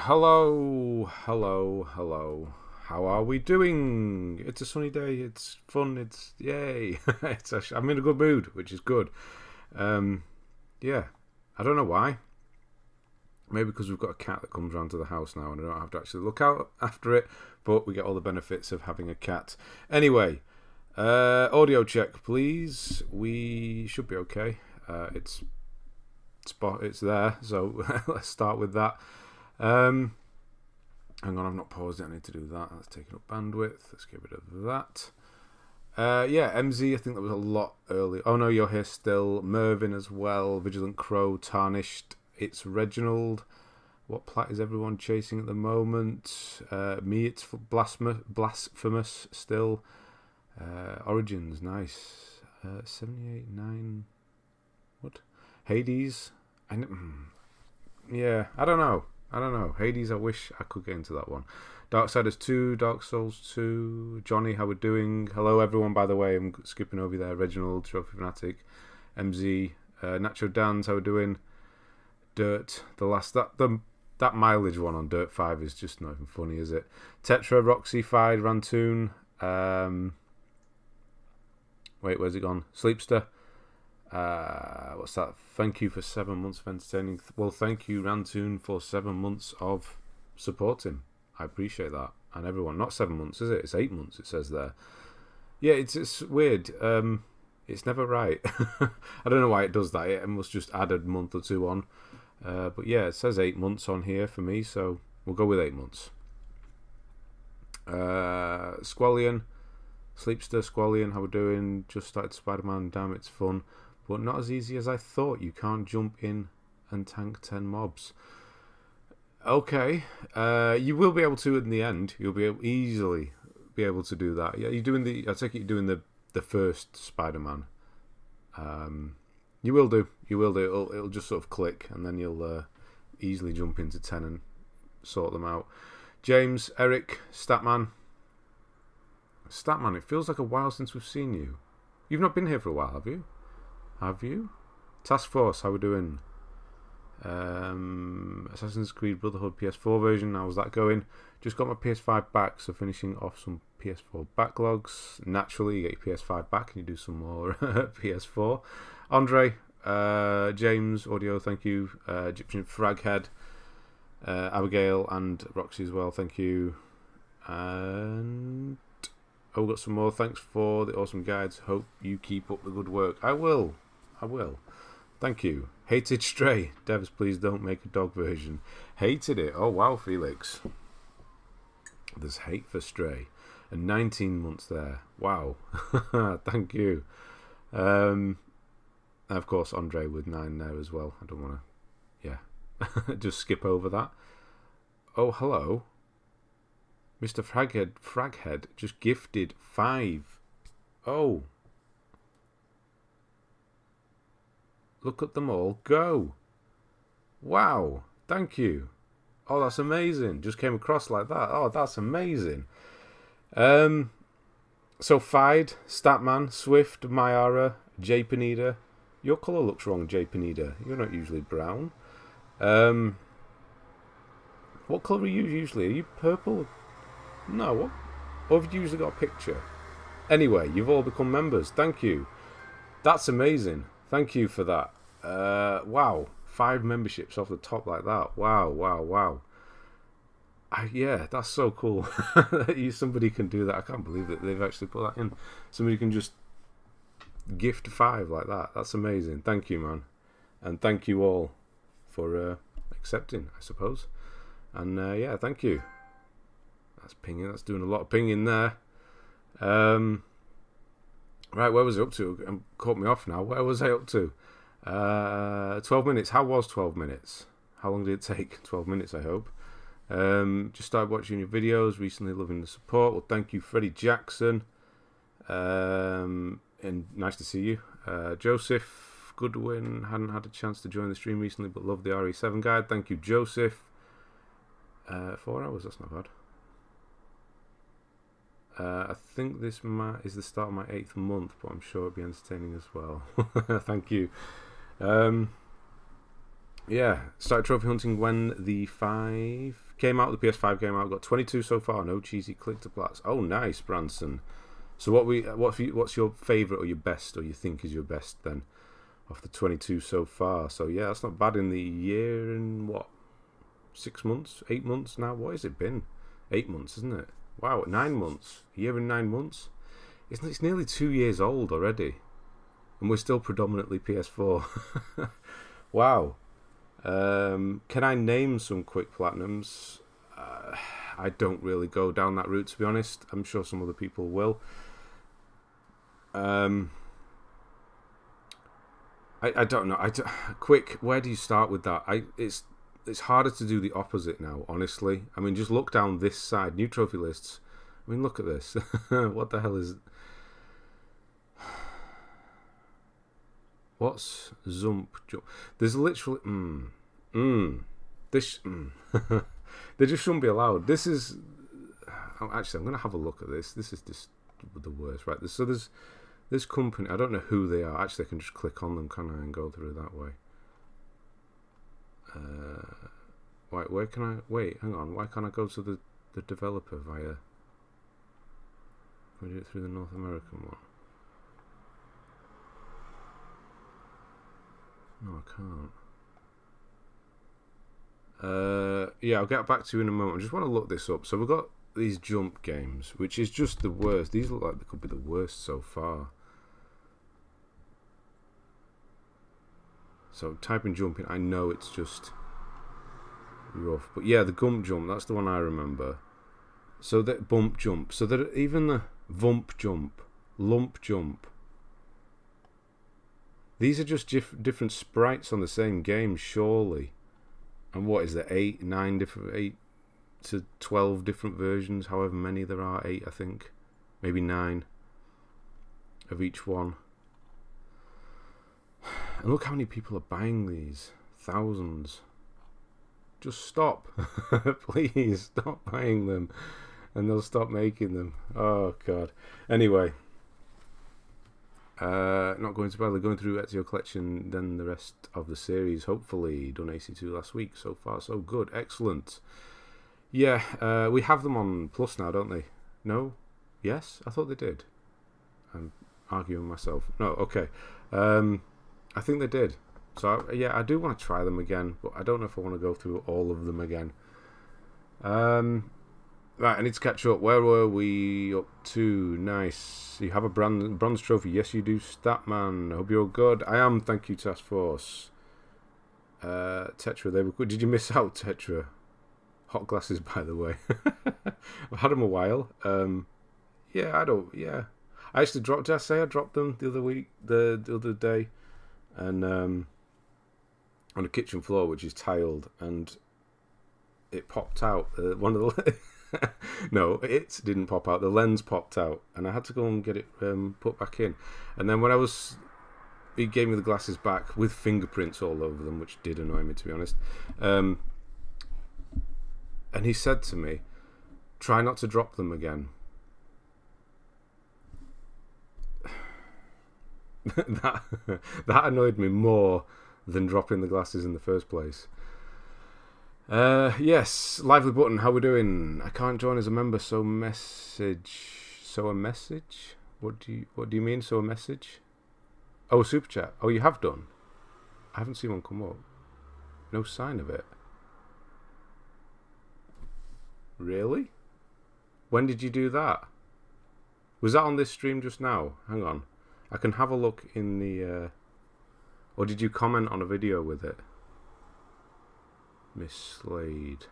Hello, hello, hello. How are we doing? It's a sunny day. It's fun. It's yay. I'm in a good mood, which is good. Um, yeah, I don't know why. Maybe because we've got a cat that comes round to the house now, and I don't have to actually look out after it. But we get all the benefits of having a cat. Anyway, audio check, please. We should be okay. It's there. So let's start with that. Hang on, I've not paused it. I need to do that. That's taking up bandwidth. Let's get rid of that. Yeah, MZ, I think that was a lot earlier. Oh no, you're here still. Mervyn as well. Vigilant Crow, Tarnished. It's Reginald. What plat is everyone chasing at the moment? Me, it's Blasphemous still. Origins, nice. 78, 9. What? Hades? Yeah, I don't know. Hades, I wish I could get into that one. Darksiders 2, Dark Souls 2. Johnny, how we doing? Hello, everyone, by the way. I'm skipping over there. Reginald, Trophy Fanatic. MZ. Nacho Dans, how we doing? Dirt. That mileage one on Dirt 5 is just not even funny, is it? Tetra, Roxy, Fide, Rantoon. Wait, where's it gone? Sleepster. What's that? Thank you for 7 months of entertaining. Well, thank you, Rantoon, for 7 months of supporting. I appreciate that. And everyone, not 7 months, is it? It's 8 months, it says there. Yeah, it's weird. It's never right. I don't know why it does that. It must just add a month or two on. But yeah, it says 8 months on here for me, so we'll go with 8 months. Squallion, Sleepster, Squallion, how we doing? Just started Spider-Man, damn, it's fun. But not as easy as I thought. You can't jump in and tank 10 mobs. Okay. You will be able to in the end. You'll easily be able to do that. Yeah, I take it you're doing the first Spider-Man. You will do. It'll just sort of click, and then you'll easily jump into 10 and sort them out. James, Eric, Statman. Statman, it feels like a while since we've seen you. You've not been here for a while, have you? Have you? Task Force, how we doing? Assassin's Creed Brotherhood PS4 version, how's that going? Just got my PS5 back, so finishing off some PS4 backlogs. Naturally, you get your PS5 back and you do some more PS4. Andre, James, Audio, thank you. Egyptian Fraghead, Abigail and Roxy as well, thank you. And we've got some more. Thanks for the awesome guides. Hope you keep up the good work. I will. Thank you. Hated Stray. Devs, please don't make a dog version. Hated it. Oh, wow, Felix. There's hate for Stray. And 19 months there. Wow. Thank you. And of course, Andre with 9 there as well. I don't want to... Yeah. Just skip over that. Oh, hello. Mr. Fraghead just gifted 5. Oh. Look at them all go. Wow. Thank you. Oh, that's amazing. Just came across like that. Oh, that's amazing. So Fide, Statman, Swift, Mayara, J Panida. Your colour looks wrong, J Panida. You're not usually brown. What colour are you usually? Are you purple? No, what? Or have you usually got a picture? Anyway, you've all become members. Thank you. That's amazing. Thank you for that. Wow. 5 memberships off the top like that. Wow. Yeah, that's so cool. Somebody can do that. I can't believe that they've actually put that in. Somebody can just gift 5 like that. That's amazing. Thank you, man. And thank you all for accepting, I suppose. And yeah, thank you. That's pinging. That's doing a lot of pinging there. Right, where was I up to? Caught me off now. Where was I up to? 12 minutes. How was 12 minutes? How long did it take? 12 minutes, I hope. Just started watching your videos. Recently loving the support. Well, thank you, Freddie Jackson. And nice to see you. Joseph Goodwin. Hadn't had a chance to join the stream recently, but love the RE7 guide. Thank you, Joseph. 4 hours, that's not bad. I think this is the start of my 8th month, but I'm sure it'll be entertaining as well. Thank you. Yeah, started trophy hunting when the 5 came out. The PS5 came out. Got 22 so far. No cheesy click to plats. Oh, nice, Branson. So what's your favourite or your best or you think is your best then of the 22 so far? So yeah, that's not bad in the year and what, 6 months, 8 months now. What has it been? 8 months, isn't it? Wow, 9 months. A year and 9 months. It's nearly 2 years old already, and we're still predominantly PS4. Wow. Can I name some quick platinums? I don't really go down that route, to be honest. I'm sure some other people will. I don't know. Quick, where do you start with that? It's harder to do the opposite now, honestly. I mean, just look down this side, new trophy lists. I mean, look at this. What the hell is... What's Zump Jump? There's literally... This... They just shouldn't be allowed. This is... Actually, I'm going to have a look at this. This is just the worst, right? So there's this company. I don't know who they are. Actually, I can just click on them, can I, and go through that way. Where can I... Wait, hang on. Why can't I go to the developer via... Can we do it through the North American one? No, I can't. Yeah, I'll get back to you in a moment. I just want to look this up. So we've got these jump games, which is just the worst. These look like they could be the worst so far. So type in jumping. I know it's just rough, but yeah, the gump jump. That's the one I remember. So that bump jump. So that even the vump jump, lump jump. These are just different sprites on the same game, surely. And what is there? 8 to 12 different versions, however many there are. 8, I think, maybe 9 of each one. And look how many people are buying these. Thousands. Just stop. Please stop buying them, and they'll stop making them. Oh god. Anyway, not going to bother going through Ezio Collection, then the rest of the series. Hopefully done AC2 last week. So far so good. Excellent. Yeah, we have them on Plus now, don't they? No? Yes? I thought they did. I'm arguing myself. No, okay. I think they did. So yeah, I do want to try them again, but I don't know if I want to go through all of them again. Right, I need to catch up. Where were we up to? Nice. You have a bronze trophy. Yes, you do, Statman. I hope you're good. I am. Thank you, Task Force. Tetra, they were good. Did you miss out, Tetra? Hot glasses, by the way. I've had them a while. Yeah, I actually dropped. Did I say I dropped them the other week? The other day, and on a kitchen floor which is tiled, and it popped out. One of the no, it didn't pop out. The lens popped out, and I had to go and get it put back in. And then when he gave me the glasses back with fingerprints all over them, which did annoy me, to be honest. And he said to me, "Try not to drop them again." that annoyed me more than dropping the glasses in the first place. Yes, Lively Button, how we doing? I can't join as a member, so a message. What do you mean, so a message? Oh, a super chat. Oh, you have done? I haven't seen one come up. No sign of it. Really? When did you do that? Was that on this stream just now? Hang on. I can have a look in the... or did you comment on a video with it? Miss Slade.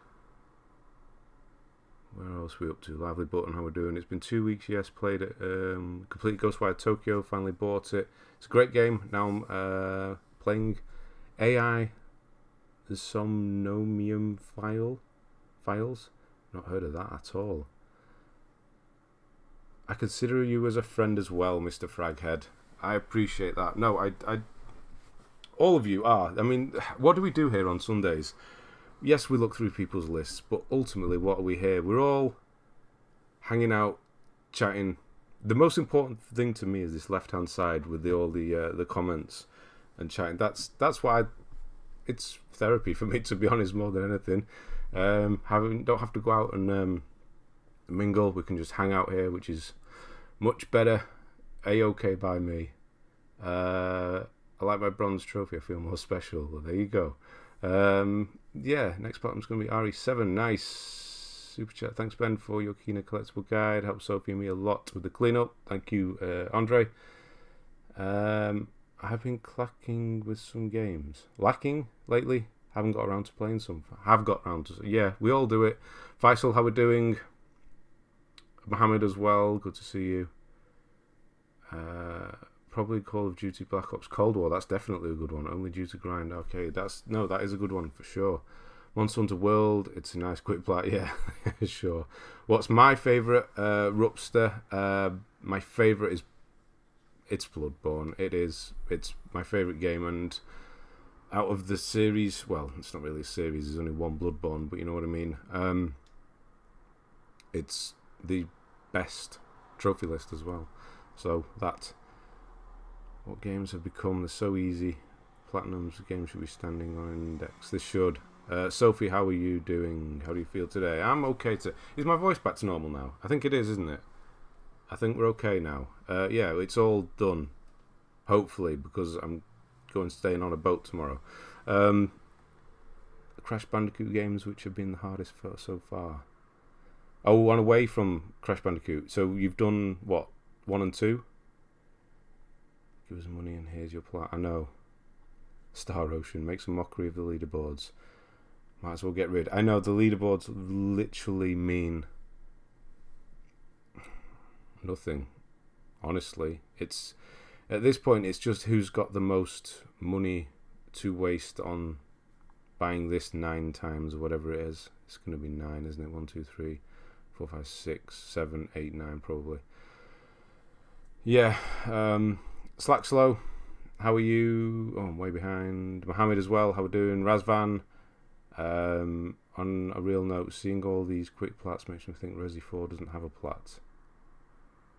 Where else are we up to? Lively Button, how we're doing? It's been 2 weeks, yes. Played it. Completed Ghostwire Tokyo. Finally bought it. It's a great game. Now I'm playing AI the Somnomium Files. Not heard of that at all. I consider you as a friend as well, Mr. Fraghead. I appreciate that. No, I all of you are. I mean, what do we do here on Sundays? Yes, we look through people's lists, but ultimately, what are we here? We're all hanging out, chatting. The most important thing to me is this left-hand side with all the comments and chatting. That's what it's therapy for me, to be honest, more than anything. Don't have to go out and mingle. We can just hang out here, which is much better. A-okay by me. I like my bronze trophy. I feel more special. Well, there you go. Yeah, next platinum's going to be RE7. Nice. Super chat. Thanks, Ben, for your Kina collectible guide. Helped Sophie and me a lot with the cleanup. Thank you, Andre. I have been clacking with some games. Lacking lately. Haven't got around to playing some. Have got around to... Yeah, we all do it. Faisal, how we doing? Mohammed as well. Good to see you. Probably Call of Duty Black Ops Cold War. That's definitely a good one. Only due to grind. Okay, that is a good one for sure. Monster Hunter World. It's a nice quick play. Yeah, sure. What's my favourite? Rupster. My favourite is... It's Bloodborne. It's my favourite game, and out of the series, well, it's not really a series, there's only one Bloodborne, but you know what I mean. It's the best trophy list as well. So that, what games have become, they're so easy. Platinums, games should be standing on index. They should. Sophie, how are you doing? How do you feel today? I'm okay. Is my voice back to normal now? I think it is, isn't it? I think we're okay now. Yeah, it's all done. Hopefully, because I'm staying on a boat tomorrow. Crash Bandicoot games, which have been the hardest for so far. Oh, one away from Crash Bandicoot. So you've done what? 1 and 2? Give us money and here's your plan. I know. Star Ocean makes a mockery of the leaderboards. Might as well get rid. I know the leaderboards literally mean nothing. Honestly, it's at this point it's just who's got the most money to waste on buying this 9 times or whatever it is. It's going to be 9, isn't it? 1, 2, 3, 4, 5, 6, 7, 8, 9 probably. Yeah. Slack Slow, how are you? Oh, I'm way behind. Mohammed as well, how are we doing? Razvan, on a real note, seeing all these quick plats makes me think Resi 4 doesn't have a plat.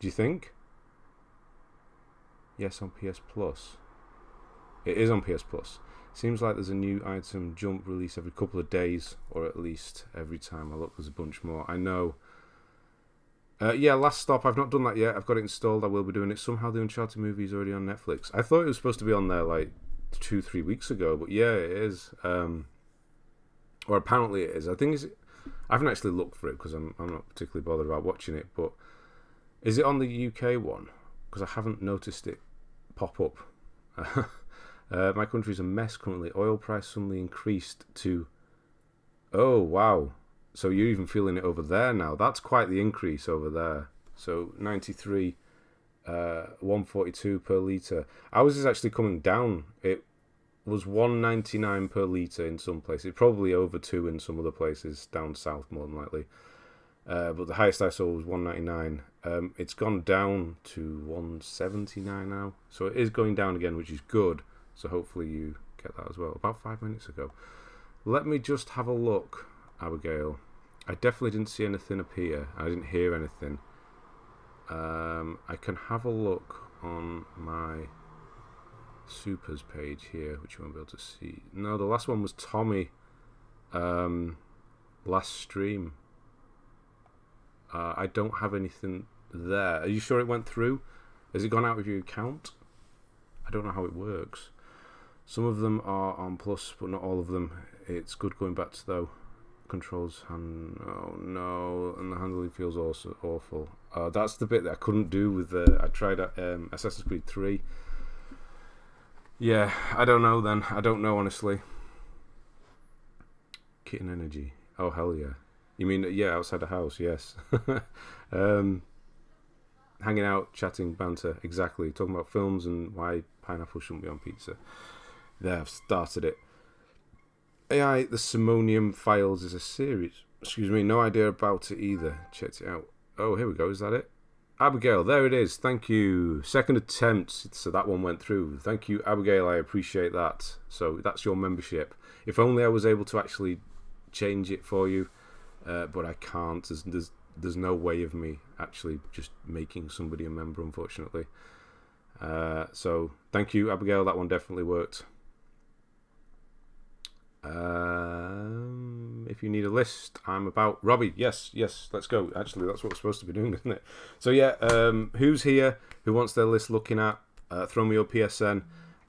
Do you think? Yes, on PS Plus. It is on PS Plus. Seems like there's a new item jump release every couple of days, or at least every time I look there's a bunch more. I know. Yeah, Last Stop, I've not done that yet. I've got it installed. I will be doing it. Somehow the Uncharted movie is already on Netflix. I thought it was supposed to be on there like 2-3 weeks ago, but yeah, it is. Or apparently it is. I haven't actually looked for it because I'm not particularly bothered about watching it, but is it on the UK one? Because I haven't noticed it pop up. My country's a mess currently. Oil price suddenly increased to... Oh, wow. So you're even feeling it over there now. That's quite the increase over there. So 93, 142 per litre. Ours is actually coming down. It was 199 per litre in some places. Probably over 2 in some other places down south, more than likely. But the highest I saw was 199. It's gone down to 179 now. So it is going down again, which is good. So hopefully you get that as well. About 5 minutes ago. Let me just have a look, Abigail. I definitely didn't see anything appear. I didn't hear anything. I can have a look on my supers page here, which you won't be able to see. No, the last one was Tommy. Last stream. I don't have anything there. Are you sure it went through? Has it gone out of your account? I don't know how it works. Some of them are on plus, but not all of them. It's good going back to though. Controls hand. Oh no, and the handling feels also awful. That's the bit that I couldn't do with the. I tried Assassin's Creed 3. Yeah, I don't know then. I don't know honestly. Kitten Energy. Oh hell yeah. You mean yeah, outside the house? Yes. Hanging out, chatting, banter. Exactly. Talking about films and why pineapple shouldn't be on pizza. There, I've started it. AI, the Simonium Files is a series. Excuse me, no idea about it either. Checked it out. Oh, here we go. Is that it? Abigail, there it is. Thank you. Second attempt. So that one went through. Thank you, Abigail. I appreciate that. So that's your membership. If only I was able to actually change it for you. But I can't. There's no way of me actually just making somebody a member, unfortunately. So thank you, Abigail. That one definitely worked. If you need a list, I'm about. Robbie, yes, let's go. Actually, that's what we're supposed to be doing, isn't it? So yeah, who's here? Who wants their list looking at? Throw me your PSN.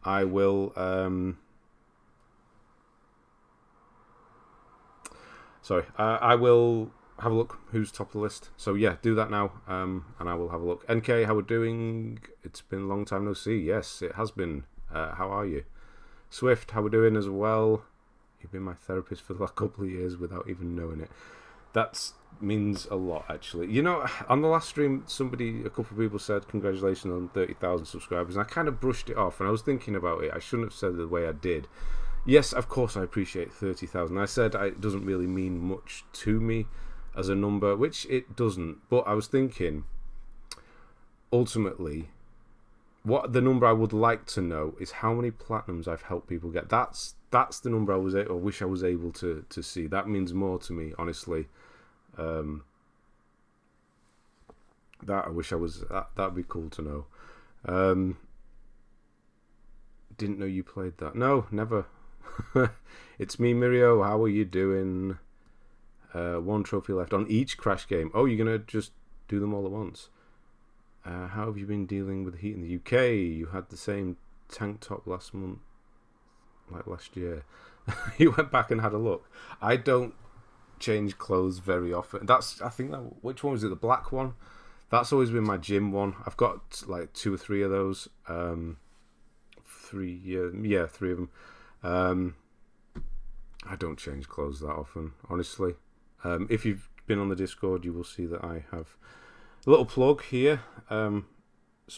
I will. I will have a look. Who's top of the list? So yeah, do that now, and I will have a look. NK, how we're doing? It's been a long time no see. Yes, it has been. How are you? Swift, how we're doing as well? You've been my therapist for the last couple of years without even knowing it. That means a lot, actually. You know, on the last stream, a couple of people said congratulations on 30,000 subscribers, and I kind of brushed it off, and I was thinking about it. I shouldn't have said it the way I did. Yes, of course I appreciate 30,000. I said it doesn't really mean much to me as a number, which it doesn't. But I was thinking, ultimately, what the number I would like to know is how many platinums I've helped people get. That's the number I wish I was able to see. That means more to me, honestly. That I wish I was. That'd be cool to know. Didn't know you played that. No, never. It's me, Mirio. How are you doing? One trophy left on each Crash game. Oh, you're gonna just do them all at once. How have you been dealing with the heat in the UK? You had the same tank top last month, like last year. You went back and had a look. I don't change clothes very often. Which one was it? The black one? That's always been my gym one. I've got like 2 or 3 of those. 3 of them. I don't change clothes that often, honestly. If you've been on the Discord, you will see that I have a little plug here. Some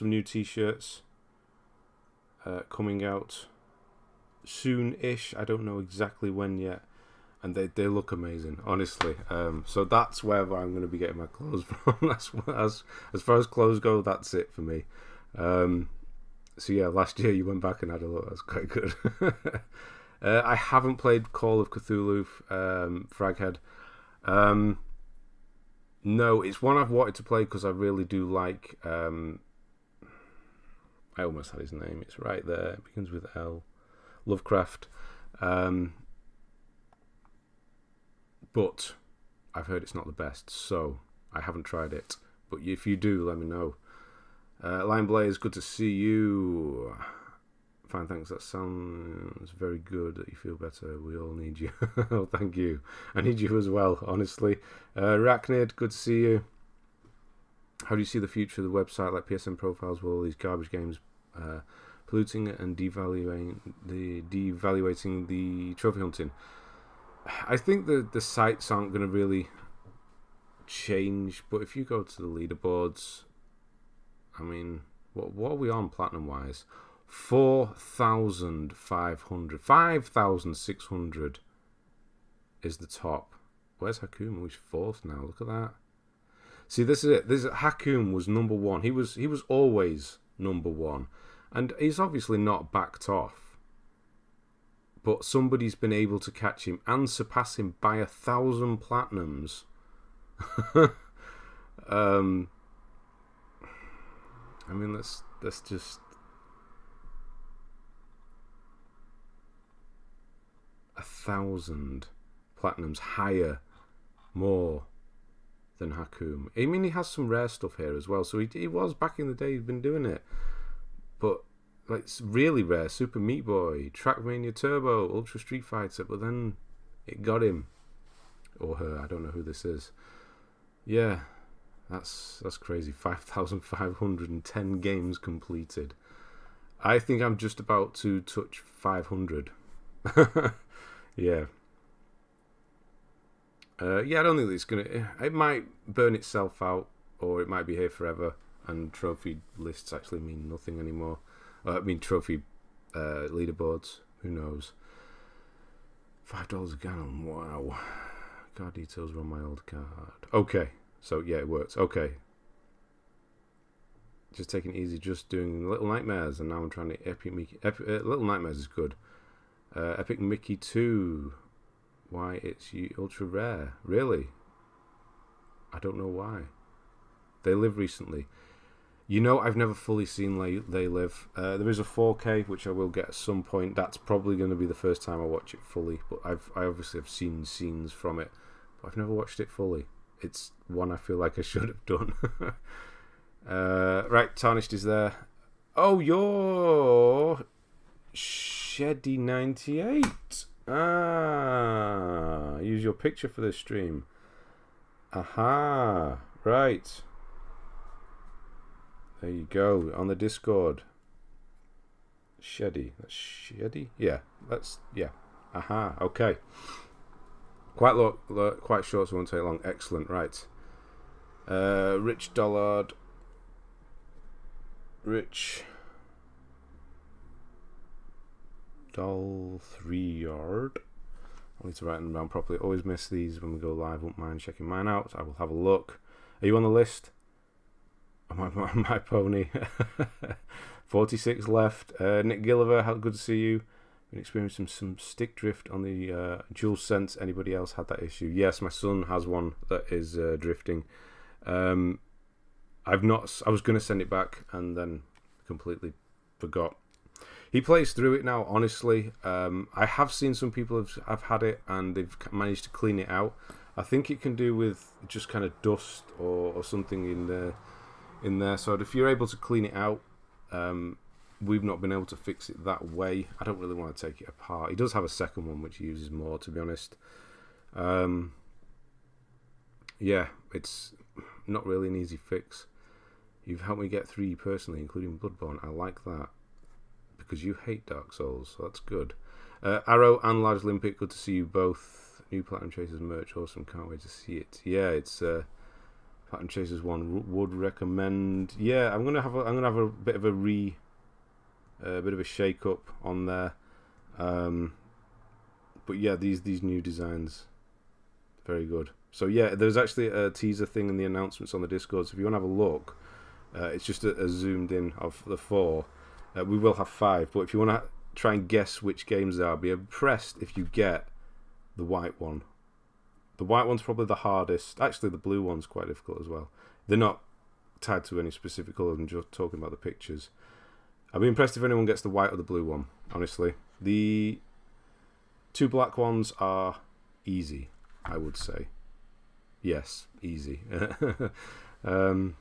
new t-shirts coming out soon-ish. I don't know exactly when yet. And they look amazing, honestly. So that's where I'm going to be getting my clothes from. As far as clothes go, that's it for me. So yeah, last year you went back and had a look. That's quite good. I haven't played Call of Cthulhu, Fraghead. No, it's one I've wanted to play because I really do like. I almost had his name. It's right there. It begins with L. Lovecraft. But I've heard it's not the best, so I haven't tried it. But if you do, let me know. Lion Blaze, good to see you. Fine, thanks. That sounds very good that you feel better. We all need you. Oh, thank you. I need you as well, honestly. Rachnid, good to see you. How do you see the future of the website like PSN profiles with all these garbage games polluting and devaluating the trophy hunting? I think the sites aren't going to really change, but if you go to the leaderboards, I mean, what are we on platinum-wise? 4,500. 5,600 is the top. Where's Hakum? He's 4th now. Look at that. See, this is it. Hakum was number 1. He was always number 1. And he's obviously not backed off. But somebody's been able to catch him and surpass him by 1,000 platinums. I mean, that's just 1,000 platinums higher, more than Hakum. I mean, he has some rare stuff here as well. So he was back in the day. He's been doing it, but like it's really rare. Super Meat Boy, Trackmania Turbo, Ultra Street Fighter. But then it got him or her. I don't know who this is. Yeah. That's crazy. 5,510 games completed. I think I'm just about to touch 500. Yeah. I don't think it's gonna. It might burn itself out, or it might be here forever, and trophy lists actually mean nothing anymore. I mean, trophy leaderboards. Who knows? $5 a gallon. Wow. Card details are on my old card. Okay. So, yeah, it works. Okay. Just taking it easy, just doing Little Nightmares, and now I'm trying to Epic Mickey. Little Nightmares is good. Epic Mickey 2. Why it's ultra rare. Really? I don't know why. They live recently. You know, I've never fully seen They Live. There is a 4K, which I will get at some point. That's probably going to be the first time I watch it fully. But I obviously have seen scenes from it, but I've never watched it fully. It's one I feel like I should have done. Right, Tarnished is there. Oh, you're Sheddy98. Use your picture for this stream. Aha, right. There you go, on the Discord. Sheddy. That's Sheddy? Yeah, yeah. Aha, okay. Quite short, so it won't take long. Excellent, right. Rich Dollard. Rich Doll 3 Yard. I need to write them down properly. Always miss these when we go live. Won't mind checking mine out. I will have a look. Are you on the list? My pony. 46 left. Nick Gilliver, how good to see you. Been experiencing some stick drift on the dual sense. Anybody else had that issue? Yes, my son has one that is drifting. I was going to send it back and then completely forgot. He plays through it now, honestly. I have seen some people have had it and they've managed to clean it out. I think it can do with just kind of dust or something in there. So if you're able to clean it out, we've not been able to fix it that way. I don't really want to take it apart. He does have a second one which he uses more, to be honest. Yeah, it's not really an easy fix. You've helped me get 3 personally, including Bloodborne. I like that. Because you hate Dark Souls, so that's good. Arrow and Large Olympic, good to see you both. New Platinum Chasers merch, awesome, can't wait to see it. Yeah, it's Platinum Chasers 1 would recommend. Yeah, I'm gonna have a bit of a shake up on there. But yeah, these new designs, very good. So yeah, there's actually a teaser thing in the announcements on the Discord. So if you want to have a look, it's just a zoomed in of the 4. We will have 5, but if you want to try and guess which games they are, be impressed if you get the white one. The white one's probably the hardest. Actually, the blue one's quite difficult as well. They're not tied to any specific colour. I'm just talking about the pictures. I'd be impressed if anyone gets the white or the blue one, honestly. The 2 black ones are easy, I would say. Yes, easy. Can't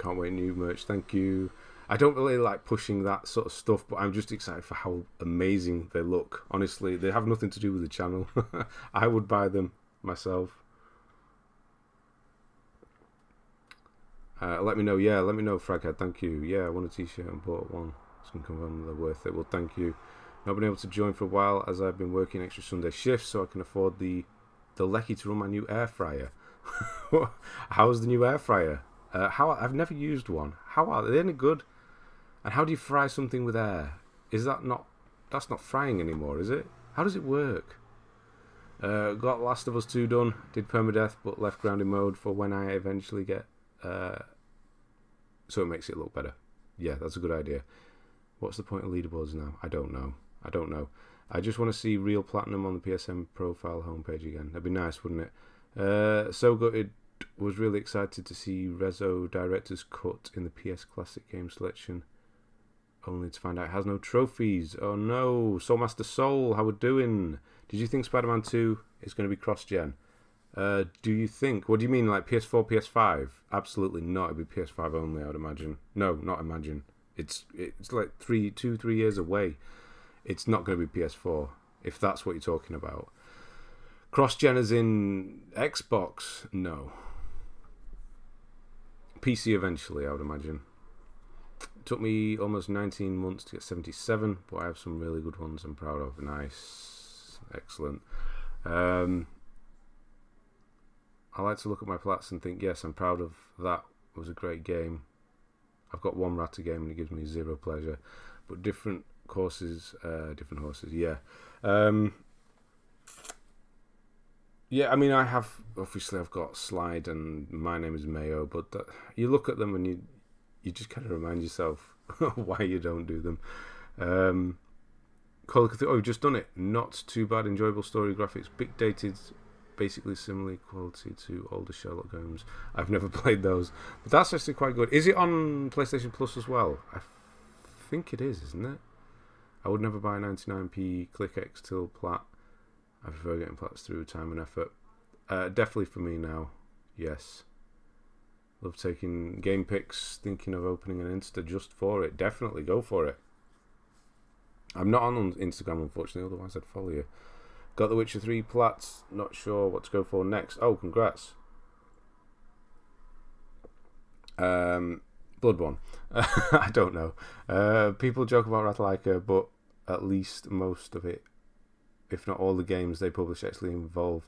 wait, new merch. Thank you. I don't really like pushing that sort of stuff, but I'm just excited for how amazing they look. Honestly, they have nothing to do with the channel. I would buy them myself. Let me know. Yeah, let me know, Fraghead. Thank you. Yeah, I want a t-shirt and bought one. So I can confirm they're worth it. Well, thank you. Not been able to join for a while as I've been working extra Sunday shifts, so I can afford the lecky to run my new air fryer. How's the new air fryer? I've never used one. How are they? Any good? And how do you fry something with air? That's not frying anymore, is it? How does it work? Got Last of Us 2 done. Did permadeath, but left grounded mode for when I eventually get. So it makes it look better. Yeah, that's a good idea. What's the point of leaderboards now? I don't know. I just want to see real platinum on the PSN profile homepage again. That'd be nice, wouldn't it? So gutted. Was really excited to see Rezo Director's Cut in the PS Classic game selection, only to find out it has no trophies. Oh no. Soulmaster Soul, how we doing? Did you think Spider-Man 2 is going to be cross-gen? Do you think? What do you mean, like PS4, PS5? Absolutely not. It'd be PS5 only, I would imagine. No, not imagine. It's like 3 years away. It's not going to be PS4, if that's what you're talking about. Cross-gen as in Xbox? No. PC eventually, I would imagine. It took me almost 19 months to get 77, but I have some really good ones I'm proud of. Nice. Excellent. I like to look at my plats and think, yes, I'm proud of that. It was a great game. I've got one Rata game and it gives me 0 pleasure. But different courses, different horses, yeah. Yeah, I mean, I've got Slide and My Name is Mayo, but you look at them and you just kind of remind yourself why you don't do them. Call of Cthulhu, you've just done it. Not too bad, enjoyable story graphics, big dated basically similar quality to older Sherlock games. I've never played those, but that's actually quite good. Is it on PlayStation Plus as well? I think it is, isn't it? I would never buy 99p Click X till plat. I prefer getting plats through time and effort. Definitely for me now, yes. Love taking game pics, thinking of opening an Insta just for it. Definitely go for it. I'm not on Instagram, unfortunately, otherwise I'd follow you. Got The Witcher 3 plats, not sure what to go for next. Oh, congrats. Bloodborne. I don't know. People joke about Ratalaika, but at least most of it, if not all the games they publish, actually involved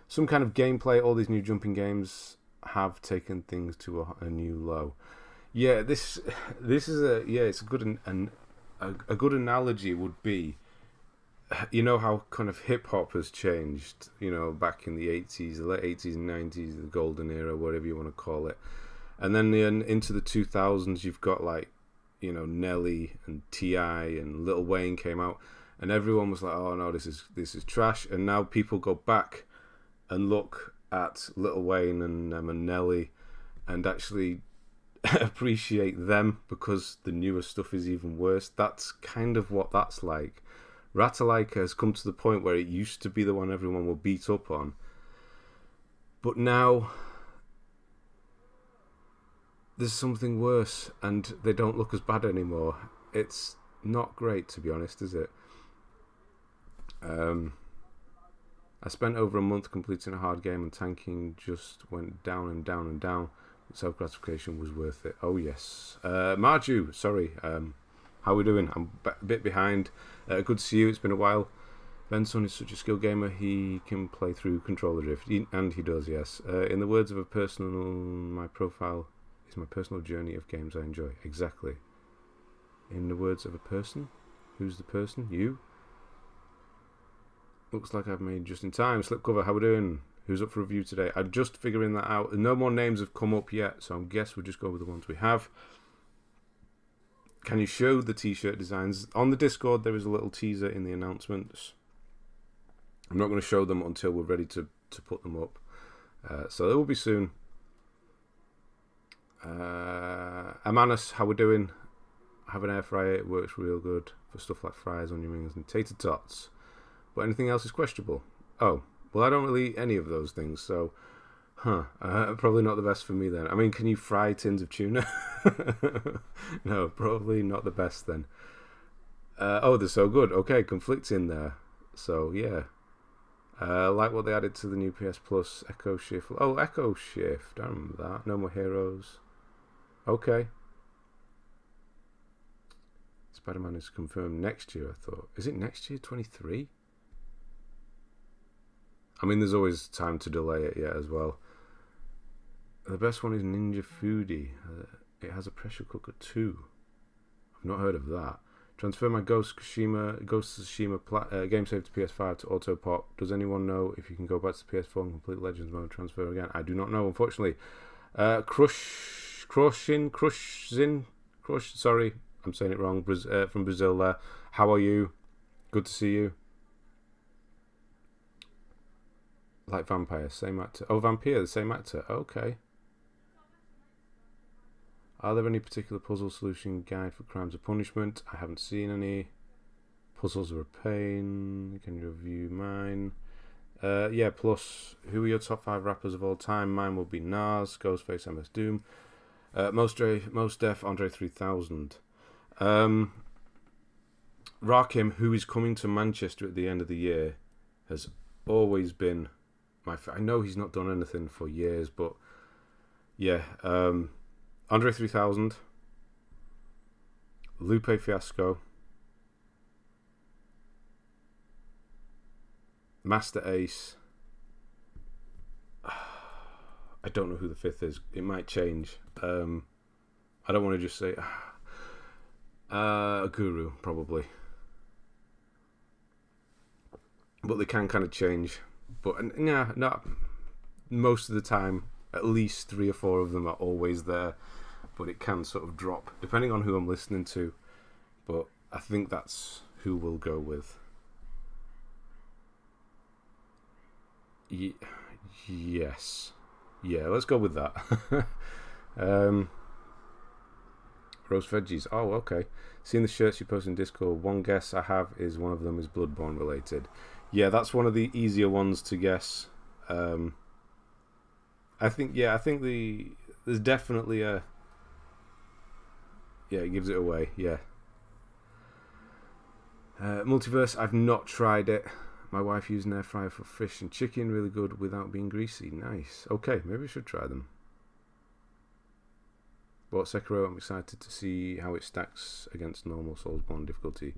some kind of gameplay. All these new jumping games have taken things to a new low. Yeah, this is it's a good a good analogy would be, you know how kind of hip hop has changed, you know, back in the 80s, the late 80s and 90s, the golden era, whatever you want to call it. And then into the 2000s, you've got like, you know, Nelly and T.I. and Lil Wayne came out, and everyone was like, oh no, this is trash. And now people go back and look at Lil Wayne and Nelly and actually appreciate them because the newer stuff is even worse. That's kind of what that's like. Ratalaika has come to the point where it used to be the one everyone will beat up on, but now there's something worse and they don't look as bad anymore. It's not great, to be honest, is it? I spent over a month completing a hard game and tanking just went down and down and down. Self-gratification was worth it. Oh yes. Marju, sorry. How are we doing? I'm a bit behind. Good to see you. It's been a while. Benson is such a skilled gamer. He can play through controller drift. And he does, yes. In the words of a personal... My profile is my personal journey of games I enjoy. Exactly. In the words of a person? Who's the person? You? Looks like I've made just in time. Slipcover, how we doing? Who's up for review today? I'm just figuring that out. No more names have come up yet, so I guess we'll just go with the ones we have. Can you show the t-shirt designs? On the Discord, there is a little teaser in the announcements. I'm not going to show them until we're ready to put them up. So it will be soon. Amanus, how we doing? I have an air fryer. It works real good for stuff like fries, onion rings, and tater tots. But anything else is questionable. Oh, well, I don't really eat any of those things, so... probably not the best for me then. I mean, can you fry tins of tuna? No, probably not the best then. Oh, they're so good. Okay, conflicting there. So, yeah. Like what they added to the new PS Plus, Echo Shift. Oh, Echo Shift. I remember that. No More Heroes. Okay. Spider-Man is confirmed next year, I thought. Is it next year, 23? I mean, there's always time to delay it yet as well. The best one is Ninja Foodie. It has a pressure cooker too. I've not heard of that. Transfer my Ghost of Tsushima game save to PS5 to auto pop. Does anyone know if you can go back to PS4 and complete Legends mode transfer again? I do not know, unfortunately. Crush. Sorry, I'm saying it wrong. From Brazil there. How are you? Good to see you. Like Vampire, same actor. Oh, Vampire, the same actor. Okay. Are there any particular puzzle solution guide for Crimes of Punishment? I haven't seen any. Puzzles are a pain. Can you review mine? Yeah, plus, who are your top 5 rappers of all time? Mine will be Nas, Ghostface, MS Doom, Most Def, Andre 3000. Rakim, who is coming to Manchester at the end of the year, has always been I know he's not done anything for years, but yeah, Andre 3000, Lupe Fiasco, Master Ace. I don't know who the 5th is. It might change. I don't want to just say Guru, probably, but they can kind of change. But yeah, not most of the time. At least 3 or 4 of them are always there, but it can sort of drop depending on who I'm listening to. But I think that's who we'll go with. Yes. Yeah, let's go with that. Roast veggies. Oh, okay. Seeing the shirts you post in Discord, one guess I have is one of them is Bloodborne related. Yeah, that's one of the easier ones to guess. I think there's definitely a... Yeah, it gives it away, yeah. Multiverse, I've not tried it. My wife used an air fryer for fish and chicken, really good without being greasy. Nice. Okay, maybe we should try them. But Sekiro, I'm excited to see how it stacks against normal Soulsborne difficulty.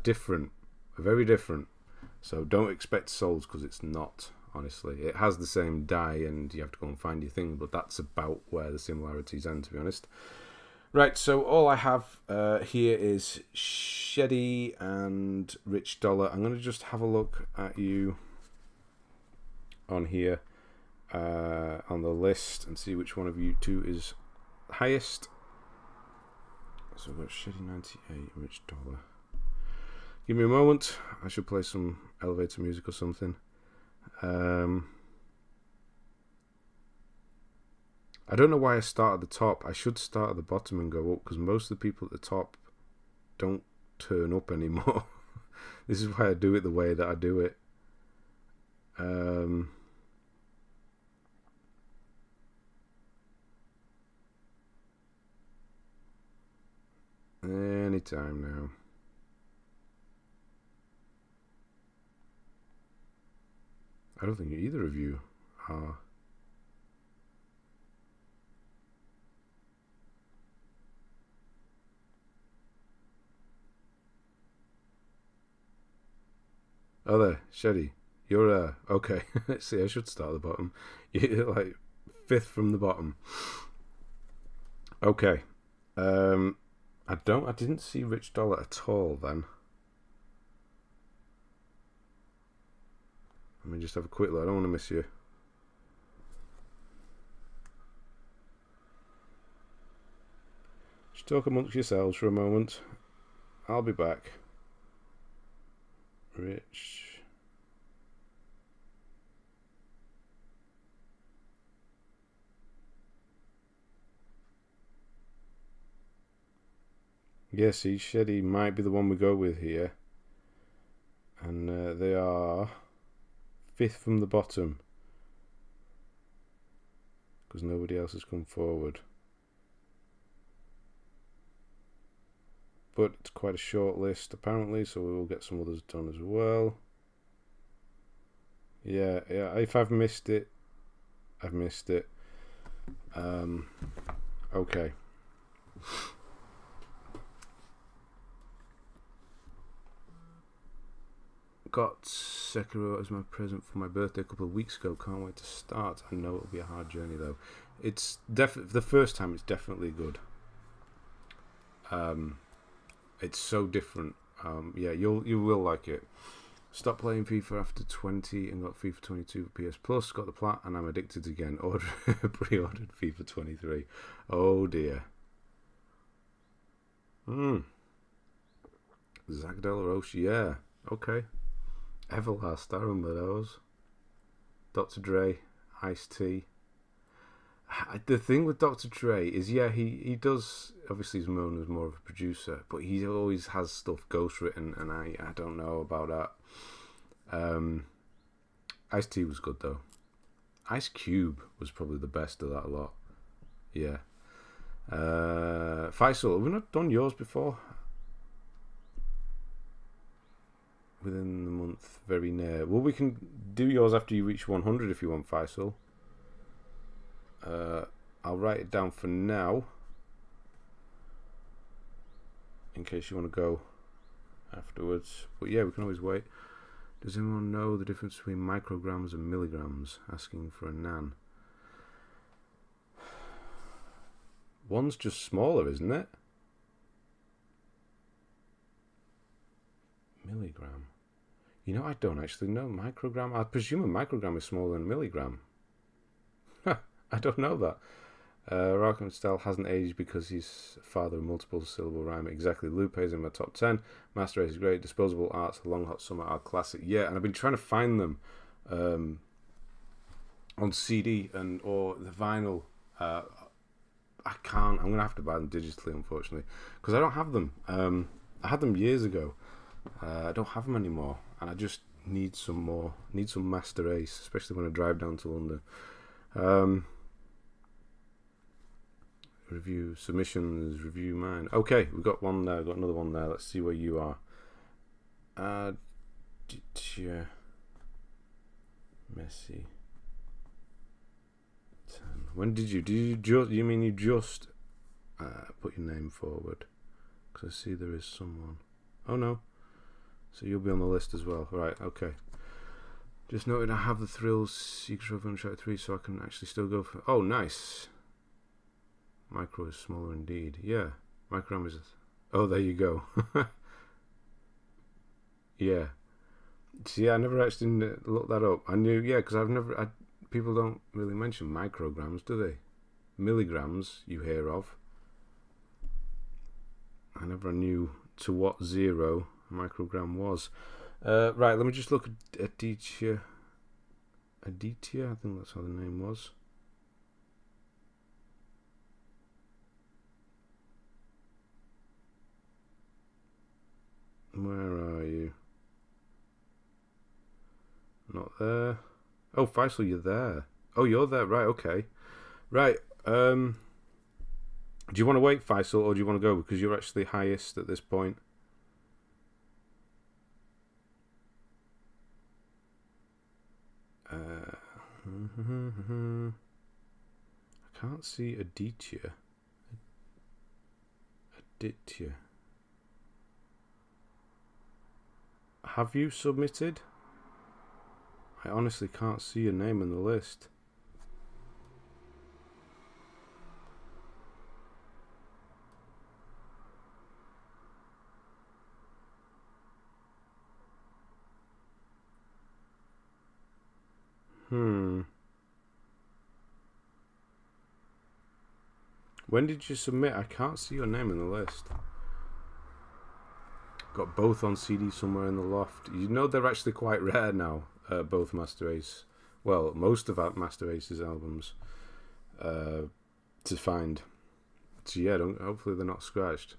Different. Very different. So don't expect Souls, because it's not, honestly. It has the same die and you have to go and find your thing, but that's about where the similarities end, to be honest. Right, so all I have here is Sheddy and Rich Dollar. I'm going to just have a look at you on here on the list and see which one of you two is highest. So we've got Sheddy 98, Rich Dollar. Give me a moment. I should play some elevator music or something. I don't know why I start at the top. I should start at the bottom and go up, because most of the people at the top don't turn up anymore. This is why I do it the way that I do it. Anytime now. I don't think either of you are. Oh, there, Sheddy. You're okay. Let's see, I should start at the bottom. You're like 5th from the bottom. Okay. I didn't see Rich Dollar at all then. Let me just have a quick look. I don't want to miss you. Just talk amongst yourselves for a moment. I'll be back. Rich. Yeah, see, Sheddy might be the one we go with here. And they are 5th from the bottom, because nobody else has come forward. But it's quite a short list apparently, so we will get some others done as well. Yeah, if I've missed it, I've missed it. Okay. Got Sekiro as my present for my birthday a couple of weeks ago. Can't wait to start. I know it'll be a hard journey though. It's definitely the first time. It's definitely good. It's so different. Yeah, you will like it. Stopped playing FIFA after 20 and got FIFA 22 for PS Plus. Got the plat and I'm addicted again. Pre-ordered FIFA 23. Oh dear. Zach Del Roche. Yeah. Okay. Everlast, I remember those. Dr. Dre, Ice-T. The thing with Dr. Dre is, yeah, he does, obviously he's known as more of a producer, but he always has stuff ghostwritten, and I don't know about that. Ice-T was good, though. Ice Cube was probably the best of that lot. Yeah. Faisal, have we not done yours before? Within the month, very near. Well, we can do yours after you reach 100 if you want, Faisal. I'll write it down for now, in case you want to go afterwards. But yeah, we can always wait. Does anyone know the difference between micrograms and milligrams? Asking for a nan. One's just smaller, isn't it? Milligram. You know, I don't actually know. Microgram. I presume a microgram is smaller than a milligram. I don't know that. Rockham Style hasn't aged because he's father of multiple syllable rhyme. Exactly. Lupe is in my top 10. Master Race is great. Disposable Arts, Long Hot Summer are classic. Yeah, and I've been trying to find them on CD and or the vinyl. I can't. I'm gonna have to buy them digitally, unfortunately, because I don't have them. I had them years ago. I don't have them anymore, and I just need some more. Need some Master Ace, especially when I drive down to London. Review submissions. Review mine. Okay, we've got one there. Got another one there. Let's see where you are. Messi. When did you? Did you just? You mean you just put your name forward? Because I see there is someone. Oh no. So you'll be on the list as well. Right. Okay. Just noted I have the Thrills Secret of Uncharted 3, so I can actually still go for. Oh, nice. Micro is smaller indeed. Yeah. Microgram is. Oh, there you go. Yeah. See, I never actually looked that up. I knew, yeah, because I've never. People don't really mention micrograms, do they? Milligrams you hear of. I never knew to what 0 a microgram was. Right, let me just look at Aditya. Aditya, I think that's how the name was. Where are you? Not there. Oh, Faisal, you're there. Oh, you're there. Right, okay. Right. Do you want to wait, Faisal, or do you want to go? Because you're actually highest at this point. I can't see Aditya. Aditya. Have you submitted? I honestly can't see your name in the list. When did you submit? I can't see your name in the list. Got both on CD somewhere in the loft. You know they're actually quite rare now, both Master Ace. Well, most of our Master Ace's albums to find. So yeah, hopefully they're not scratched.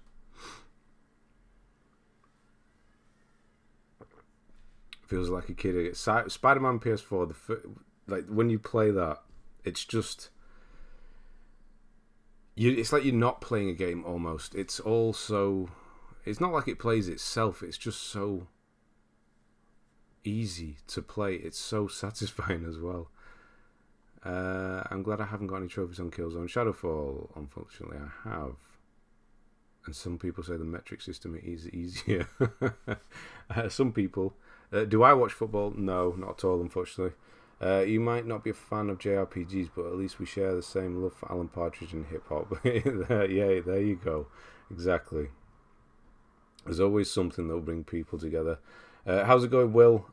Feels like a kid. Spider-Man PS4, like when you play that, it's just... it's like you're not playing a game almost. It's all so... It's not like it plays itself. It's just so easy to play. It's so satisfying as well. I'm glad I haven't got any trophies on Killzone Shadowfall. Unfortunately, I have. And some people say the metric system is easier. Some people. Do I watch football? No, not at all, unfortunately. You might not be a fan of JRPGs, but at least we share the same love for Alan Partridge and hip-hop. Yeah, there you go. Exactly. There's always something that'll bring people together. How's it going, Will?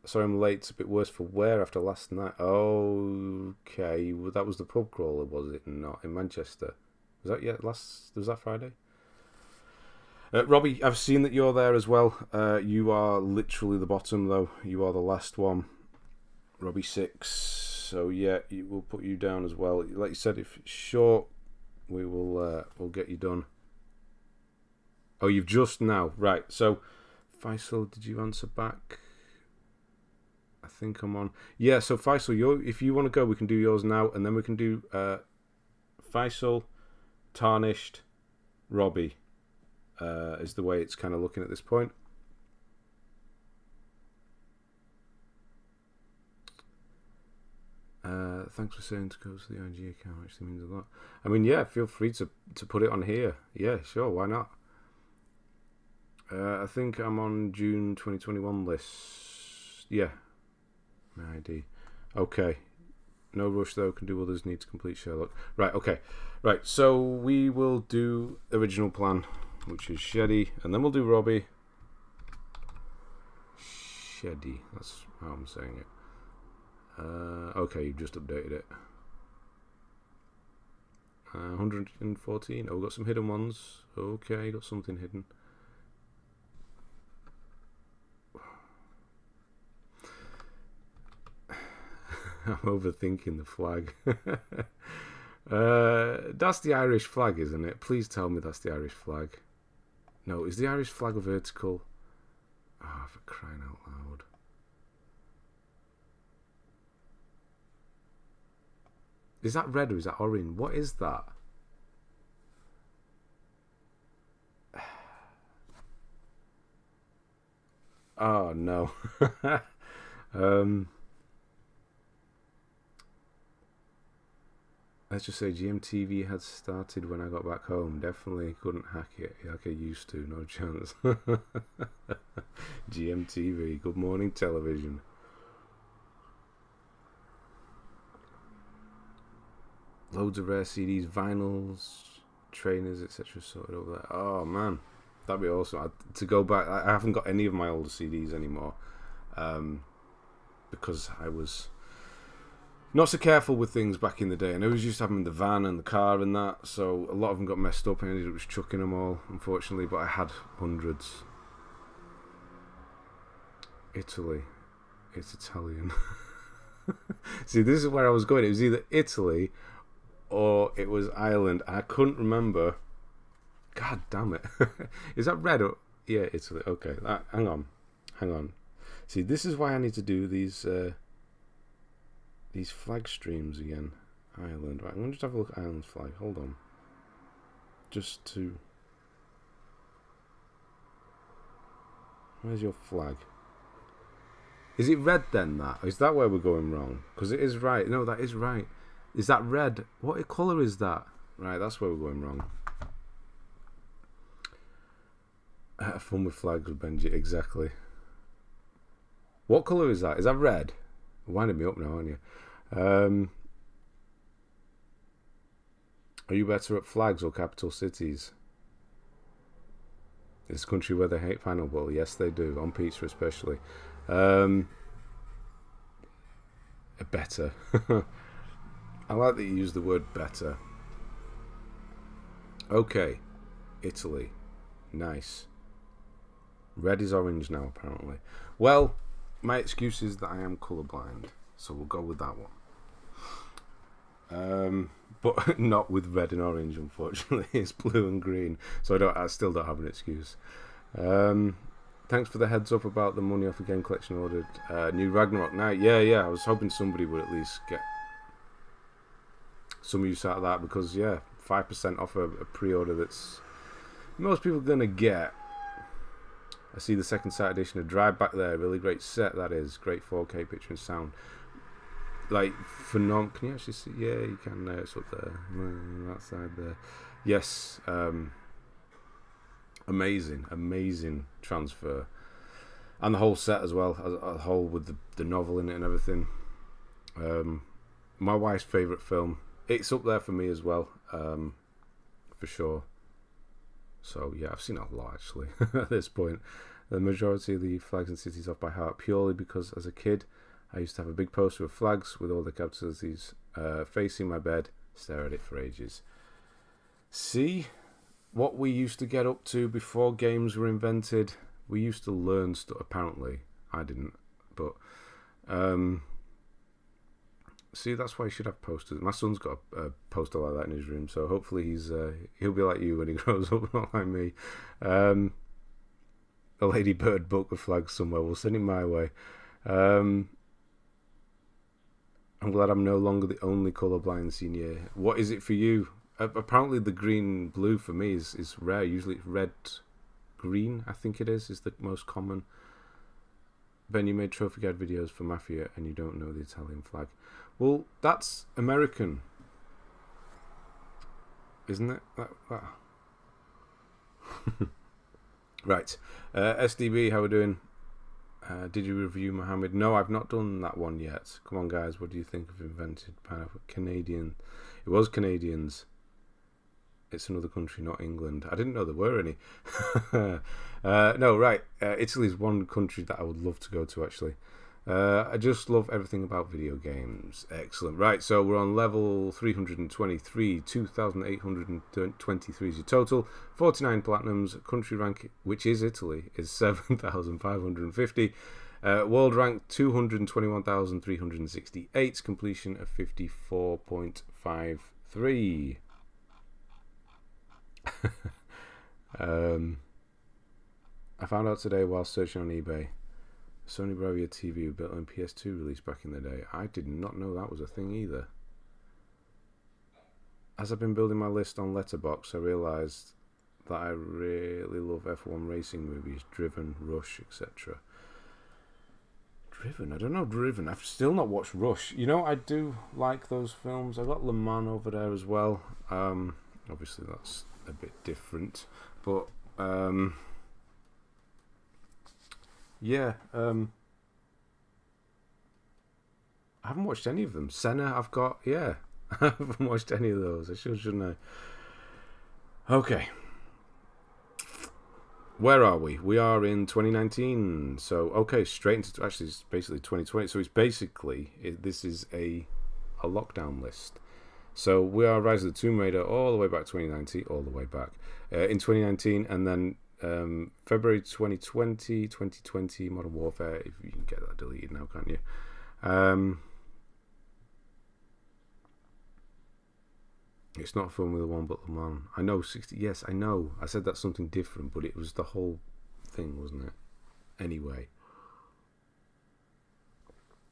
Sorry I'm late. It's a bit worse for wear after last night. Okay, that was the pub crawler, was it not? In Manchester. Was that Friday? Robbie, I've seen that you're there as well. You are literally the bottom, though. You are the last one. Robbie 6. So yeah, we'll put you down as well. Like you said, if it's short, we'll get you done. Oh, you've just now. Right, so Faisal, did you answer back? I think I'm on. Yeah, so Faisal, if you want to go, we can do yours now, and then we can do Faisal, Tarnished, Robbie, is the way it's kind of looking at this point. Thanks for saying to go to the IG account. Actually means a lot. I mean, yeah, feel free to put it on here. Yeah, sure, why not? I think I'm on June 2021 list. Yeah. My ID. Okay. No rush though, can do others, need to complete Sherlock. Right, okay. Right, so we will do original plan, which is Sheddy, and then we'll do Robbie. Sheddy, that's how I'm saying it. Okay, you've just updated it. 114. Oh, we've got some hidden ones. Okay, got something hidden. I'm overthinking the flag. That's the Irish flag, isn't it? Please tell me that's the Irish flag. No, is the Irish flag vertical? Ah, oh, for crying out loud. Is that red or is that orange? What is that? Oh, no. Let's just say GMTV had started when I got back home. Definitely couldn't hack it like I used to. No chance. GMTV. Good morning television. Loads of rare CDs, vinyls, trainers, etc. sorted over there. Oh, man. That'd be awesome. To go back, I haven't got any of my older CDs anymore. Because I was not so careful with things back in the day. And I was used to have them in the van and the car and that. So a lot of them got messed up and I ended up just chucking them all, unfortunately. But I had hundreds. Italy. It's Italian. See, this is where I was going. It was either Italy or it was Ireland. I couldn't remember. God damn it. Is that red or... Yeah, Italy. Okay. Hang on. See, this is why I need to do these flag streams again. Ireland. Right, I'm going to just have a look at Ireland's flag. Hold on. Just to... Where's your flag? Is it red then, that? Is that where we're going wrong? Because it is right. No, that is right. Is that red? What colour is that? Right, that's where we're going wrong. Fun with flags with Benji, exactly. What colour is that? Is that red? You're winding me up now, aren't you? Are you better at flags or capital cities? This country where they hate Final Ball. Yes, they do. On pizza especially. Better. I like that you use the word better. Okay. Italy. Nice. Red is orange now, apparently. Well, my excuse is that I am colourblind, so we'll go with that one. But not with red and orange, unfortunately. It's blue and green, so I still don't have an excuse. Thanks for the heads up about the money off the game collection ordered. New Ragnarok Night. Yeah. I was hoping somebody would at least get some use out of that because, 5% off a pre-order that's most people are going to get. I see the second sight edition of Drive back there. Really great set, that is. Great 4K picture and sound. Like, phenomenal. Can you actually see? Yeah, you can. It's up there. That side there. Yes. Amazing transfer. And the whole set as well. As a whole with the novel in it and everything. My wife's favourite film. It's up there for me as well. For sure. So, yeah, I've seen it a lot, actually, at this point. The majority of the flags and cities off by heart, purely because, as a kid, I used to have a big poster of flags with all the capital cities facing my bed, stare at it for ages. See what we used to get up to before games were invented? We used to learn stuff, apparently. I didn't, but... See, that's why you should have posters. My son's got a poster like that in his room, so hopefully he'll be like you when he grows up, not like me. A Lady Bird book with flags somewhere. We'll send it my way. I'm glad I'm no longer the only colourblind senior. What is it for you? Apparently the green-blue for me is rare. Usually it's red-green, I think it is the most common. Ben, you made trophy guide videos for Mafia and you don't know the Italian flag. Well, that's American, isn't it? That. Right. SDB, how we doing? Did you review Mohammed? No, I've not done that one yet. Come on, guys. What do you think of invented pineapple? Canadian. It was Canadians. It's another country, not England. I didn't know there were any. No, right. Italy's one country that I would love to go to, actually. I just love everything about video games. Excellent. Right, so we're on level 323. 2,823 is your total. 49 platinums. Country rank, which is Italy, is 7,550. World rank 221,368. Completion of 54.53. I found out today while searching on eBay, Sony Bravia TV built on PS2 release back in the day. I did not know that was a thing either. As I've been building my list on Letterboxd, I realised that I really love F1 racing movies, Driven, Rush, etc. Driven? I don't know Driven. I've still not watched Rush. You know, I do like those films. I got Le Mans over there as well. Obviously that's a bit different, but yeah. I haven't watched any of them. Senna, I've got. Yeah, I haven't watched any of those. I shouldn't I? Okay. Where are we? We are in 2019. So, okay, straight into... Actually, it's basically 2020. So, it's basically... this is a lockdown list. So, we are Rise of the Tomb Raider all the way back 2019. All the way back. In 2019. And then February 2020, Modern Warfare. If you can get that deleted now, can't you? It's not fun with the one but the man. I know 60. Yes, I know. I said that's something different, but it was the whole thing, wasn't it? Anyway,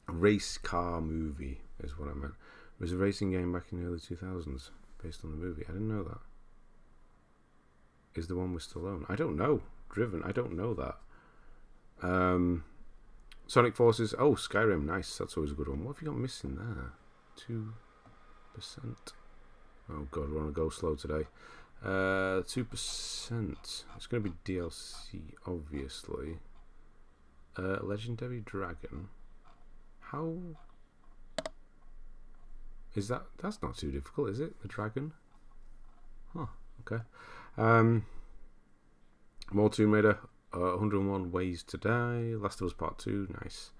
race car movie is what I meant. It was a racing game back in the early 2000s based on the movie. I didn't know that. Is the one with Stallone? I don't know. Driven. I don't know that. Sonic Forces. Oh, Skyrim. Nice. That's always a good one. What have you got missing there? 2%. Oh god, we're on a go slow today. 2%. It's going to be DLC, obviously. Legendary Dragon. How is that? That's not too difficult, is it? The dragon. Huh. Okay. More Tomb Raider. 101 Ways to Die. Last of Us Part 2. Nice.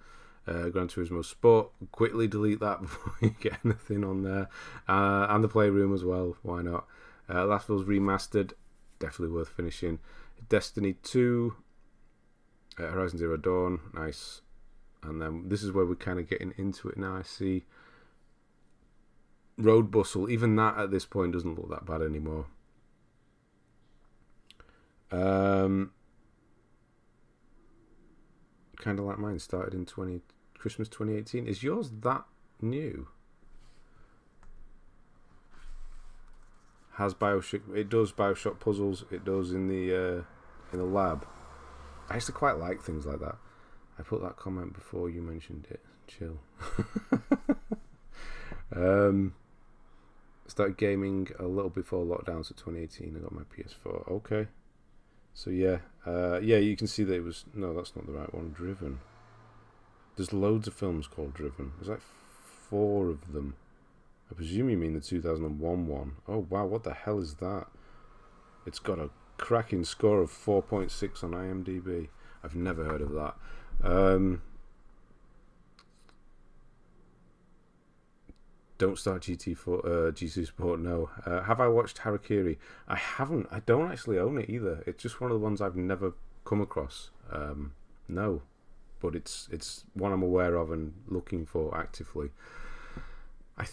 Gran Turismo Sport. Quickly delete that before you get anything on there. And the Playroom as well. Why not? Last of Us Remastered. Definitely worth finishing. Destiny 2. Horizon Zero Dawn. Nice. And then this is where we're kind of getting into it now. I see. Road Bustle. Even that at this point doesn't look that bad anymore. Kind of like mine. Started in Christmas 2018. Is yours that new? Has Bioshock? It does Bioshock puzzles. It does in the lab. I used to quite like things like that. I put that comment before you mentioned it. Chill. Started gaming a little before lockdown, so 2018. I got my PS4. Okay. So yeah, you can see that it was... No, that's not the right one. Driven. There's loads of films called Driven. There's like 4 of them. I presume you mean the 2001 one. Oh wow, what the hell is that? It's got a cracking score of 4.6 on IMDb. I've never heard of that. Don't start GT Sport, no. Have I watched Harakiri? I haven't. I don't actually own it either. It's just one of the ones I've never come across. No. But it's one I'm aware of and looking for actively. I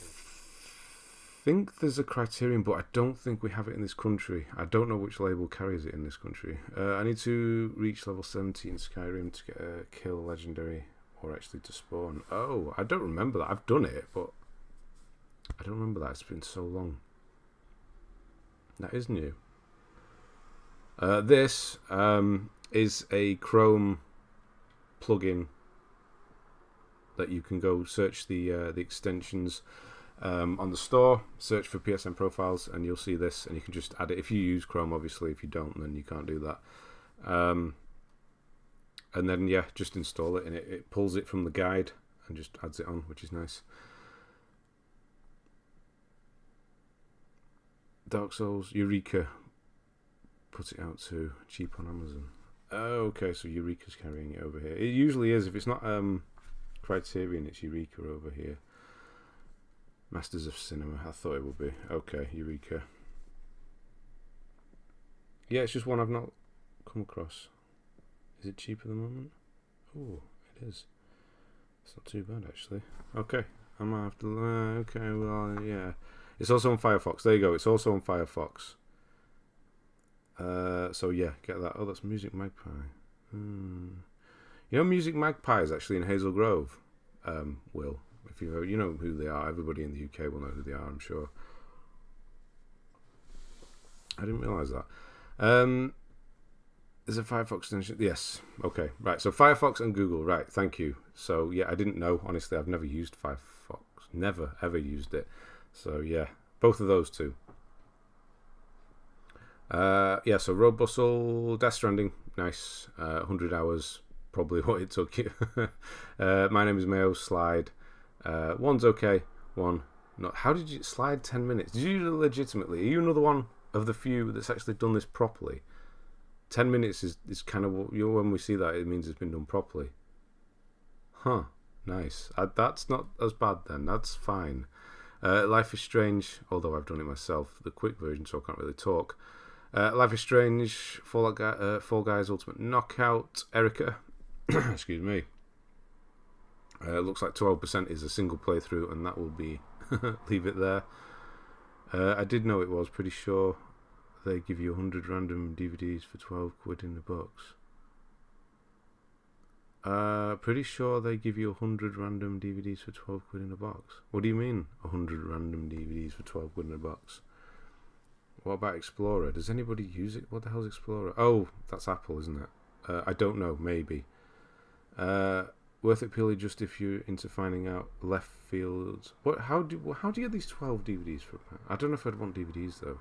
think there's a Criterion, but I don't think we have it in this country. I don't know which label carries it in this country. I need to reach level 70 in Skyrim to get a kill legendary, or actually to spawn. Oh, I don't remember that. I've done it, but I don't remember that. It's been so long. That is new. This is a Chrome plugin that you can go search the extensions on the store, search for PSN profiles, and you'll see this, and you can just add it if you use Chrome. Obviously, if you don't, then you can't do that. And then yeah, just install it, and it pulls it from the guide and just adds it on, which is nice. Dark Souls, Eureka put it out to cheap on Amazon. Oh, okay, so Eureka's carrying it over here. It usually is. If it's not Criterion, it's Eureka over here. Masters of Cinema, I thought it would be. Okay, Eureka. Yeah, it's just one I've not come across. Is it cheap at the moment? Oh, It is. It's not too bad, actually. Okay. I might have to... okay, well, yeah. It's also on Firefox. There you go. It's also on Firefox. So, yeah, get that. Oh, that's Music Magpie. You know, Music Magpie is actually in Hazel Grove, Will. If you know who they are. Everybody in the UK will know who they are, I'm sure. I didn't realise that. Is it Firefox extension? Yes. Okay. Right. So Firefox and Google. Right. Thank you. So yeah, I didn't know. Honestly, I've never used Firefox. Never ever used it. So yeah, both of those two. Yeah. So Road Bustle, Death Stranding. Nice. 100 hours. Probably what it took you. My name is Mayo. Slide. One's okay. One. Not. How did you slide 10 minutes? Did you legitimately? Are you another one of the few that's actually done this properly? 10 minutes is kind of what, when we see that, it means it's been done properly. Huh. Nice. That's not as bad then. That's fine. Life is Strange, although I've done it myself, the quick version, so I can't really talk. Life is Strange, Fall Guys Ultimate Knockout, Erica. Excuse me. Looks like 12% is a single playthrough, and that will be... leave it there. I did know it was, pretty sure they give you 100 random DVDs for 12 quid in the box. Pretty sure they give you 100 random DVDs for 12 quid in a box. What do you mean 100 random DVDs for 12 quid in a box? What about Explorer? Does anybody use it? What the hell's Explorer? Oh, that's Apple, isn't it? I don't know, maybe. Worth it purely just if you're into finding out left fields. What? How do you get these 12 DVDs for? I don't know if I'd want DVDs though.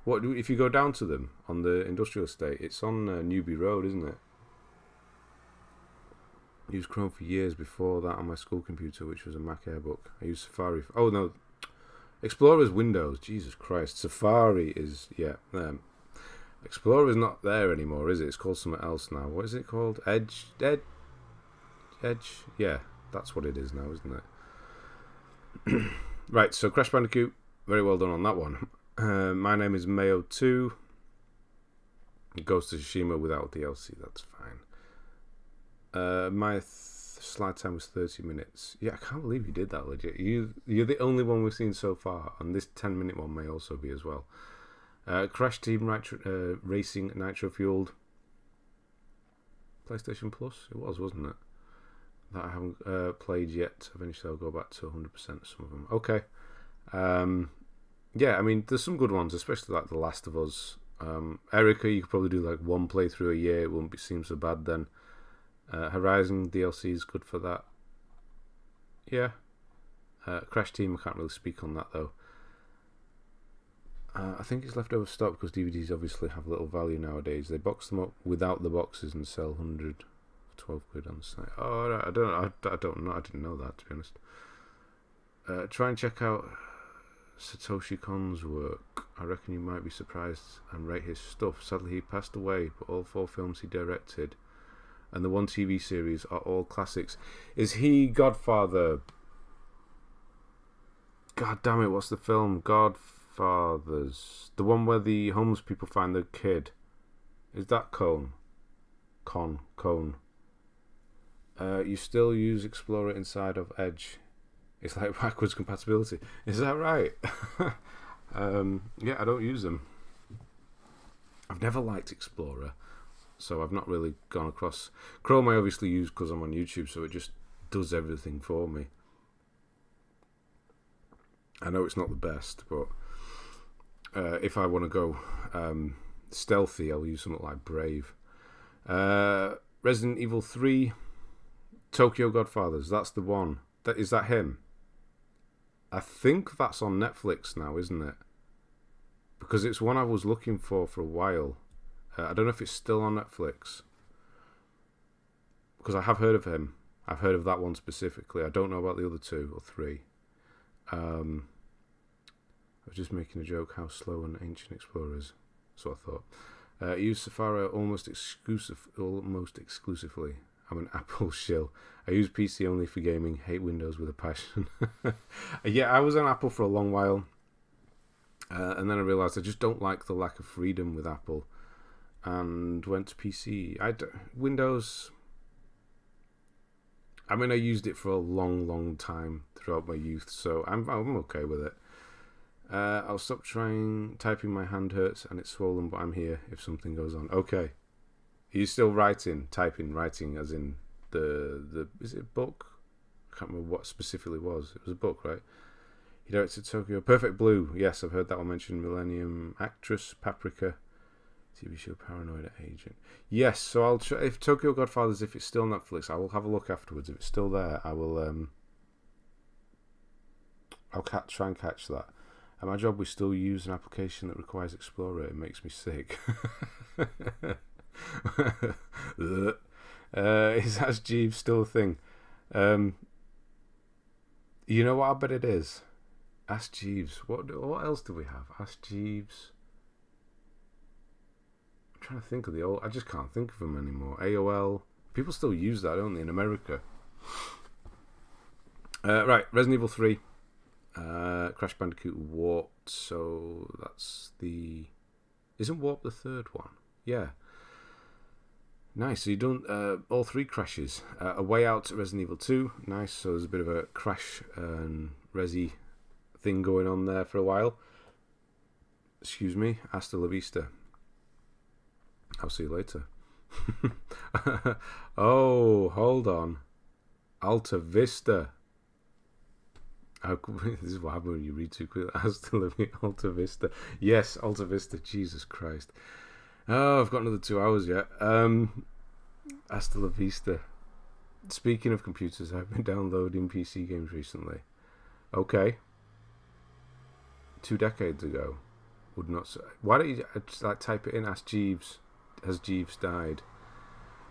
What if you go down to them on the industrial estate? It's on Newby Road, isn't it? I used Chrome for years before that on my school computer, which was a Mac Airbook. I used Safari. Oh no, Explorer's Windows. Jesus Christ, Safari is Explorer is not there anymore, is it? It's called something else now. What is it called? Edge. Yeah, that's what it is now, isn't it? Right. So Crash Bandicoot. Very well done on that one. My name is Mayo 2. Ghost of Tsushima without DLC, that's fine. My slide time was 30 minutes. Yeah, I can't believe you did that legit. You're the only one we've seen so far, and this 10-minute one may also be as well. Crash Team Racing Nitro Fueled. PlayStation Plus? It was, wasn't it? That I haven't played yet. Eventually I'll go back to 100% some of them. Okay. Yeah, I mean, there's some good ones, especially like The Last of Us. Erica, you could probably do like one playthrough a year. It wouldn't seem so bad then. Horizon DLC is good for that. Yeah. Crash Team, I can't really speak on that though. I think it's leftover stock because DVDs obviously have little value nowadays. They box them up without the boxes and sell 100 for 12 quid on the site. Oh, I don't know. I didn't know that, to be honest. Try and check out Satoshi Kon's work. I reckon you might be surprised and rate his stuff. Sadly, he passed away, but all 4 films he directed and the 1 TV series are all classics. Is he Godfather? God damn it, what's the film? Godfathers. The one where the homeless people find the kid. Is that Cone? Cone. You still use Explorer inside of Edge. It's like backwards compatibility. Is that right? Yeah, I don't use them. I've never liked Explorer, so I've not really gone across. Chrome I obviously use because I'm on YouTube, so it just does everything for me. I know it's not the best, but if I want to go stealthy, I'll use something like Brave. Resident Evil 3, Tokyo Godfathers, that's the one. Is that him? I think that's on Netflix now, isn't it? Because it's one I was looking for a while. I don't know if it's still on Netflix. Because I have heard of him. I've heard of that one specifically. I don't know about the other 2 or 3. I was just making a joke how slow an Ancient Explorer is. So I thought. I use Safari almost exclusively. I'm an Apple shill. I use PC only for gaming. Hate Windows with a passion. Yeah, I was on Apple for a long while. And then I realised I just don't like the lack of freedom with Apple. And went to PC. Windows... I mean, I used it for a long time throughout my youth, so I'm okay with it. I'll stop typing. My hand hurts and it's swollen, but I'm here if something goes on. Okay. Are you still writing, as in the is it a book? I can't remember what specifically it was. It was a book, right? He directed Tokyo. Perfect Blue. Yes, I've heard that one mentioned. Millennium Actress, Paprika, TV show Paranoid Agent. Yes, so I'll try, if Tokyo Godfathers, if it's still Netflix, I will have a look afterwards. If it's still there, I will. I'll try and catch that. At my job, we still use an application that requires Explorer. It makes me sick. Is Ask Jeeves still a thing? You know what? I bet it is. Ask Jeeves. What else do we have? Ask Jeeves. I'm trying to think of the old. I just can't think of them anymore. AOL. People still use that, don't they, in America? Right. Resident Evil 3. Crash Bandicoot Warped. So that's the. Isn't Warped the third one? Yeah. Nice. So you've done all 3 crashes. A Way Out, Resident Evil 2. Nice. So there's a bit of a Crash and Resi thing going on there for a while. Excuse me. Hasta la vista. I'll see you later. Oh, hold on. Alta Vista. This is what happens when you read too quickly. Hasta la vista. Alta Vista. Yes, Alta Vista. Jesus Christ. Oh, I've got another 2 hours yet. Hasta la vista. Speaking of computers, I've been downloading PC games recently. Okay. 2 decades ago. Would not say. Why don't you just type it in? Ask Jeeves. Has Jeeves died?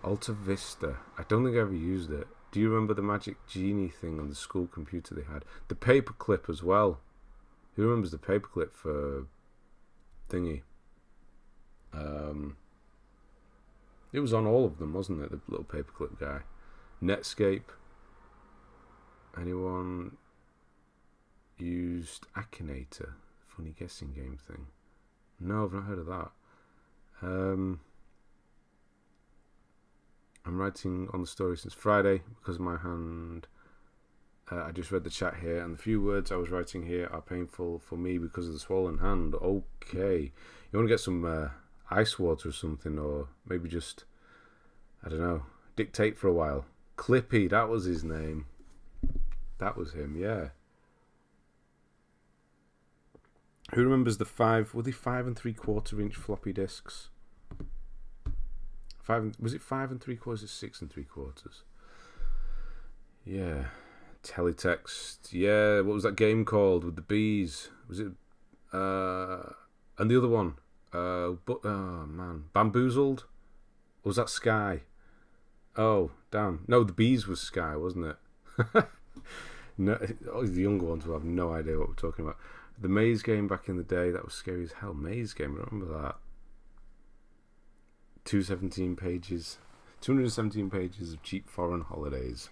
Alta Vista. I don't think I ever used it. Do you remember the Magic Genie thing on the school computer they had? The paperclip as well. Who remembers the paperclip for thingy? It was on all of them, wasn't it? The little paperclip guy. Netscape. Anyone used Akinator? Funny guessing game thing. No, I've not heard of that. I'm writing on the story since Friday because of my hand. I just read the chat here, and the few words I was writing here are painful for me because of the swollen hand. Okay. You want to get some ice water or something, or maybe just, I don't know, dictate for a while. Clippy, that was his name. That was him, yeah. Who remembers were they 5 3/4 inch floppy disks? Was it 5 3/4 or 6 3/4? Yeah. Teletext. Yeah, what was that game called with the bees? Was it and the other one? Oh man. Bamboozled? Or was that Sky? Oh, damn. No, the bees was Sky, wasn't it? No, the younger ones will have no idea what we're talking about. The Maze game back in the day, that was scary as hell. Maze game, I remember that. 217 pages of cheap foreign holidays.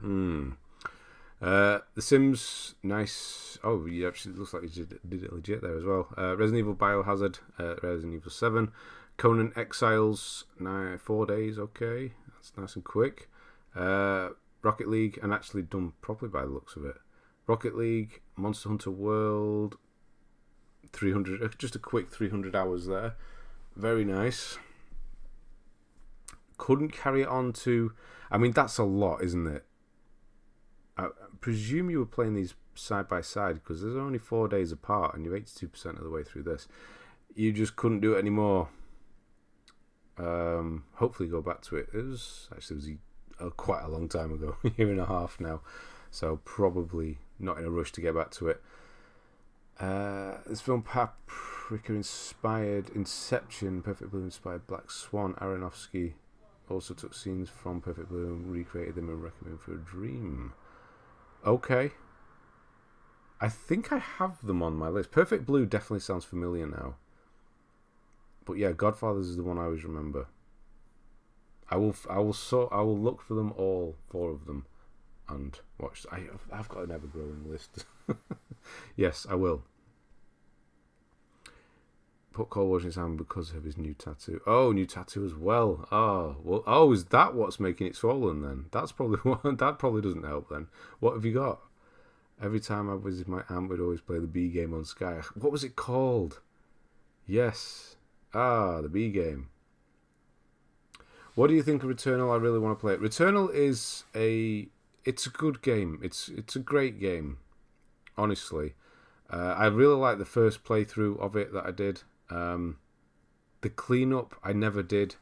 The Sims, nice. Oh, you actually looks like you did it legit there as well. Resident Evil Biohazard, Resident Evil 7, Conan Exiles, 4 days. Okay, that's nice and quick. Rocket League, and actually done properly by the looks of it. Rocket League, Monster Hunter World, 300. Just a quick 300 hours there. Very nice. Couldn't carry it on to. I mean, that's a lot, isn't it? I presume you were playing these side by side because there's only 4 days apart and you're 82% of the way through this. You just couldn't do it anymore. Hopefully go back to it. It was quite a long time ago, a year and a half now. So probably not in a rush to get back to it. This film Paprika inspired Inception, Perfect Blue inspired Black Swan. Aronofsky also took scenes from Perfect Blue and recreated them and recommended for a dream. Okay. I think I have them on my list. Perfect Blue definitely sounds familiar now. But yeah, Godfathers is the one I always remember. I will look for them all, 4 of them, and watch. I've got an ever-growing list. Yes, I will. put cold water in his hand because of his new tattoo. Oh, new tattoo as well. Oh, well. Oh, is that what's making it swollen then? That's probably what. That probably doesn't help then. What have you got? Every time I visit my aunt, would always play the B game on Sky. What was it called? Yes. Ah, the B game. What do you think of Returnal? I really want to play it. Returnal is it's a good game. It's a great game, honestly. I really like the first playthrough of it that I did. The cleanup I never did.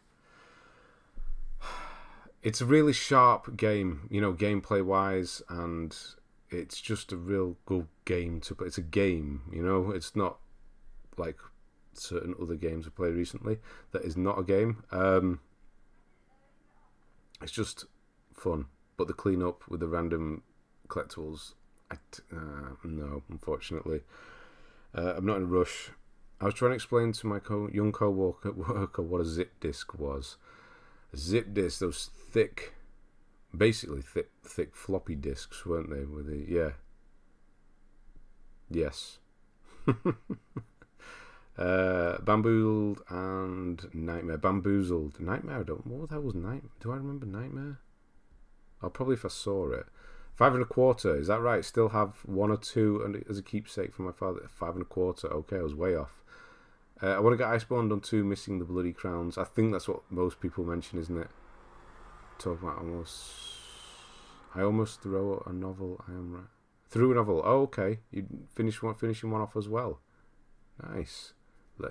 It's a really sharp game, gameplay wise, and it's just a real good game to play. It's a game, It's not like certain other games I've played recently that is not a game. It's just fun. But the cleanup with the random collectibles, no, unfortunately. I'm not in a rush. I was trying to explain to my young co-worker what a zip disk was. A zip disk, those basically thick floppy disks, weren't they? Yes. Bamboozled and Nightmare. Bamboozled. Nightmare, what the hell was Nightmare? Do I remember Nightmare? Oh, probably if I saw it. 5 1/4, is that right? Still have 1 or 2 and as a keepsake from my father. 5 1/4, okay, I was way off. I want to get Iceborne done too, missing the bloody crowns. I think that's what most people mention, isn't it? Talk about I almost threw a novel. I am right. Threw a novel. Oh, okay. You finishing one off as well. Nice.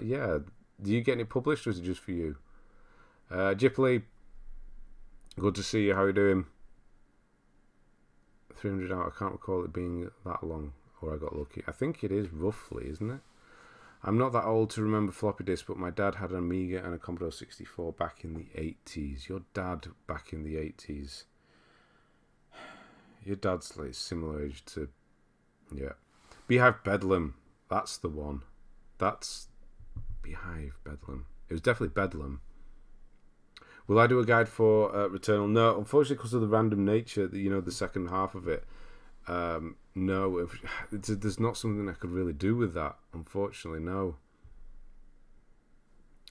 Yeah. Do you get any published, or is it just for you? Jipley, good to see you. How are you doing? 300 out. I can't recall it being that long, or I got lucky. I think it is roughly, isn't it? I'm not that old to remember floppy disks, but my dad had an Amiga and a Commodore 64 back in the 80s. Your dad back in the 80s. Your dad's like similar age to... Yeah. Beehive Bedlam. That's the one. That's Beehive Bedlam. It was definitely Bedlam. Will I do a guide for Returnal? No, unfortunately, because of the random nature, the second half of it. No, there's not something I could really do with that. Unfortunately, no.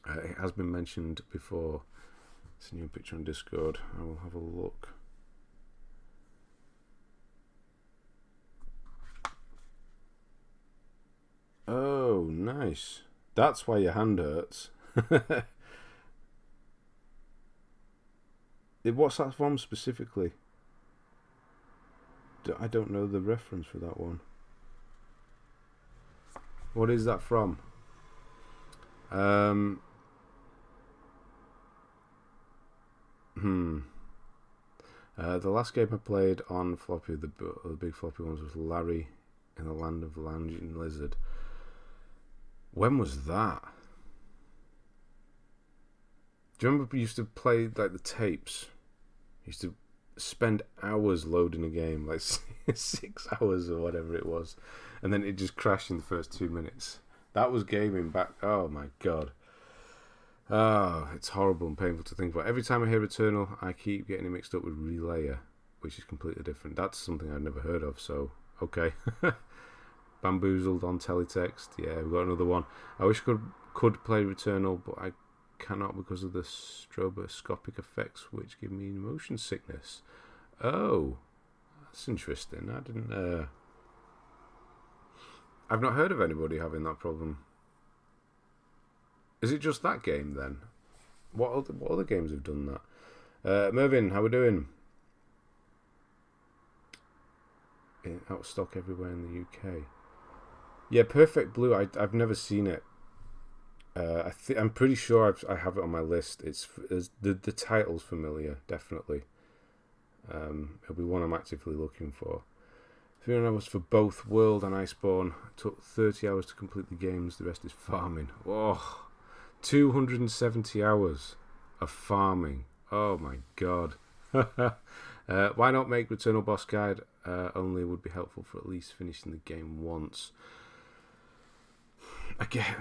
It has been mentioned before. It's a new picture on Discord. I will have a look. Oh, nice. That's why your hand hurts. What's that from specifically? I don't know the reference for that one. What is that from? The last game I played on floppy, the big floppy ones, was Larry in the Land of the Lounging Lizard. When was that? Do you remember we used to play like the tapes? Used to spend hours loading a game, like 6 hours or whatever it was, and then it just crashed in the first 2 minutes. That was gaming back. Oh my god. Oh, it's horrible and painful to think about. Every time I hear Returnal, I keep getting it mixed up with Relayer, which is completely different. That's something I've never heard of, so okay. Bamboozled on teletext. Yeah, we've got another one. I wish I could play Returnal, but I cannot because of the stroboscopic effects which give me motion sickness. Oh, that's interesting. I didn't. I've not heard of anybody having that problem. Is it just that game then? What other games have done that? Mervyn, how we doing? Out of stock everywhere in the UK. Yeah, Perfect Blue. I've never seen it. I'm pretty sure I have it on my list. It's the title's familiar, definitely. It'll be one I'm actively looking for. 300 hours for both World and Iceborne. It took 30 hours to complete the games. The rest is farming. Oh, 270 hours of farming. Oh my god. Why not make Returnal Boss Guide? Only would be helpful for at least finishing the game once. Again,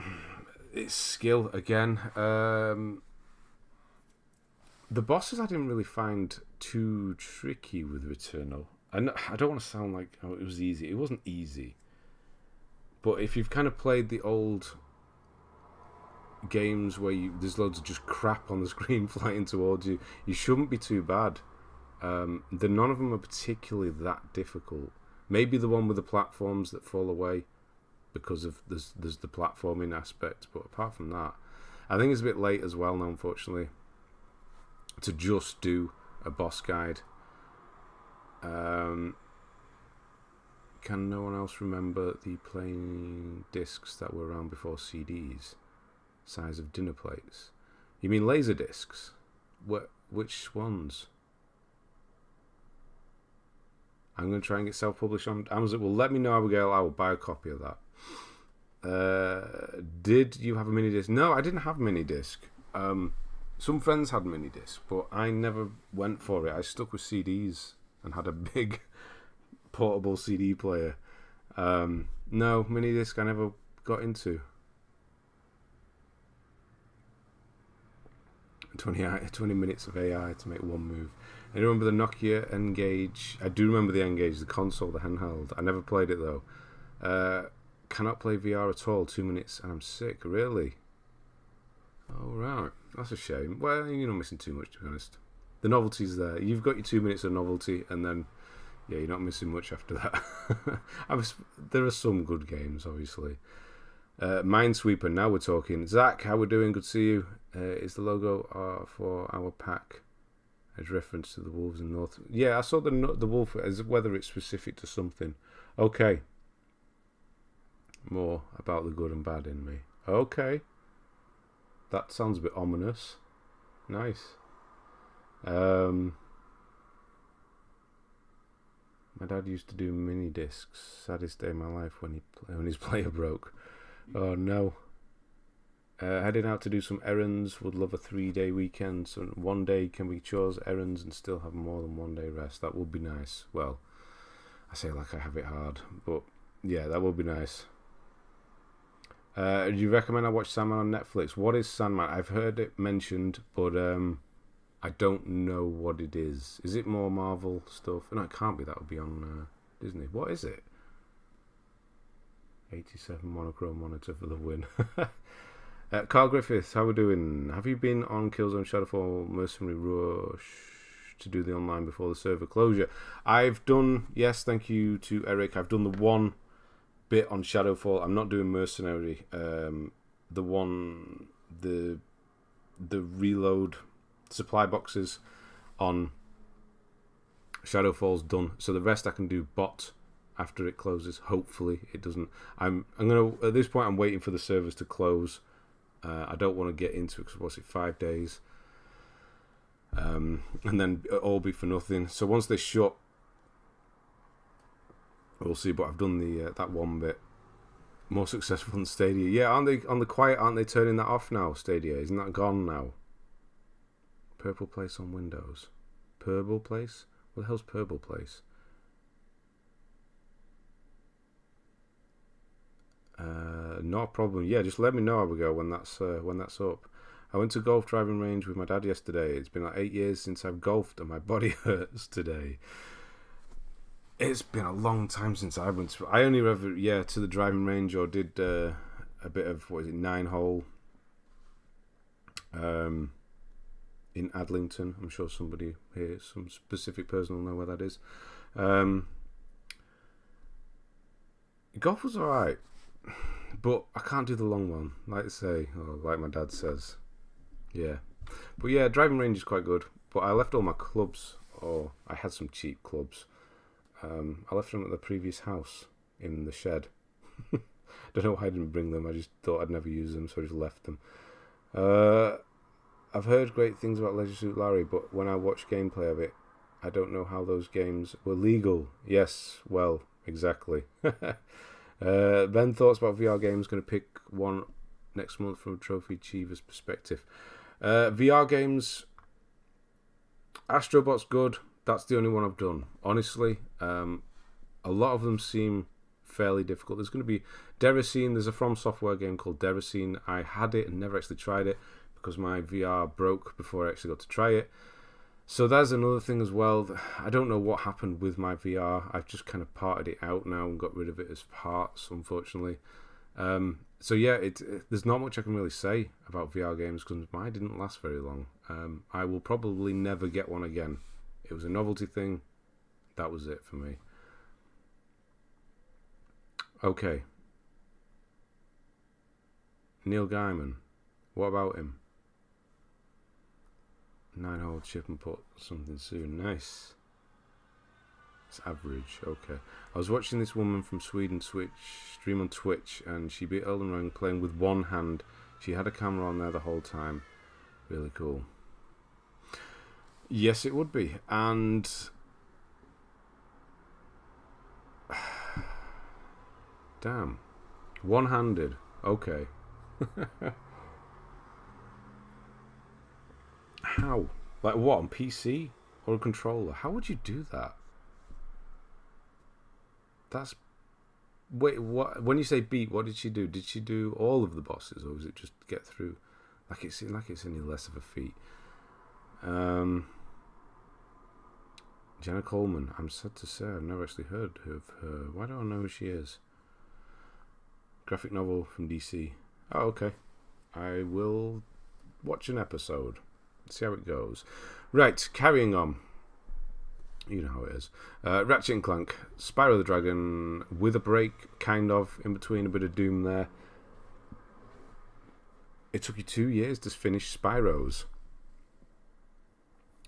it's skill again. The bosses I didn't really find too tricky with Returnal. I don't want to sound like it was easy. It wasn't easy. But if you've kind of played the old games where there's loads of just crap on the screen flying towards you, you shouldn't be too bad. None of them are particularly that difficult. Maybe the one with the platforms that fall away because of there's the platforming aspect, but apart from that, I think it's a bit late as well now, unfortunately, to just do a boss guide. Can no one else remember the plain discs that were around before CDs? Size of dinner plates. You mean laser discs? Which ones? I'm going to try and get self-published on Amazon. Well, let me know, Abigail. I will buy a copy of that. Did you have a mini disc? No, I didn't have a mini disc. Some friends had mini disc, but I never went for it. I stuck with CDs and had a big portable CD player. No, mini disc I never got into. 20 minutes of AI to make one move. I remember the Nokia N-Gage. I do remember the N-Gage, the console, the handheld. I never played it though. Cannot play VR at all. 2 minutes and I'm sick. Really? Oh, right. That's a shame. Well, you're not missing too much, to be honest. The novelty's there. You've got your 2 minutes of novelty, and then, yeah, you're not missing much after that. There are some good games, obviously. Minesweeper, now we're talking. Zach, how we doing? Good to see you. Is the logo for our pack as reference to the wolves in North? Yeah, I saw the wolf as whether it's specific to something. Okay. More about the good and bad in me. Okay. That sounds a bit ominous. Nice. My dad used to do mini discs. Saddest day of my life when his player broke. Oh no. Heading out to do some errands. Would love a 3-day weekend. So one day can we chores, errands, and still have more than 1 day rest. That would be nice. Well, I say like I have it hard, but yeah, that would be nice. Do you recommend I watch Sandman on Netflix? What is Sandman? I've heard it mentioned, but I don't know what it is. Is it more Marvel stuff? No, it can't be. That would be on Disney. What is it? 87 monochrome monitor for the win. Carl Griffiths, how we doing? Have you been on Killzone Shadowfall Mercenary Rush to do the online before the server closure? I've done, yes, thank you to Eric. I've done the one bit on Shadowfall. I'm not doing Mercenary. The reload supply boxes on Shadowfall's done. So the rest I can do bot after it closes. Hopefully it doesn't. I'm gonna, at this point I'm waiting for the servers to close. I don't want to get into it because what's it, 5 days, and then it'll all be for nothing. So once they shut, we'll see. But I've done the that one bit more successful than Stadia. Yeah, aren't they on the quiet? Aren't they turning that off now? Stadia, isn't that gone now? Purple Place on Windows. Purple Place? What the hell's Purple Place? Not a problem. Yeah, just let me know how we go when that's up. I went to golf driving range with my dad yesterday. It's been like 8 years since I've golfed and my body hurts today. It's been a long time since I went to... I only ever, to the driving range or did a bit of, 9-hole in Adlington. I'm sure somebody here, some specific person will know where that is. Golf was alright, but I can't do the long one, like I say, or like my dad says. Yeah. But yeah, driving range is quite good. But I left all my clubs, or I had some cheap clubs. I left them at the previous house in the shed. Don't know why I didn't bring them. I just thought I'd never use them, so I just left them. I've heard great things about Leisure Suit Larry, but when I watch gameplay of it, I don't know how those games were legal. Yes, well, exactly. Ben, thoughts about VR games? Going to pick one next month from a Trophy Achiever's perspective. VR games, Astrobot's good. That's the only one I've done. Honestly, a lot of them seem fairly difficult. There's going to be Deracine. There's a From Software game called Deracine. I had it and never actually tried it because my VR broke before I actually got to try it. So that's another thing as well. I don't know what happened with my VR. I've just kind of parted it out now and got rid of it as parts, unfortunately. So yeah, there's not much I can really say about VR games because mine didn't last very long. I will probably never get one again. It was a novelty thing. That was it for me. Okay. Neil Gaiman. What about him? 9-hole chip and put something soon. Nice. It's average. Okay. I was watching this woman from Sweden stream on Twitch, and she beat Elden Ring playing with one hand. She had a camera on there the whole time. Really cool. Yes, it would be. And damn. One-handed. Okay. How? Like what, on PC or a controller? How would you do that? That's... Wait, what? When you say beat, what did she do? Did she do all of the bosses, or was it just get through? Like it's any less of a feat. Jenna Coleman. I'm sad to say I've never actually heard of her. Why don't I know who she is? Graphic novel from DC. Oh, okay. I will watch an episode. See how it goes. Right, carrying on. You know how it is. Ratchet and Clank, Spyro the Dragon, with a break, kind of, in between a bit of Doom there. It took you 2 years to finish Spyro's.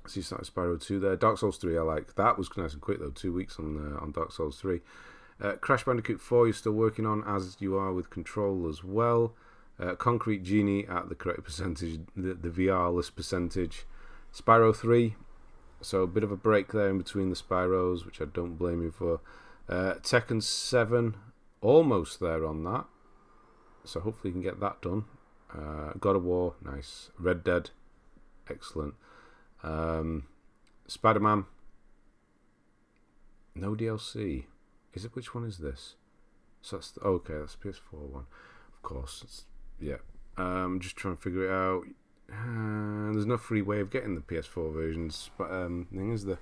So you started Spyro 2 there. Dark Souls 3, I like. That was nice and quick, though. 2 weeks on Dark Souls 3. Crash Bandicoot 4 you're still working on, as you are with Control as well. Concrete Genie at the correct percentage, the VR-less percentage. Spyro 3, so a bit of a break there in between the Spyros, which I don't blame you for. Tekken 7, almost there on that. So hopefully you can get that done. God of War, nice. Red Dead, excellent. Spider-Man, no DLC. Is it? Which one is this? So that's okay. That's the PS4 one, of course. Yeah. Just trying to figure it out. There's no free way of getting the PS4 versions, but thing is the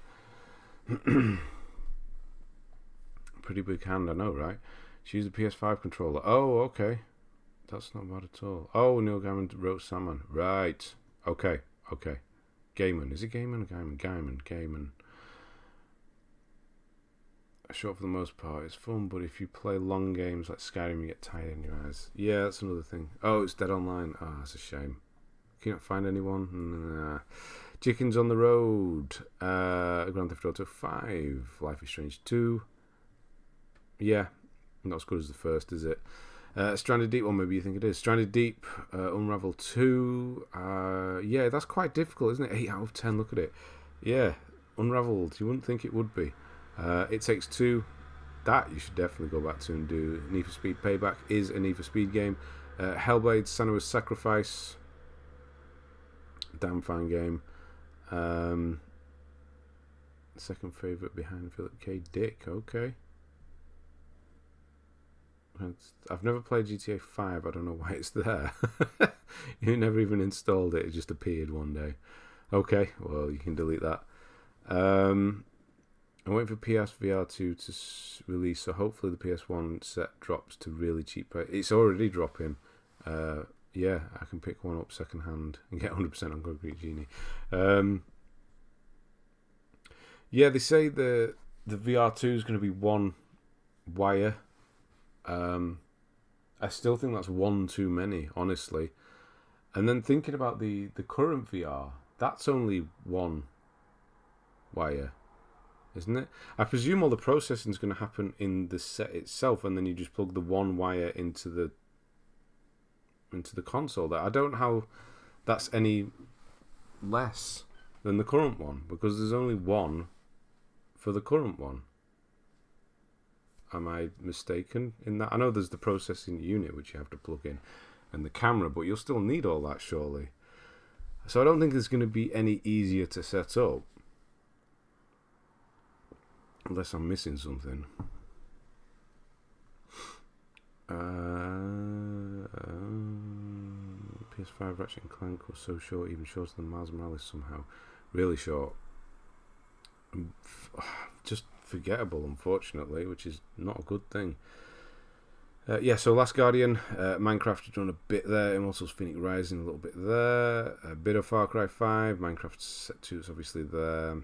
pretty big hand, I know, right? She used a PS5 controller. Oh, okay. That's not bad at all. Oh, Neil Gaiman wrote Salmon. Right. Okay. Gaiman. Is it Gaiman or Gaiman? Gaiman. Short for the most part. It's fun, but if you play long games like Skyrim, you get tired in your eyes. Yeah, that's another thing. Oh, it's dead online. Oh, that's a shame. Can you not find anyone? Nah. Chickens on the Road. Grand Theft Auto 5. Life is Strange 2. Yeah, not as good as the first, is it? Stranded Deep, or maybe you think it is. Stranded Deep, Unravel 2. Yeah, that's quite difficult, isn't it? 8 out of 10, look at it. Yeah, Unraveled. You wouldn't think it would be. It Takes Two. That you should definitely go back to and do. Need for Speed Payback is a Need for Speed game. Hellblade, Senua's Sacrifice. Damn fine game. Second favourite behind Philip K. Dick. Okay. I've never played GTA 5. I don't know why it's there. You never even installed it. It just appeared one day. Okay, well, you can delete that. I'm waiting for PSVR 2 to release, so hopefully the PS1 set drops to really cheap price. It's already dropping. Yeah, I can pick one up second hand and get 100% on Concrete Genie. Yeah, they say the VR 2 is going to be one wire. I still think that's one too many, honestly. And then thinking about the current VR, that's only one wire, isn't it? I presume all the processing is going to happen in the set itself, and then you just plug the one wire into the console. I don't know how that's any less than the current one, because there's only one for the current one. Am I mistaken in that? I know there's the processing unit which you have to plug in and the camera, but you'll still need all that surely. So I don't think it's going to be any easier to set up, unless I'm missing something. PS5 Ratchet and Clank was so short, even shorter than Miles Morales somehow. Really short. Just forgettable, unfortunately, which is not a good thing. Yeah, so Last Guardian, Minecraft has done a bit there, Immortals Phoenix Rising a little bit there, a bit of Far Cry 5, Minecraft Set 2 is obviously there.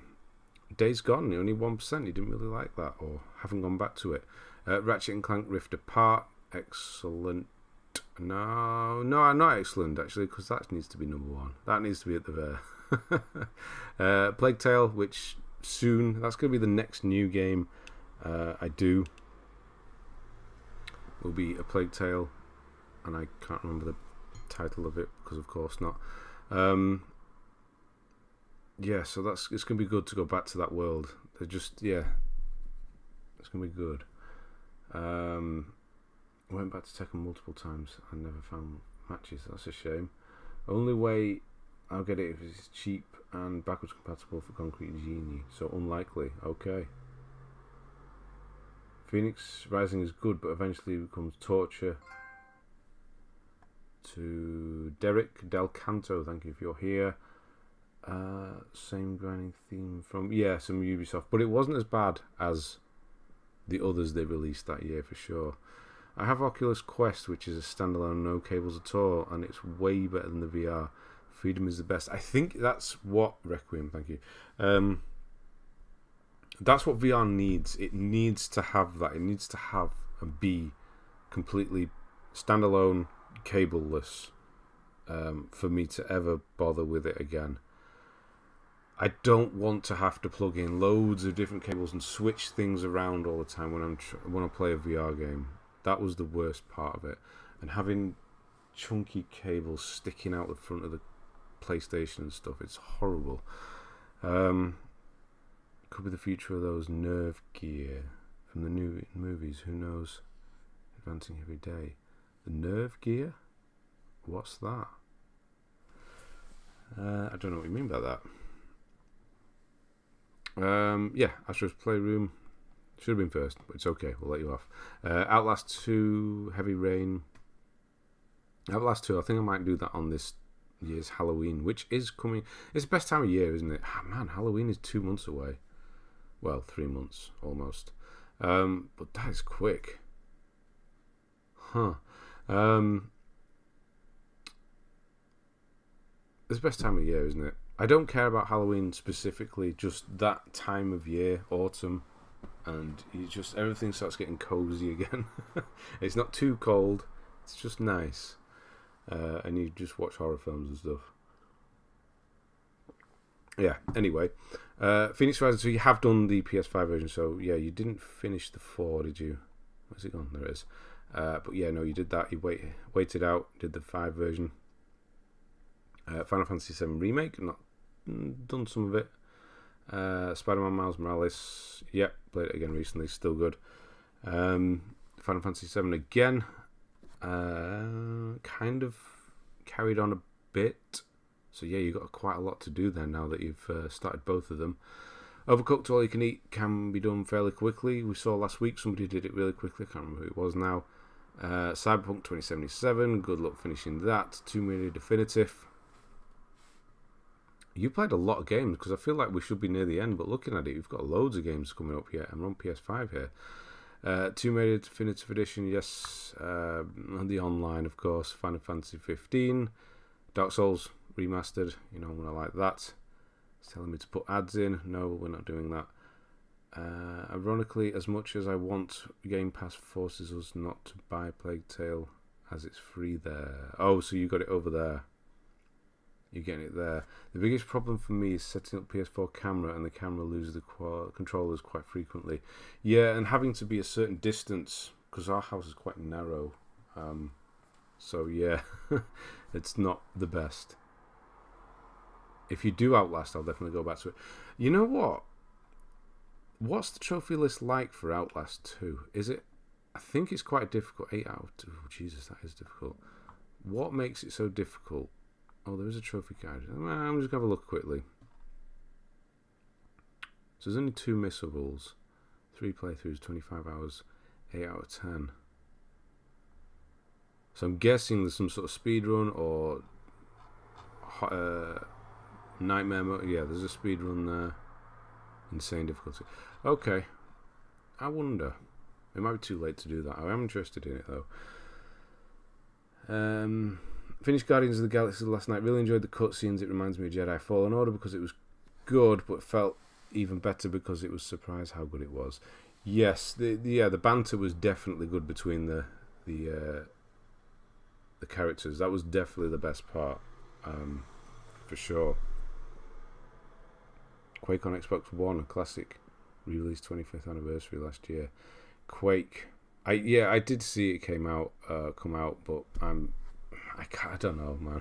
Days Gone, only 1%, you didn't really like that, or haven't gone back to it. Ratchet and Clank Rift Apart, excellent. No, not excellent actually, because that needs to be number one. That needs to be at the Plague Tale, which soon, that's going to be the next new game I do. Will be a Plague Tale, and I can't remember the title of it because, of course, not. Yeah, so it's gonna be good to go back to that world. It's gonna be good. I went back to Tekken multiple times and never found matches. That's a shame. Only way I'll get it if it's cheap and backwards compatible for Concrete Genie. So unlikely. Okay. Phoenix Rising is good, but eventually becomes torture. To Derek Del Canto, thank you if you're here. Same grinding theme from some Ubisoft, but it wasn't as bad as the others they released that year for sure. I have Oculus Quest, which is a standalone, no cables at all, and it's way better than the VR. Freedom is the best. I think that's what Requiem. Thank you. That's what VR needs. It needs to have that. It needs to have and be completely standalone, cableless, for me to ever bother with it again. I don't want to have to plug in loads of different cables and switch things around all the time when I play a VR game. That was the worst part of it. And having chunky cables sticking out the front of the PlayStation and stuff, it's horrible. Could be the future of those nerve gear from the new movies. Who knows? Advancing every day. The nerve gear? What's that? I don't know what you mean by that. Astro's Playroom should have been first, but it's okay. We'll let you off. Outlast 2, Heavy Rain. Outlast 2, I think I might do that on this year's Halloween, which is coming. It's the best time of year, isn't it? Man, Halloween is 2 months away. Well, 3 months almost. But that is quick. Huh. It's the best time of year, isn't it? I don't care about Halloween specifically, just that time of year, autumn, and everything starts getting cozy again. It's not too cold, it's just nice. And you just watch horror films and stuff. Yeah, anyway. Phoenix Rising, so you have done the PS5 version, so yeah, you didn't finish the 4, did you? Where's it gone? There it is. But yeah, no, you did that. You waited out, did the 5 version. Final Fantasy VII Remake, not done some of it. Spider-Man Miles Morales, yep, played it again recently, still good. Final Fantasy VII again, kind of carried on a bit. So yeah, you've got quite a lot to do there now that you've started both of them. Overcooked All You Can Eat can be done fairly quickly. We saw last week somebody did it really quickly. I can't remember who it was now. Cyberpunk 2077, good luck finishing that. Tomb Raider Definitive. You played a lot of games because I feel like we should be near the end, but looking at it, we've got loads of games coming up yet. I'm on PS5 here. Tomb Raider Definitive Edition, yes. The online, of course. Final Fantasy 15. Dark Souls Remastered, you know, when I like that. It's telling me to put ads in. No, we're not doing that. Ironically, as much as I want Game Pass forces us not to buy Plague Tale as it's free there. Oh, so you got it over there. You're getting it there. The biggest problem for me is setting up PS4 camera, and the camera loses the controllers quite frequently. Yeah, and having to be a certain distance, because our house is quite narrow. So yeah, it's not the best. If you do Outlast, I'll definitely go back to it. You know what? What's the trophy list like for Outlast 2? Is it? I think it's quite difficult. 8 out of 2. Oh, Jesus, that is difficult. What makes it so difficult? Oh, there is a trophy card. I'm just going to have a look quickly. So there's only 2 missables. 3 playthroughs, 25 hours, 8 out of 10. So I'm guessing there's some sort of speed run or nightmare mode. Yeah, there's a speed run there. Insane difficulty. Okay. I wonder. It might be too late to do that. I am interested in it though. Finished Guardians of the Galaxy last night. Really enjoyed the cutscenes. It reminds me of Jedi Fallen Order because it was good, but felt even better because it was surprised how good it was. Yes, the banter was definitely good between the characters. That was definitely the best part, for sure. Quake on Xbox One, a classic, re-released 25th anniversary last year. Quake, I did see it come out, but I don't know, man.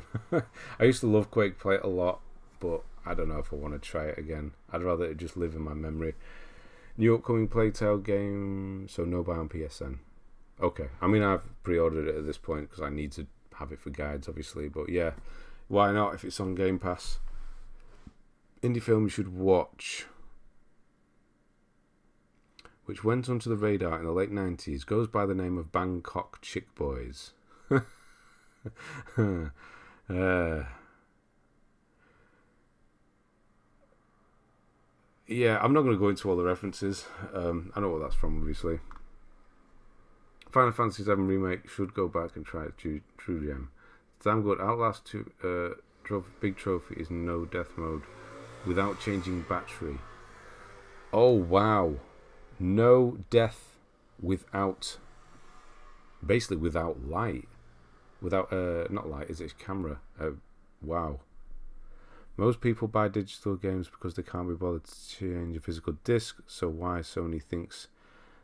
I used to love Quake, play it a lot, but I don't know if I want to try it again. I'd rather it just live in my memory. New upcoming Playtale game, so no buy on PSN. Okay, I mean I've pre-ordered it at this point because I need to have it for guides, obviously. But yeah, why not if it's on Game Pass? Indie film you should watch, which went onto the radar in the late 90s, goes by the name of Bangkok Chick Boys. Yeah, I'm not going to go into all the references. I know what that's from, obviously. Final Fantasy VII Remake should go back and try it. True gem. Damn good. Outlast 2 big trophy is no death mode without changing battery. Oh, wow. No death without... Basically without light. Without... not light, is it camera? Wow. Most people buy digital games because they can't be bothered to change a physical disc, so why Sony thinks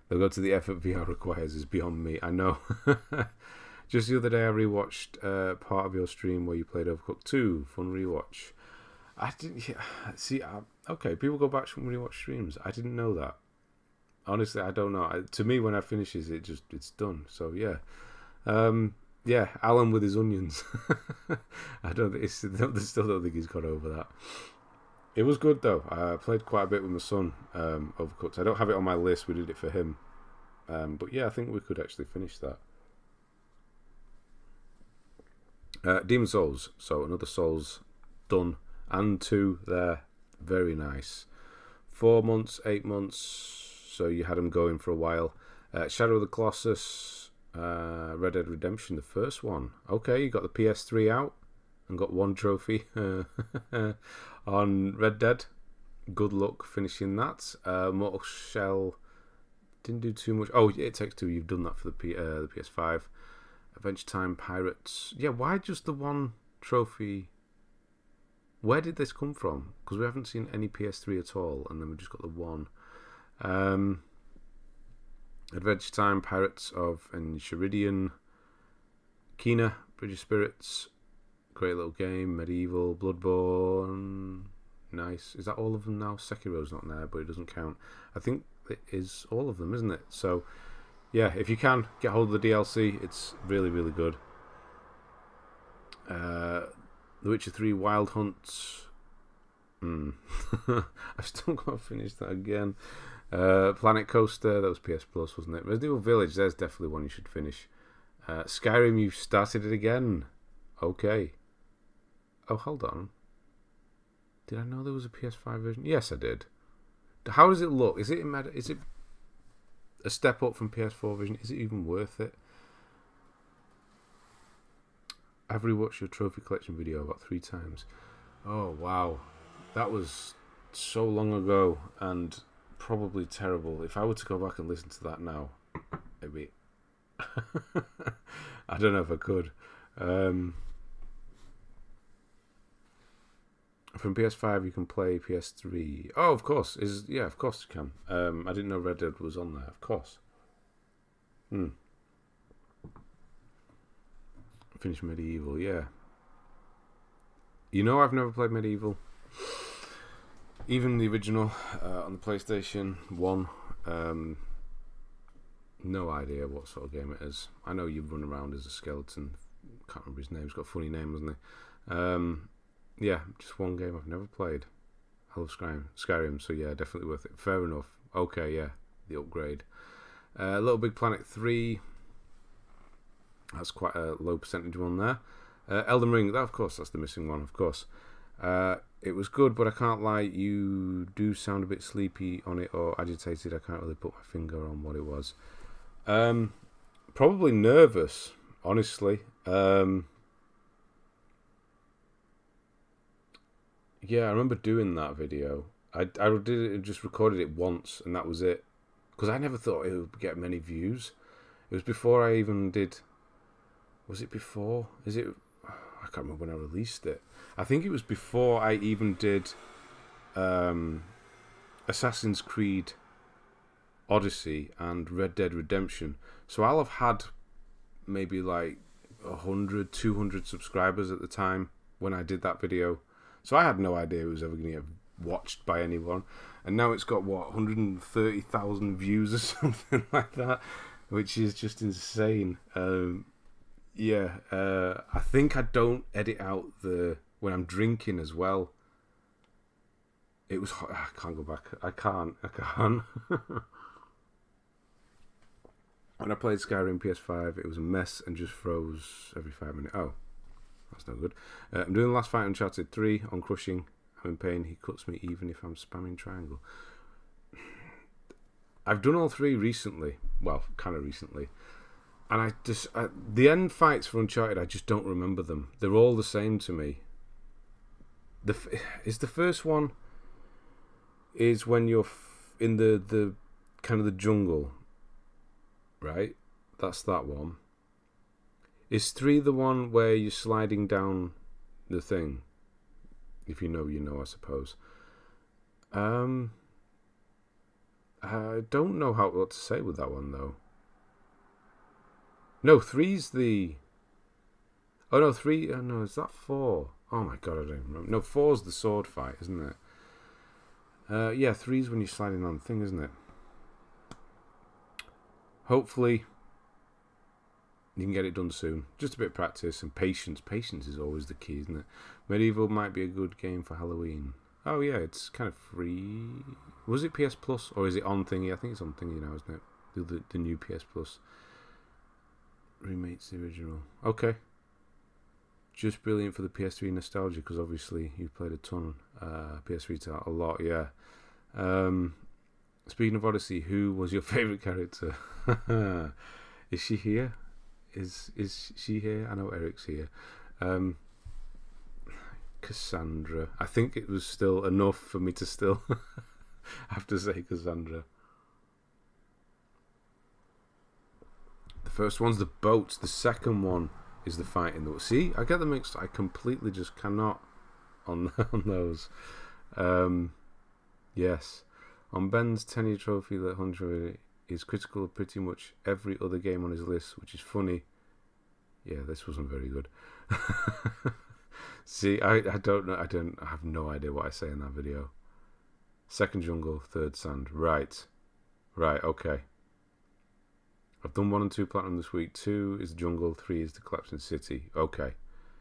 they'll go to the effort VR requires is beyond me. I know. Just the other day I rewatched part of your stream where you played Overcooked 2. Fun rewatch. I didn't... See, okay, people go back and rewatch streams. I didn't know that. Honestly, I don't know. To me, when I finishes, it's done. So, yeah. Yeah, Alan with his onions. I still don't think he's got over that. It was good though. I played quite a bit with my son. Overcooked. I don't have it on my list. We did it for him. But yeah, I think we could actually finish that. Demon Souls. So another Souls done, and 2 there. Very nice. 4 months, 8 months. So you had them going for a while. Shadow of the Colossus. Red Dead Redemption, the first one. Okay, you got the PS3 out and got 1 trophy on Red Dead. Good luck finishing that. Mortal Shell didn't do too much. Oh, It Takes Two, you've done that for the PS5. Adventure Time Pirates. Yeah, why just the 1 trophy? Where did this come from? Because we haven't seen any PS3 at all, and then we just got the 1. Adventure Time, Pirates of Enchiridion, Kena, Bridge of Spirits, great little game, Medieval, Bloodborne, nice. Is that all of them now? Sekiro's not there, but it doesn't count. I think it is all of them, isn't it? So, yeah, if you can, get hold of the DLC. It's really, really good. The Witcher 3 Wild Hunt. I've still got to finish that again. Planet Coaster, that was PS Plus, wasn't it? Resident Evil Village, there's definitely one you should finish. Skyrim, you've started it again. Okay. Oh, hold on. Did I know there was a PS5 version? Yes, I did. How does it look? Is it a step up from PS4 version? Is it even worth it? I've rewatched your trophy collection video about 3 times. Oh, wow. That was so long ago and probably terrible. If I were to go back and listen to that now, it'd be... I don't know if I could. From PS5 you can play PS3. Oh, of course. Of course you can. I didn't know Red Dead was on there. Of course. Finish Medieval, yeah. You know I've never played Medieval. Even the original on the PlayStation 1. No idea what sort of game it is. I know you run around as a skeleton. Can't remember his name. He's got a funny name, hasn't he? Yeah, just one game I've never played. I love Skyrim, so yeah, definitely worth it. Fair enough. Okay, yeah, the upgrade. Little Big Planet 3. That's quite a low percentage one there. Elden Ring, that of course, that's the missing one, of course. It was good, but I can't lie, you do sound a bit sleepy on it or agitated. I can't really put my finger on what it was. Probably nervous, honestly. Yeah, I remember doing that video. I did it, just recorded it once, and that was it. Because I never thought it would get many views. It was before I even did. Was it before? Is it? I can't remember when I released it. I think it was before I even did Assassin's Creed Odyssey and Red Dead Redemption. So I'll have had maybe like 100, 200 subscribers at the time when I did that video. So I had no idea it was ever going to get watched by anyone. And now it's got, what, 130,000 views or something like that, which is just insane. I think I don't edit out when I'm drinking as well. It was, I can't go back. I can't. When I played Skyrim PS5, it was a mess and just froze every 5 minutes. Oh, that's no good. I'm doing the last fight on Uncharted 3 on Crushing. I'm in pain. He cuts me even if I'm spamming triangle. I've done all 3 recently. Well, kind of recently. And the end fights for Uncharted, I just don't remember them. They're all the same to me. Is the first one is when you're in the kind of the jungle, right? That's that one. Is 3 the one where you're sliding down the thing? If you know, you know, I suppose. I don't know what to say with that one, though. No, 3's the... Oh, no, 3... Oh, no, is that 4? Oh, my God, I don't even remember. No, 4's the sword fight, isn't it? Yeah, 3's when you're sliding on the thing, isn't it? Hopefully, you can get it done soon. Just a bit of practice and patience. Patience is always the key, isn't it? Medieval might be a good game for Halloween. Oh, yeah, it's kind of free. Was it PS Plus or is it on Thingy? I think it's on Thingy now, isn't it? The new PS Plus. Remakes the original. Okay. Just brilliant for the PS3 nostalgia because obviously you've played a ton. PS3 a lot, yeah. Speaking of Odyssey, who was your favourite character? Is she here? Is she here? I know Eric's here. Cassandra. I think it was still enough for me to still have to say Cassandra. The first one's the boats. The second one is the fighting. See, I get them mixed. I completely just cannot on those. Yes. On Ben's 10-year trophy, the 100 is critical of pretty much every other game on his list, which is funny. Yeah, this wasn't very good. See, I don't know. I have no idea what I say in that video. Second jungle, third sand. Right, okay. I've done 1 and 2 platinum this week. 2 is jungle, 3 is the collapsing city. Okay,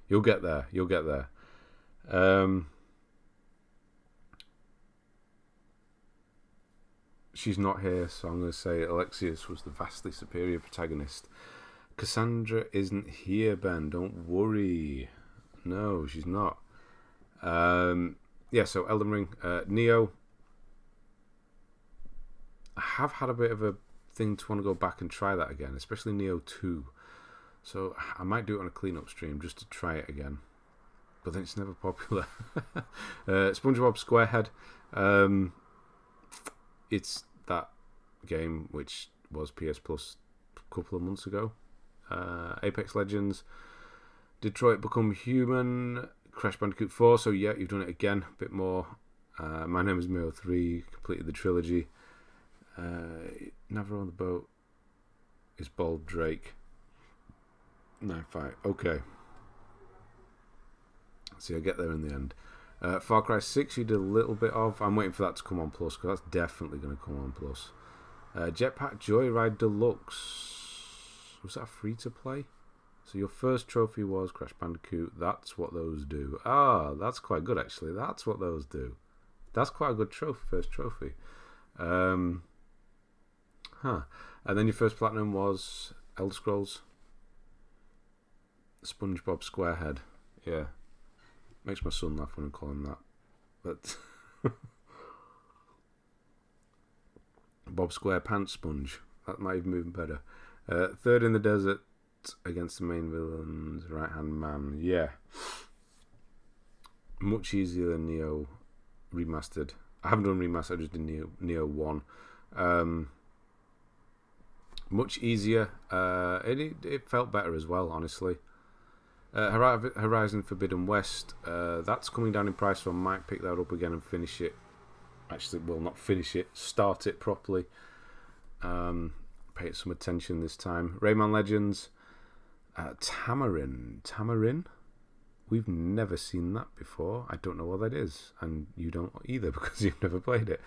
you'll get there. She's not here, so I'm going to say Alexius was the vastly superior protagonist. Cassandra isn't here, Ben. Don't worry. No, she's not. Yeah, so Elden Ring. Neo. I have had a bit of a thing to want to go back and try that again, especially Neo 2. So I might do it on a clean-up stream just to try it again. But then it's never popular. SpongeBob SquareHead. It's that game which was PS Plus a couple of months ago. Apex Legends, Detroit Become Human, Crash Bandicoot 4. So yeah, you've done it again, a bit more. My Name is Mayo 3, completed the trilogy. Never on the Boat is Bald Drake. Knife Fight. Okay. See, I get there in the end. Far Cry 6 you did a little bit of. I'm waiting for that to come on Plus because that's definitely going to come on Plus. Jetpack Joyride Deluxe. Was that free to play? So your first trophy was Crash Bandicoot. That's what those do. Ah, that's quite good actually. That's what those do. That's quite a good first trophy. And then your first platinum was Elder Scrolls. SpongeBob SquareHead. Yeah. Makes my son laugh when I call him that. But Bob SquarePants Sponge. That might even move better. Third in the desert against the main villain's right-hand man. Yeah. Much easier than Neo Remastered. I haven't done Remastered, I just did Neo 1. Much easier. It felt better as well, honestly. Horizon Forbidden West. That's coming down in price, so I might pick that up again and finish it. Actually, well, not finish it. Start it properly. Pay it some attention this time. Rayman Legends. Tamarin? We've never seen that before. I don't know what that is. And you don't either because you've never played it.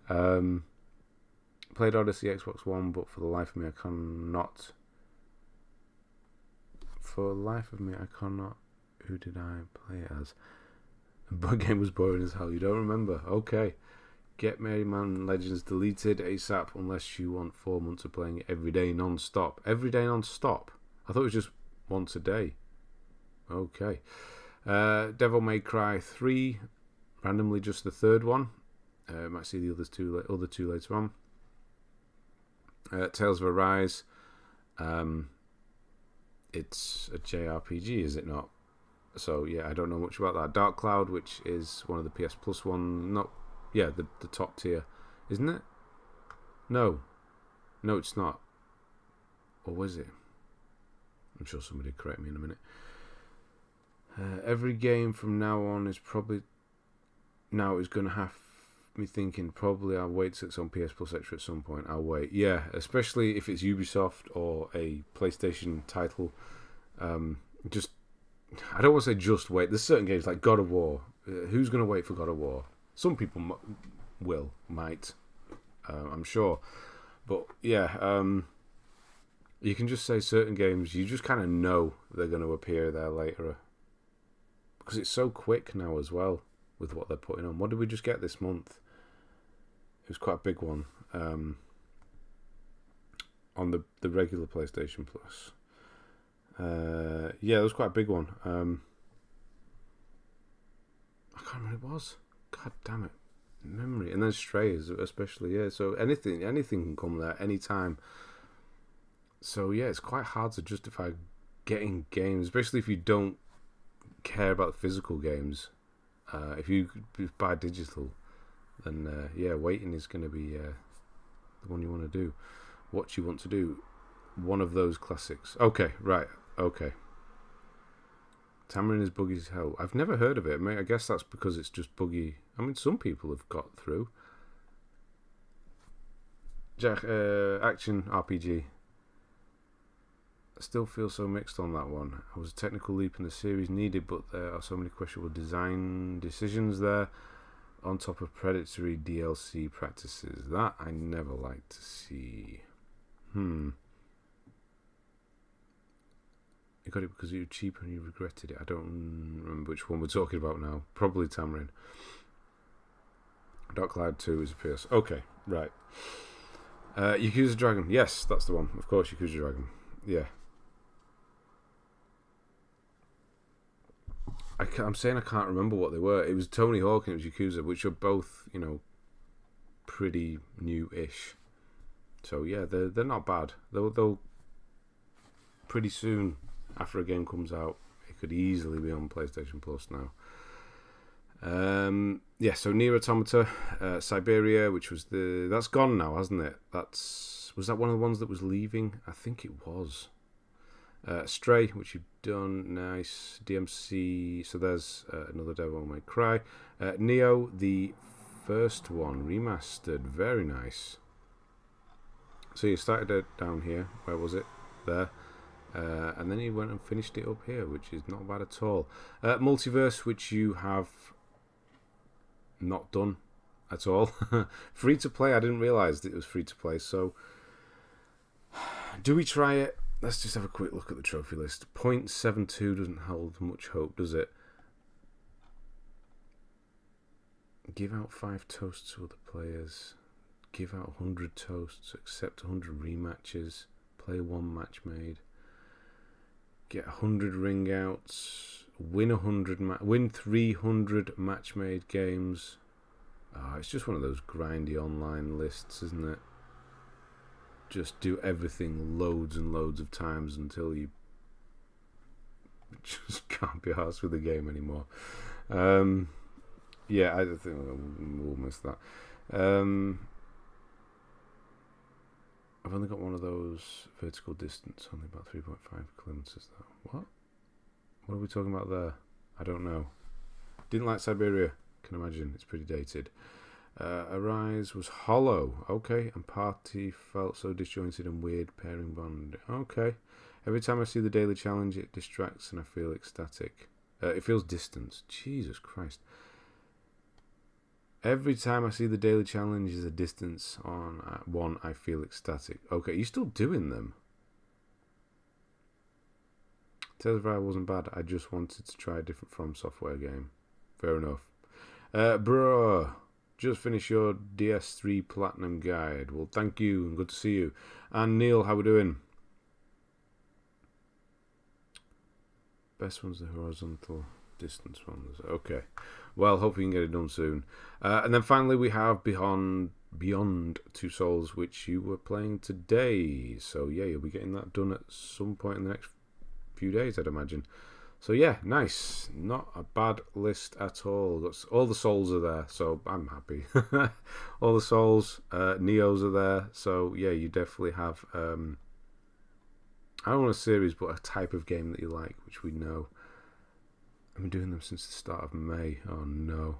Played Odyssey Xbox One, but for the life of me, I cannot. For the life of me, I cannot. Who did I play it as? The game was boring as hell. You don't remember? Okay. Get Rayman Legends deleted ASAP unless you want 4 months of playing it every day non-stop. Every day non-stop? I thought it was just once a day. Okay. Devil May Cry 3. Randomly just the third one. Might see the other two later on. Tales of Arise. It's a JRPG, is it not? So yeah, I don't know much about that. Dark Cloud, which is one of the PS Plus one. The top tier, isn't it? No, it's not. Or was it? I'm sure somebody will correct me in a minute. Every game from now on is probably going to have me thinking probably I'll wait till it's on PS Plus Extra at some point. I'll wait. Yeah, especially if it's Ubisoft or a PlayStation title. I don't want to say just wait. There's certain games like God of War. Who's going to wait for God of War? Some people might. I'm sure. But yeah, you can just say certain games, you just kind of know they're going to appear there later. Because it's so quick now as well with what they're putting on. What did we just get this month? It was quite a big one. On the regular PlayStation Plus. Yeah, it was quite a big one. I can't remember what it was. God damn it. Memory. And then Stray, especially, yeah. So anything can come there anytime. So yeah, it's quite hard to justify getting games, especially if you don't care about physical games. If you buy digital, then yeah, waiting is going to be the one you want to do. What you want to do. One of those classics. Okay, right. Okay. Tamarin is buggy as hell. I've never heard of it. I guess that's because it's just buggy. I mean, some people have got through. Action RPG. I still feel so mixed on that one. It was a technical leap in the series needed, but there are so many questionable design decisions there, on top of predatory DLC practices. That I never like to see. You got it because you were cheaper and you regretted it. I don't remember which one we're talking about now. Probably Tamarin. Dark Cloud 2 is a PS. Okay, right. Yakuza Dragon. Yes, that's the one. Of course, Yakuza Dragon. Yeah. I'm saying I can't remember what they were. It was Tony Hawk and it was Yakuza, which are both, pretty new-ish. So yeah, they're not bad. They'll pretty soon after a game comes out, it could easily be on PlayStation Plus now. Yeah, so Nier Automata, Siberia, which was that's gone now, hasn't it? Was that one of the ones that was leaving? I think it was. Stray, which you've done, nice. DMC, so there's another Devil May Cry. Neo, the first one, remastered, very nice. So you started it down here, where was it? There. And then you went and finished it up here, which is not bad at all. Multiverse, which you have not done at all. Free to play, I didn't realise that it was free to play, so do we try it? Let's just have a quick look at the trophy list. 0.72 doesn't hold much hope, does it? Give out 5 toasts to other players. Give out 100 toasts. Accept 100 rematches. Play 1 match made. Get 100 ring outs. Win 300 match made games. It's just one of those grindy online lists, isn't it? just do everything loads and loads of times until you just can't be arsed with the game anymore. Yeah, I think we'll miss that. I've only got one of those vertical distance, only about 3.5 kilometers though. What? What are we talking about there? I don't know. Didn't like Siberia. Can imagine. It's pretty dated. Arise was hollow. Okay. And party felt so disjointed and weird. Pairing bond. Okay. Every time I see the daily challenge, it distracts and I feel ecstatic. It feels distant. Jesus Christ. Every time I see the daily challenge is a distance on one, I feel ecstatic. Okay, you're still doing them. Tales of Arise wasn't bad. I just wanted to try a different From Software game. Fair enough. Bro, just finished your DS3 Platinum Guide. Well, thank you and good to see you. And Neil, how we doing? Best one's the horizontal distance ones. Okay. Well, hope we can get it done soon. And then finally we have Beyond Two Souls, which you were playing today. So yeah, you'll be getting that done at some point in the next few days, I'd imagine. So yeah, nice. Not a bad list at all. All the souls are there, so I'm happy. All the souls, Neos are there. So yeah, you definitely have I don't want a series, but a type of game that you like, which we know. I've been doing them since the start of May. Oh no.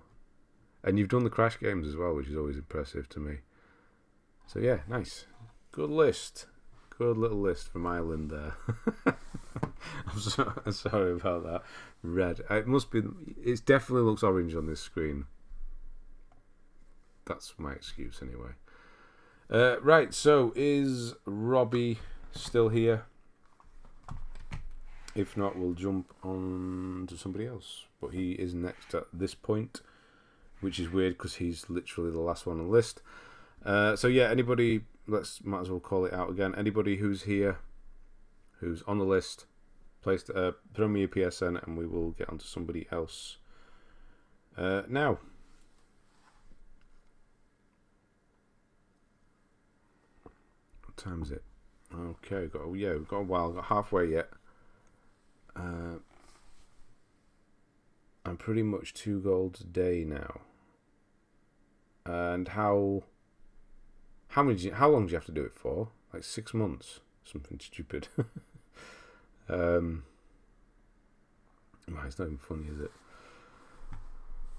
And you've done the Crash games as well, which is always impressive to me. So yeah, nice. Good list. Good little list from Ireland there. I'm sorry about that. Red. It must be. It definitely looks orange on this screen. That's my excuse anyway. Right, so is Robbie still here? If not, we'll jump on to somebody else. But he is next at this point, which is weird because he's literally the last one on the list. So yeah, anybody, might as well call it out again. Anybody who's here, who's on the list, throw me a PSN and we will get on to somebody else. Now. What time is it? Okay, we've got a while, got halfway yet. I'm pretty much 2 gold a day now. And how long do you have to do it for? Like 6 months? Something stupid. It's not even funny, is it?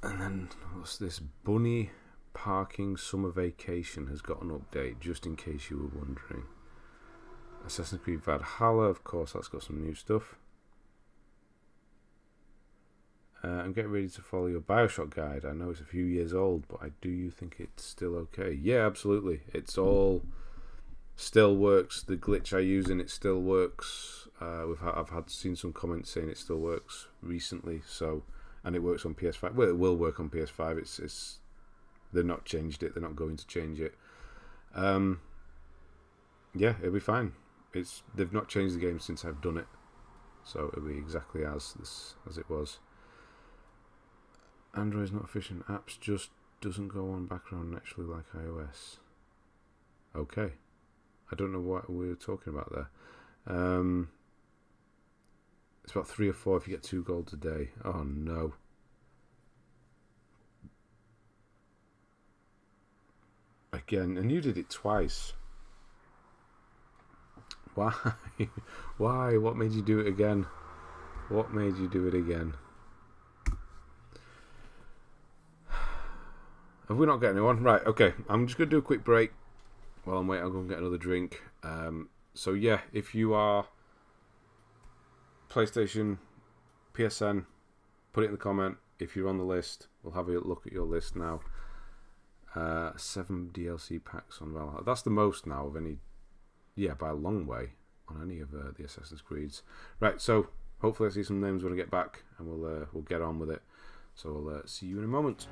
And then what's this? Bunny Parking Summer Vacation has got an update, just in case you were wondering. Assassin's Creed Valhalla, of course, that's got some new stuff. I'm getting ready to follow your Bioshock guide. I know it's a few years old, but do you think it's still okay? Yeah, absolutely. It's all still works. The glitch I use in it still works. I've seen some comments saying it still works recently. So, and it works on PS5. Well, it will work on PS5. It's they've not changed it. They're not going to change it. Yeah, it'll be fine. They've not changed the game since I've done it, so it'll be exactly as it was. Android's not efficient. Apps just doesn't go on background naturally like iOS. Okay. I don't know what we were talking about there. It's about 3 or 4 if you get 2 gold a day. Oh no. Again, and you did it twice. Why? Why? What made you do it again? What made you do it again? Have we not got anyone? Right, okay. I'm just going to do a quick break. While I'm waiting, I'll go and get another drink. So yeah, if you are PlayStation, PSN, put it in the comment. If you're on the list, we'll have a look at your list now. 7 DLC packs on Valhalla. That's the most now of any, by a long way, on any of the Assassin's Creeds. Right, so hopefully I see some names when I get back, and we'll get on with it. So I'll see you in a moment.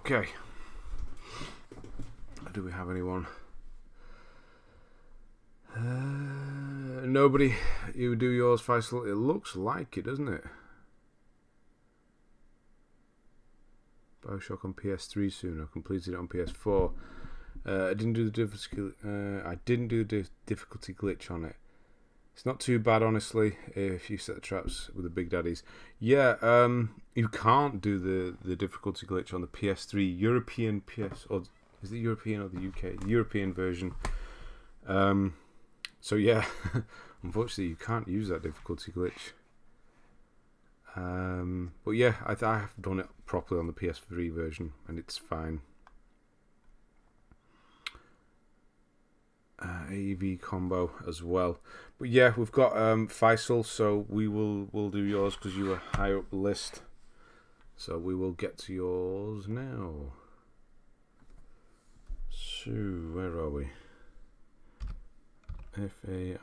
Okay. Do we have anyone? Nobody. You do yours, Faisal. It looks like it, doesn't it? BioShock on PS3 soon. I completed it on PS4. I didn't do the difficulty glitch on it. It's not too bad, honestly, if you set the traps with the big daddies. Yeah, you can't do the difficulty glitch on the PS3 European PS, or is it European or the UK? The European version. So yeah, unfortunately, you can't use that difficulty glitch. But yeah, I have done it properly on the PS3 version, and it's fine. AEV combo as well. But yeah, we've got Faisal, so we'll do yours because you were higher up the list. So we will get to yours now. So where are we? FAI.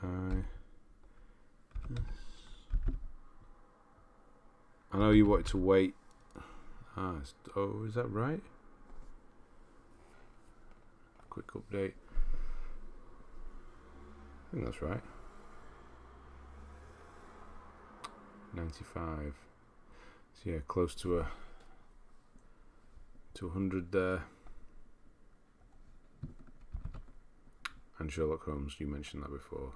I know you wanted to wait. Oh, is that right? Quick update. I think that's right. 95. So yeah, close to 100 there. And Sherlock Holmes, you mentioned that before.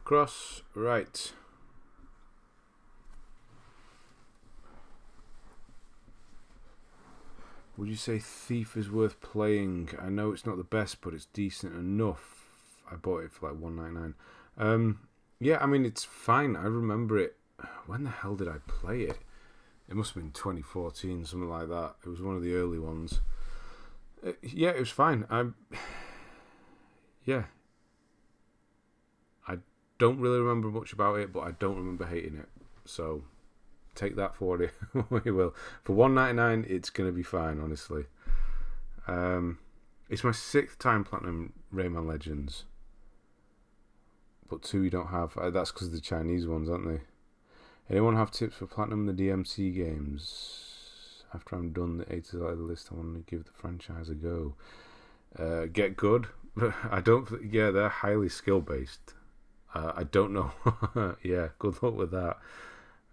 Across, right. Would you say Thief is worth playing? I know it's not the best, but it's decent enough. I bought it for like $1.99. Yeah, I mean, it's fine. I remember it. When the hell did I play it? It must have been 2014, something like that. It was one of the early ones. Yeah, it was fine. Yeah. I don't really remember much about it, but I don't remember hating it. So take that for what you will. For $1.99, it's going to be fine, honestly. It's my 6th time platinum Rayman Legends. But 2 you don't have. That's because of the Chinese ones, aren't they? Anyone have tips for platinum the DMC games? After I'm done the A to Z of the list, I want to give the franchise a go. Get good. I don't. Yeah, they're highly skill based. I don't know. Yeah, good luck with that.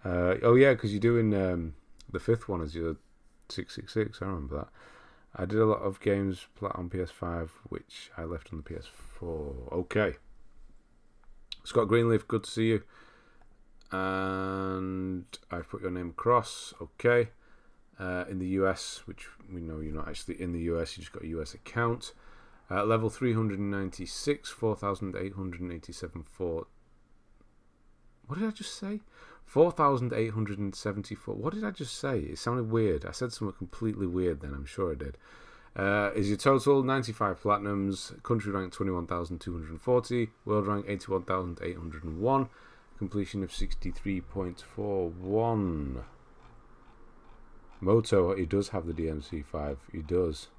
Oh yeah, because you're doing the 5th one as your 666. I remember that. I did a lot of games on PS5, which I left on the PS4. Okay. Scott Greenleaf, good to see you. And I've put your name across. Okay. In the US, which we know you're not actually in the US, you just got a US account. Level 396, 4,887 for... What did I just say? 4,874. What did I just say? It sounded weird. I said something completely weird then, I'm sure I did. Is your total 95 platinums, country rank 21,240, world rank 81,801, completion of 63.41. Moto, he does have the DMC5. He does.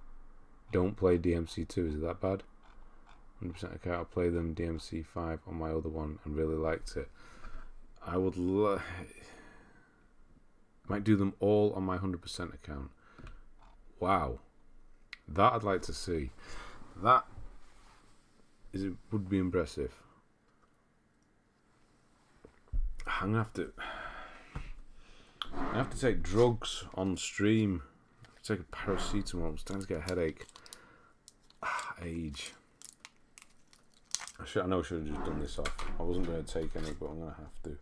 Don't play DMC2. Is it that bad? 100% okay. I'll play them DMC5 on my other one and really liked it. I would might do them all on my 100% account. Wow. That I'd like to see. That would be impressive. I'm gonna have to take drugs on stream. Take a paracetamol. I'm starting to get a headache. Age. I know I should have just done this off. I wasn't going to take any, but I'm going to have to.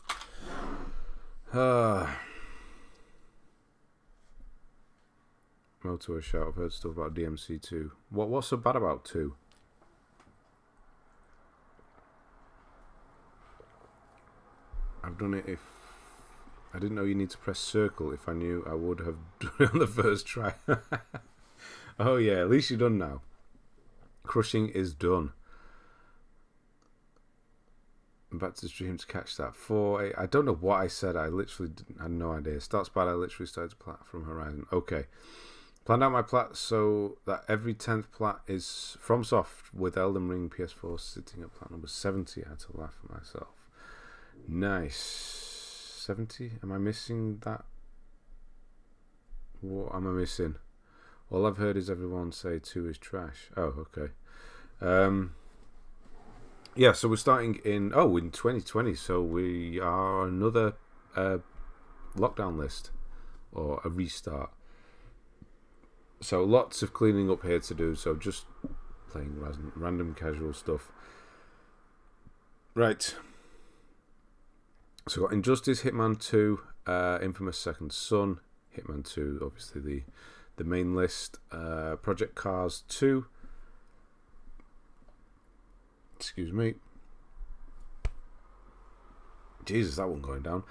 Motor shout. I've heard stuff about DMC 2. What's so bad about 2? I've done it if... I didn't know you need to press circle. If I knew, I would have done it on the first try. Oh yeah, at least you're done now. Crushing is done. I'm back to the stream to catch that. I don't know what I said. I literally had no idea. Starts bad. I literally started to play from Horizon. Okay. Planned out my plat so that every 10th plat is FromSoft, with Elden Ring PS4 sitting at plat number 70. I had to laugh at myself. Nice. 70? Am I missing that? What am I missing? All I've heard is everyone say 2 is trash. Oh, okay. Yeah, so we're starting in 2020, so we are another lockdown list, or a restart. So lots of cleaning up here to do, so just playing random casual stuff. Right. So we've got Injustice, Hitman 2, Infamous Second Son, Hitman 2, obviously the main list, Project Cars 2, excuse me. Jesus, that one going down.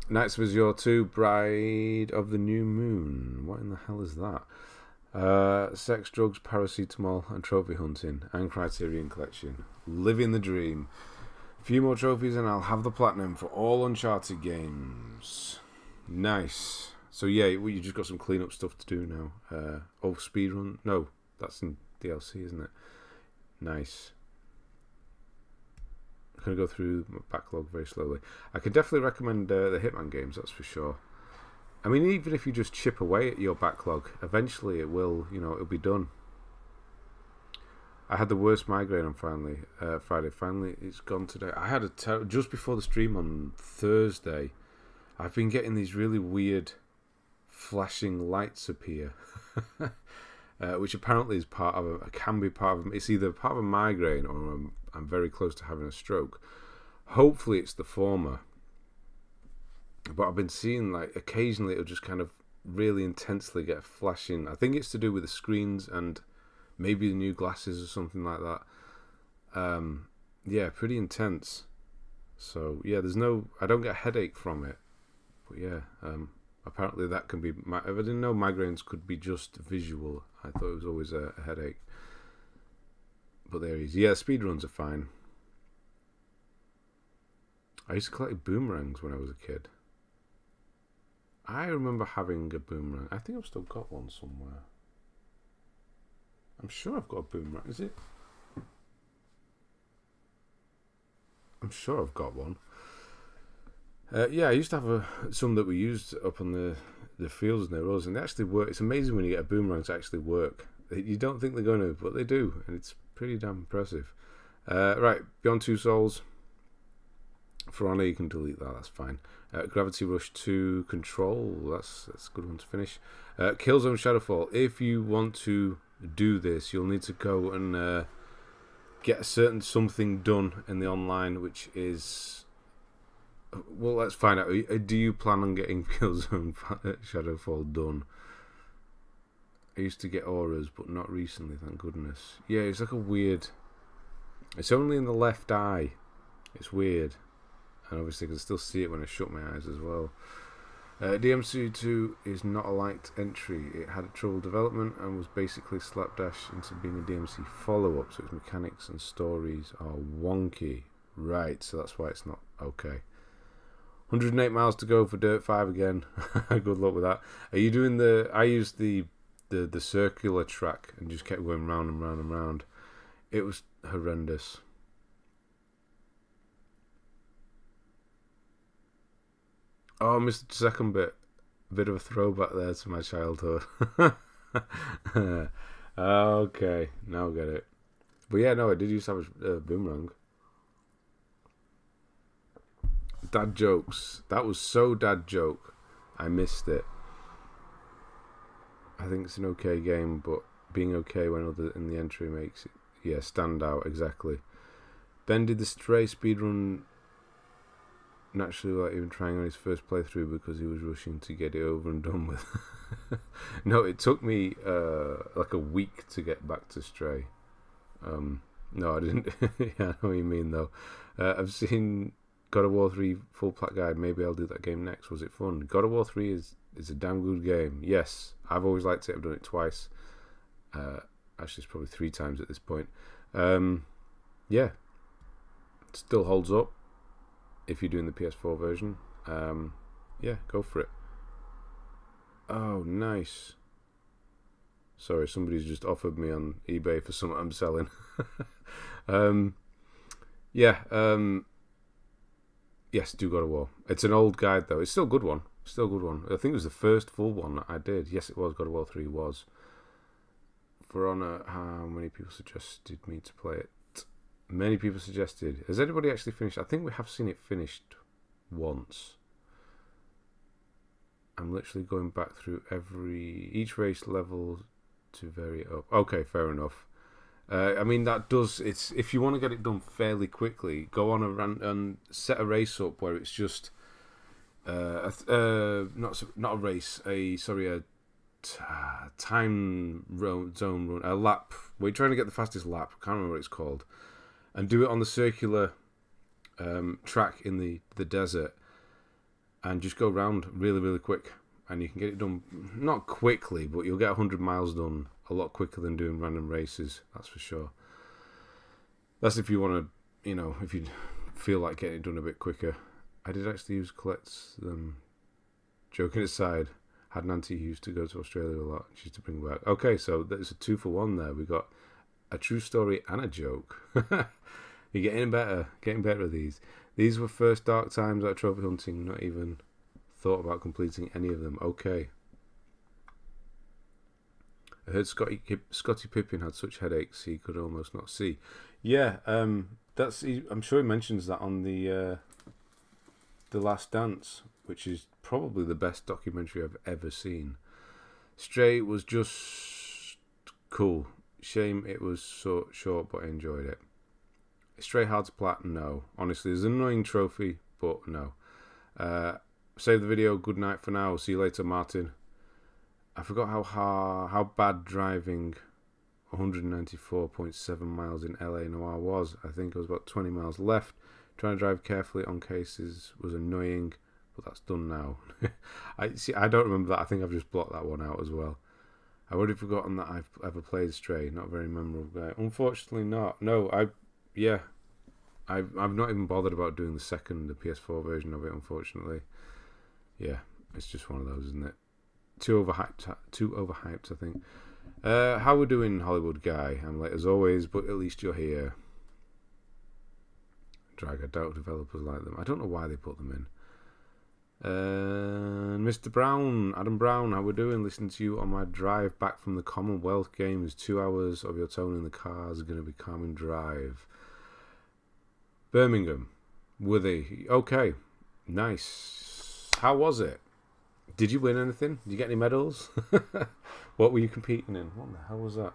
Knights of Azure 2, Bride of the New Moon. What in the hell is that? Sex, Drugs, Paracetamol, and Trophy Hunting, and Criterion Collection. Living the dream. A few more trophies and I'll have the platinum for all Uncharted games. Nice. So yeah, you just got some clean-up stuff to do now. Speedrun? No, that's in DLC, isn't it? Nice. I'm going to go through my backlog very slowly. I can definitely recommend the Hitman games, that's for sure. I mean, even if you just chip away at your backlog, eventually it will, it'll be done. I had the worst migraine on Friday. Finally, it's gone today. I had just before the stream on Thursday. I've been getting these really weird flashing lights appear, which apparently is can be part of. It's either part of a migraine or I'm very close to having a stroke. Hopefully it's the former. But I've been seeing, like, occasionally it'll just kind of really intensely get flashing. I think it's to do with the screens and maybe the new glasses or something like that. Yeah, pretty intense. So yeah, I don't get a headache from it. But yeah, apparently that can be. I didn't know migraines could be just visual. I thought it was always a headache. But there he is. Yeah, speedruns are fine. I used to collect boomerangs when I was a kid. I remember having a boomerang. I think I've still got one somewhere. I'm sure I've got a boomerang. Is it? I'm sure I've got one. Yeah, I used to have some that we used up on the fields near us, and they actually work. It's amazing when you get a boomerang to actually work. You don't think they're going to, but they do, and it's pretty damn impressive. Right, Beyond Two Souls. For Honor, you can delete that. That's fine. Gravity Rush 2 Control. That's a good one to finish. Killzone Shadowfall. If you want to do this, you'll need to go and get a certain something done in the online, which is, well, let's find out. Do you plan on getting Killzone Shadowfall done? I used to get auras, but not recently, thank goodness. Yeah, it's like a weird, it's only in the left eye. It's weird, and obviously I can still see it when I shut my eyes as well. DMC2 is not a liked entry. It had trouble development and was basically slapdash into being a DMC follow-up, so its mechanics and stories are wonky. Right, so that's why it's not okay. 108 miles to go for Dirt 5 again. Good luck with that. Are you doing I used the circular track and just kept going round and round and round. It was horrendous. Oh, I missed the second bit. A bit of a throwback there to my childhood. Okay, now I get it. But yeah, no, I did used to have a boomerang. Dad jokes. That was so dad joke. I missed it. I think it's an okay game, but being okay when other in the entry makes it, stand out, exactly. Ben did the Stray speedrun naturally without even trying on his first playthrough because he was rushing to get it over and done with. No, it took me like a week to get back to Stray. No, I didn't. Yeah, I know what you mean though. I've seen God of War 3 full plat guide. Maybe I'll do that game next. Was it fun? God of War 3 is a damn good game. Yes, I've always liked it. I've done it twice. Actually, it's probably 3 times at this point. Yeah, it still holds up. If you're doing the PS4 version, yeah, go for it. Oh, nice. Sorry, somebody's just offered me on eBay for something I'm selling. Yes, do God of War. It's an old guide though. It's still a good one. Still a good one. I think it was the first full one that I did. Yes, it was. God of War 3 was. For Honor, how many people suggested me to play it? Many people suggested. Has anybody actually finished? I think we have seen it finished once. I'm literally going back through each race level to vary it up. Okay, fair enough. I mean, that does. It's if you want to get it done fairly quickly, go on and set a race up where it's just not a race, a time zone run, a lap. We're trying to get the fastest lap. I can't remember what it's called, and do it on the circular track in the desert, and just go round really, really quick, and you can get it done not quickly, but you'll get 100 miles done a lot quicker than doing random races. That's for sure. That's if you want to, if you feel like getting it done a bit quicker. I did actually use Colette's. Joking aside, had Nancy used to go to Australia a lot. She used to bring back. Okay, so there's a 2-for-1 there. We got a true story and a joke. You're getting better at these. These were first dark times at trophy hunting. Not even thought about completing any of them. Okay. I heard Scotty Pippen had such headaches he could almost not see. Yeah, I'm sure he mentions that on the Last Dance, which is probably the best documentary I've ever seen. Stray was just cool. Shame it was so short, but I enjoyed it. Stray hard to plat? No. Honestly, it's an annoying trophy, but no. Save the video. Good night for now. See you later, Martin. I forgot how bad driving 194.7 miles in LA Noir was. I think it was about 20 miles left. Trying to drive carefully on cases was annoying, but that's done now. I don't remember that. I think I've just blocked that one out as well. I've already forgotten that I've ever played Stray. Not very memorable guy. Unfortunately not. No, I've not even bothered about doing the PS4 version of it, unfortunately. Yeah, it's just one of those, isn't it? Too overhyped, I think. How we doing, Hollywood guy? I'm late as always, but at least you're here. Drag, I doubt developers like them. I don't know why they put them in. Mr. Brown, Adam Brown, how we doing? Listening to you on my drive back from the Commonwealth Games. 2 hours of your tone in the car is going to be calming drive. Birmingham, were they? Okay, nice. How was it? Did you win anything? Did you get any medals? What were you competing in? What the hell was that?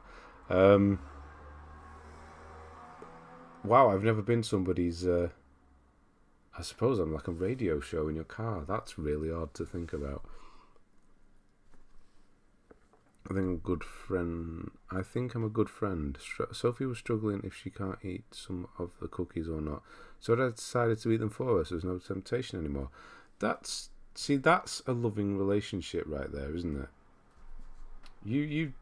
Wow, I've never been somebody's... I suppose I'm like a radio show in your car. That's really odd to think about. I think I'm a good friend. Sophie was struggling if she can't eat some of the cookies or not. So I decided to eat them for her, so there's no temptation anymore. That's a loving relationship right there, isn't it? You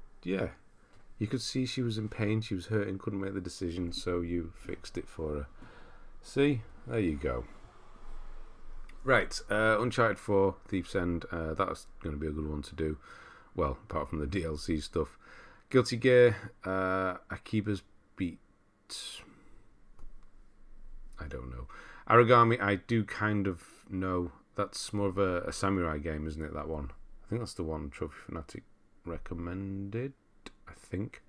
could see she was in pain, she was hurting, couldn't make the decision, so you fixed it for her. See? There you go. Right, Uncharted 4, Thief's End, that's going to be a good one to do. Well, apart from the DLC stuff. Guilty Gear, Akiba's Beat. I don't know. Origami, I do kind of know. That's more of a samurai game, isn't it, that one? I think that's the one Trophy Fanatic recommended, I think.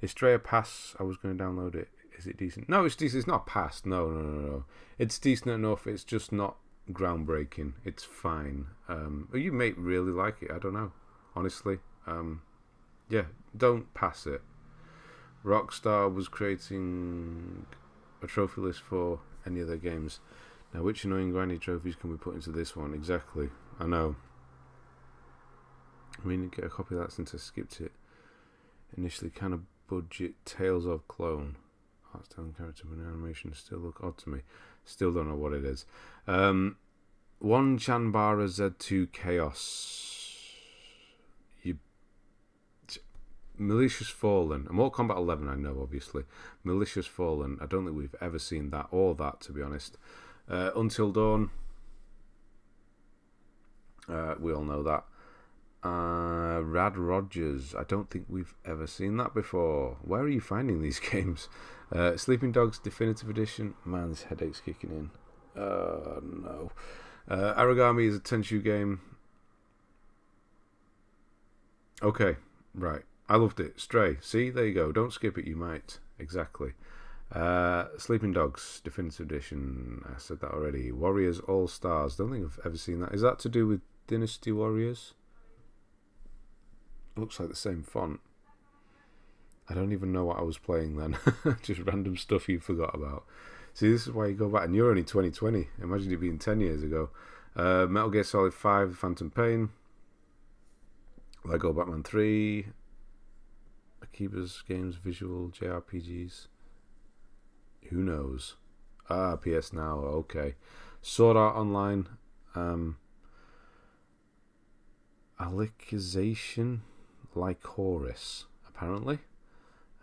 Is Stray a pass? I was going to download it. Is it decent? No, it's decent. It's not a pass. No. It's decent enough. It's just not groundbreaking. It's fine. You may really like it. I don't know. Honestly. Yeah, don't pass it. Rockstar was creating a trophy list for any of their games. Now, which annoying grindy trophies can we put into this one? Exactly. I know. I mean, get a copy of that since I skipped it. Initially, kind of budget Tales of Clone. Art style and character but animation still look odd to me. Still don't know what it is. One Chanbara Z2 Chaos. Malicious Fallen. Mortal Kombat 11, I know, obviously. Malicious Fallen. I don't think we've ever seen that or that, to be honest. Until Dawn. We all know that. Rad Rogers. I don't think we've ever seen that before. Where are you finding these games? Sleeping Dogs Definitive Edition. Man, this headache's kicking in. No. Origami is a Tenchu game. Okay, right. I loved it. Stray. See, there you go. Don't skip it, you might. Exactly. Sleeping Dogs Definitive Edition. I said that already. Warriors All Stars. Don't think I've ever seen that. Is that to do with Dynasty Warriors? Looks like the same font. I don't even know what I was playing then. Just random stuff you forgot about. See, this is why you go back. And you're only 2020. Imagine it being 10 years ago. Metal Gear Solid 5, Phantom Pain. Lego Batman 3. Akiba's Games, Visual, JRPGs. Who knows? PS Now. Okay. Sword Art Online. Alicization Lycoris, apparently.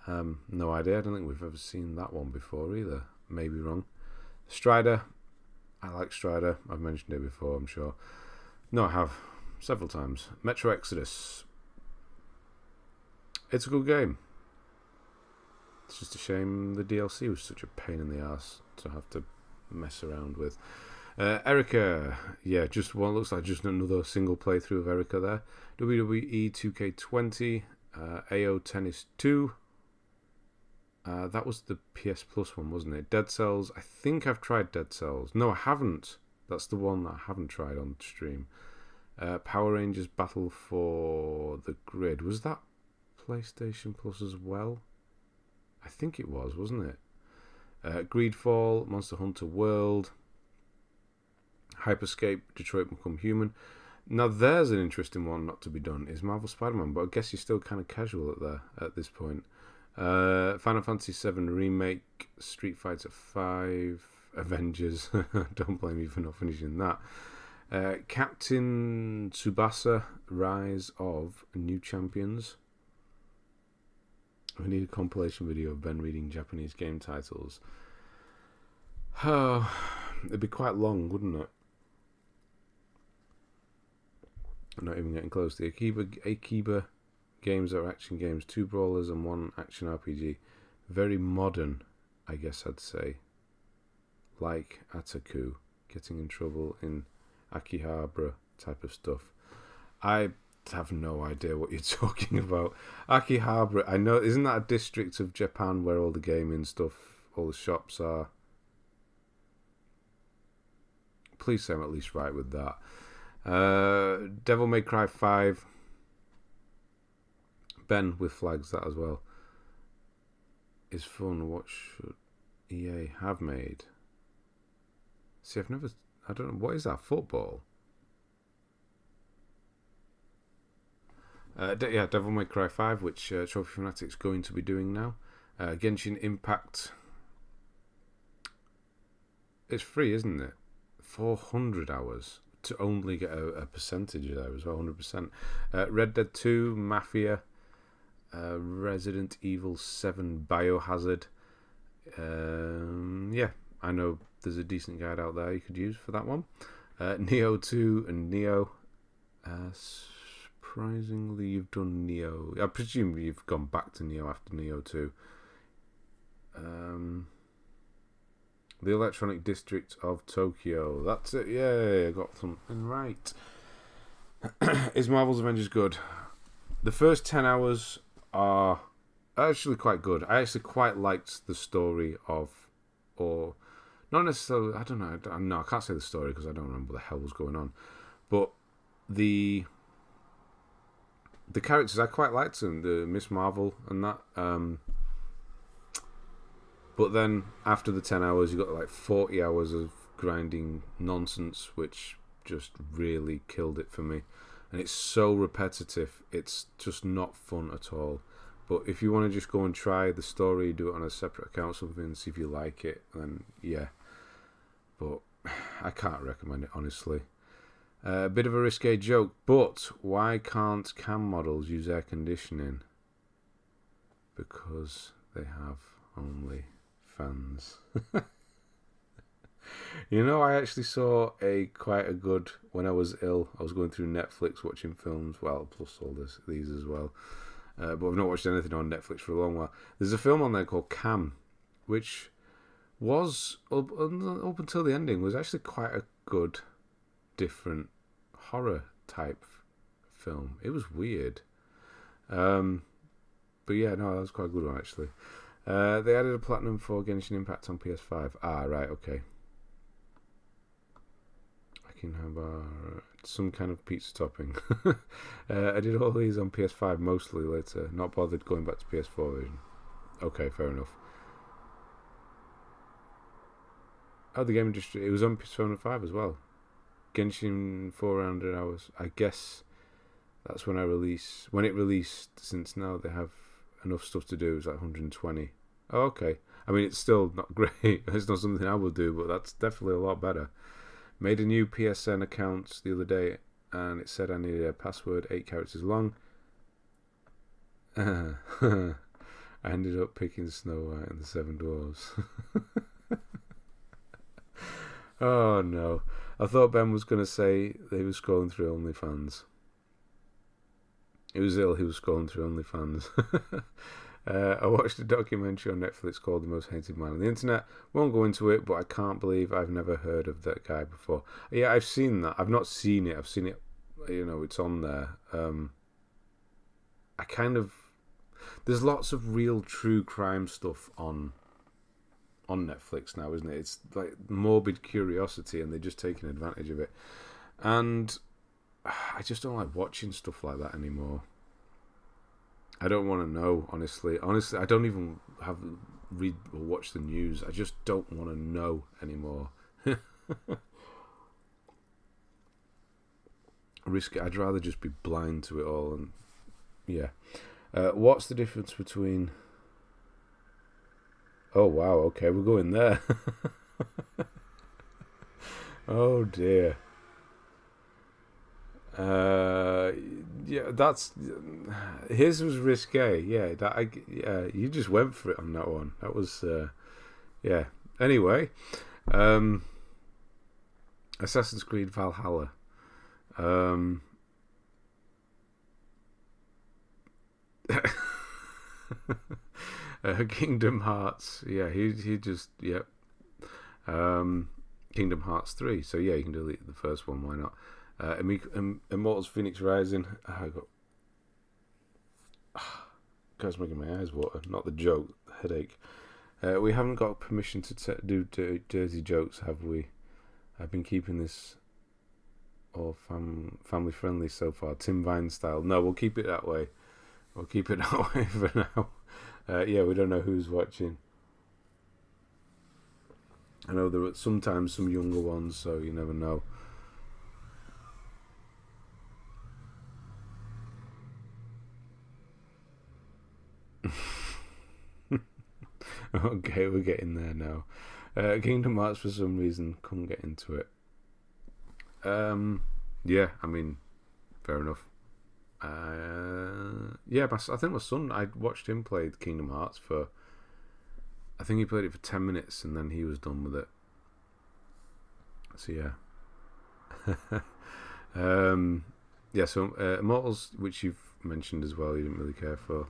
No idea. I don't think we've ever seen that one before either. Maybe wrong. Strider. I like Strider. I've mentioned it before, I'm sure. No, I have. Several times. Metro Exodus. It's a good game. It's just a shame the DLC was such a pain in the ass to have to mess around with. Erica, yeah, just one. Looks like just another single playthrough of Erica there. WWE 2K20, AO Tennis 2. That was the PS Plus one, wasn't it? Dead Cells. I think I've tried Dead Cells. No, I haven't. That's the one that I haven't tried on stream. Power Rangers Battle for the Grid. Was that PlayStation Plus as well? I think it was, wasn't it? Greedfall, Monster Hunter World, Hyperscape, Detroit Become Human. Now there's an interesting one not to be done, is Marvel Spider-Man, but I guess you're still kind of casual at this point. Final Fantasy VII Remake, Street Fighter 5, Avengers. Don't blame me for not finishing that. Captain Tsubasa Rise of New Champions. We need a compilation video of Ben reading Japanese game titles. Oh, it'd be quite long, wouldn't it? I'm not even getting close. The Akiba games are action games, 2 brawlers and 1 action RPG. Very modern, I guess I'd say. Like Ataku, getting in trouble in Akihabara type of stuff. I have no idea what you're talking about. Akihabara, I know, isn't that a district of Japan where all the gaming stuff, all the shops are? Please say I'm at least right with that. Devil May Cry 5. Ben with flags that as well. Is fun. What should EA have made? See, I don't know, what is that, football? Devil May Cry 5, which Trophy Fanatic's going to be doing now. Genshin Impact. It's free, isn't it? 400 hours to only get a percentage there as well, 100%. Red Dead 2, Mafia, Resident Evil 7, Biohazard. Yeah, I know there's a decent guide out there you could use for that one. Neo 2 and Neo. Surprisingly, you've done Neo. I presume you've gone back to Neo after Neo 2. The Electronic District of Tokyo. That's it. Yeah, I got something right. Is Marvel's Avengers good? The first 10 hours are actually quite good. I actually quite liked the story of, or not necessarily, I don't know. No, I can't say the story because I don't remember what the hell was going on. But the characters, I quite liked them. The Miss Marvel and that. But then after the 10 hours, you got like 40 hours of grinding nonsense, which just really killed it for me. And it's so repetitive, it's just not fun at all. But if you want to just go and try the story, do it on a separate account or something, see if you like it, then yeah. But I can't recommend it, honestly. A bit of a risque joke, but why can't cam models use air conditioning? Because they have only fans. You know, I actually saw quite a good when I was ill. I was going through Netflix watching films, well, plus all these as well. But I've not watched anything on Netflix for a long while. There's a film on there called Cam, which was up until the ending was actually quite a good, different horror type film. It was weird, but yeah, no, that was quite a good one actually. They added a platinum for Genshin Impact on PS5. Ah, right, okay. I can have some kind of pizza topping. I did all these on PS5 mostly later. Not bothered going back to PS4 version. Okay, fair enough. Oh, the game industry. It was on Persona 5 as well. Genshin 400 hours. I guess that's when when it released. Since now they have enough stuff to do. It's like 120. Oh, okay. I mean, it's still not great. It's not something I would do, but that's definitely a lot better. Made a new PSN account the other day, and it said I needed a password 8 characters long. I ended up picking Snow White and the Seven Dwarfs. Oh no. I thought Ben was going to say that he was scrolling through OnlyFans. He was ill, he was scrolling through OnlyFans. I watched a documentary on Netflix called The Most Hated Man on the Internet. Won't go into it, but I can't believe I've never heard of that guy before. Yeah, I've seen that. I've not seen it. I've seen it, it's on there. There's lots of real true crime stuff on Netflix now, isn't it? It's like morbid curiosity, and they're just taking advantage of it. And I just don't like watching stuff like that anymore. I don't want to know, honestly. Honestly, I don't even read or watch the news. I just don't want to know anymore. I'd rather just be blind to it all. And yeah, what's the difference between? Oh wow, okay, we're going there. Oh dear. Yeah, that's his was risque. Yeah, you just went for it on that one. That was yeah. Anyway, Assassin's Creed Valhalla. Kingdom Hearts. Yeah, he just yep. Kingdom Hearts 3. So yeah, you can delete the first one. Why not? Immortals Phoenix Rising. Guys, making my eyes water. Not the joke. Headache. We haven't got permission to do dirty jokes, have we? I've been keeping this all family friendly so far. Tim Vine style. No, we'll keep it that way. We'll keep it that way for now. Yeah, we don't know who's watching. I know there are sometimes some younger ones, so you never know. Okay, we're getting there now. Kingdom Hearts, for some reason, couldn't get into it. Yeah, I mean, fair enough. Yeah, I think my son, I watched him play Kingdom Hearts I think he played it for 10 minutes and then he was done with it. So yeah. Yeah, so Immortals, which you've mentioned as well, you didn't really care for.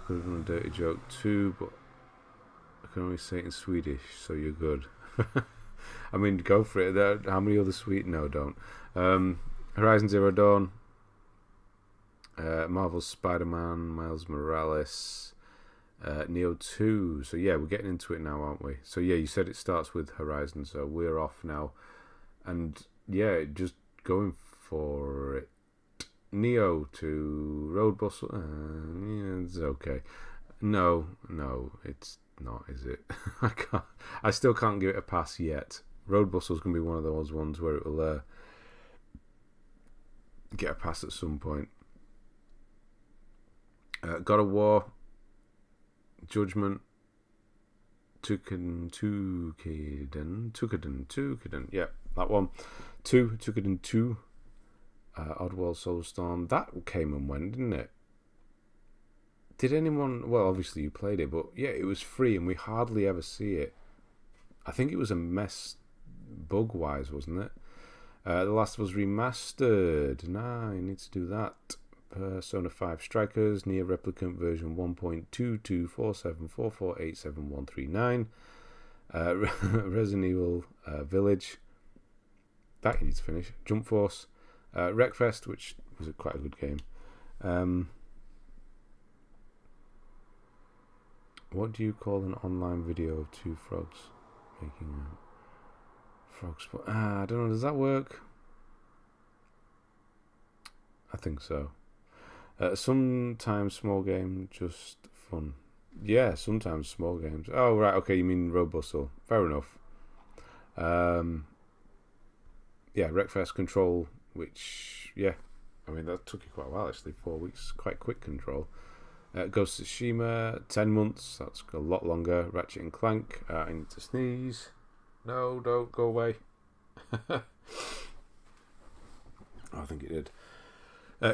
Could have done a dirty joke too, but I can only say it in Swedish, so you're good. I mean, go for it. How many other No, don't. Horizon Zero Dawn, Marvel's Spider-Man, Miles Morales, Neo 2. So yeah, we're getting into it now, aren't we? So yeah, you said it starts with Horizon, so we're off now. And yeah, just going for it. Neo to Road Bustle. Yeah, it's okay. No, it's not, is it? I still can't give it a pass yet. Road Bustle's going to be one of those ones where it will get a pass at some point. God of War, Judgment, Tukiden. Yeah, that one. Tukiden 2. Oddworld Soulstorm. That came and went, didn't it? Did anyone... Well, obviously you played it, but yeah, it was free and we hardly ever see it. I think it was a mess bug-wise, wasn't it? The Last of Us Remastered. Nah, you need to do that. Persona 5 Strikers, Nier Replicant version 1.22474487139. Resident Evil Village. That you need to finish. Jump Force. Wreckfest, which was quite a good game. What do you call an online video of two frogs making a frog spot? I don't know. Does that work? I think so. Sometimes small game, just fun. Yeah, sometimes small games. Oh, right. Okay, you mean Road Bustle. Fair enough. Yeah, Wreckfest Control, which, yeah. I mean, that took you quite a while, actually. 4 weeks. Quite quick control. Ghost of Tsushima, 10 months. That's a lot longer. Ratchet and Clank. I need to sneeze. No, don't go away. I think it did.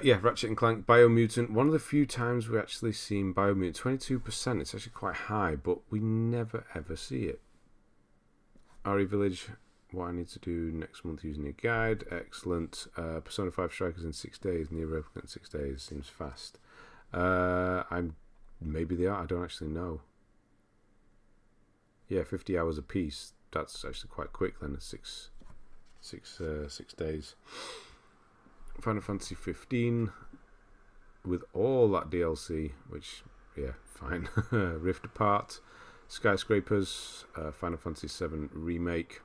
Yeah, Ratchet and Clank, Biomutant. One of the few times we actually seen Biomutant. 22%. It's actually quite high, but we never ever see it. RE Village. What I need to do next month using a guide. Excellent. Persona 5 Strikers in 6 days. Nier Replicant 6 days. Seems fast. Maybe they are. I don't actually know. Yeah, 50 hours a piece. That's actually quite quick then. 6 days. Final Fantasy 15 with all that DLC, which, yeah, fine. Rift Apart, Skyscrapers, Final Fantasy 7 Remake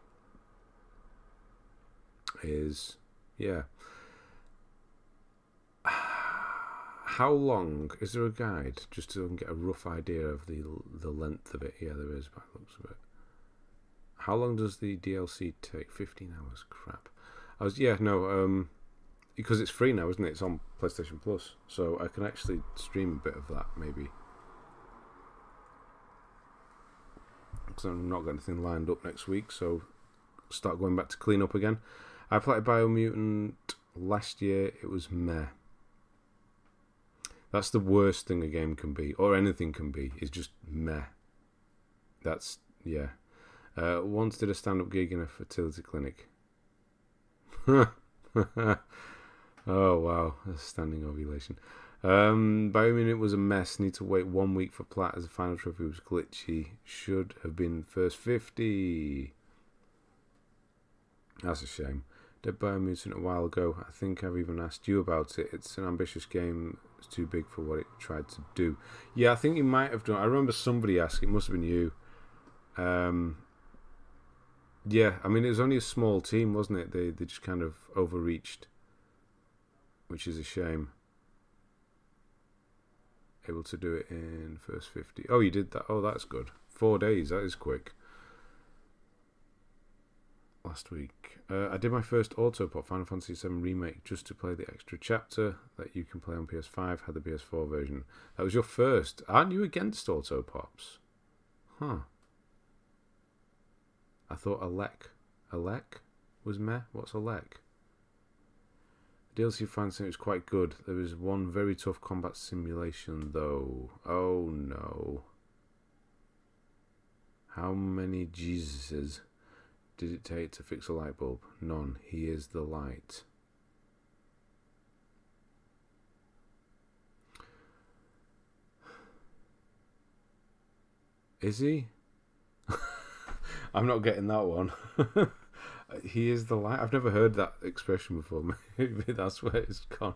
is, yeah. How long is there a guide just to get a rough idea of the length of it? Yeah, there is by the looks of it. How long does the DLC take? 15 hours. Crap. Because it's free now, isn't it? It's on PlayStation Plus, so I can actually stream a bit of that maybe. Because I'm not got anything lined up next week, so start going back to clean up again. I played Biomutant last year. It was meh. That's the worst thing a game can be, or anything can be, is just meh. That's, yeah. Once did a stand-up gig in a fertility clinic. Oh, wow. A standing ovulation. Biomutant was a mess. Need to wait 1 week for plat as the final trophy was glitchy. Should have been first 50. That's a shame. Did Biomutant a while ago. I think I've even asked you about it. It's an ambitious game. It's too big for what it tried to do. Yeah, I think you might have done. I remember somebody asking. It must have been you. Yeah, I mean, it was only a small team, wasn't it? They just kind of overreached, which is a shame. Able to do it in first 50. Oh, you did that. Oh, that's good. 4 days. That is quick. Last week. I did my first Autopop Final Fantasy VII Remake just to play the extra chapter that you can play on PS5. Had the PS4 version. That was your first. Aren't you against Autopops? Huh. I thought Alec was meh. What's Alec? DLC fan said it was quite good. There was one very tough combat simulation though. Oh no. How many Jesuses did it take to fix a light bulb? None. He is the light. Is he? I'm not getting that one. He is the light. I've never heard that expression before. Maybe that's where it's gone.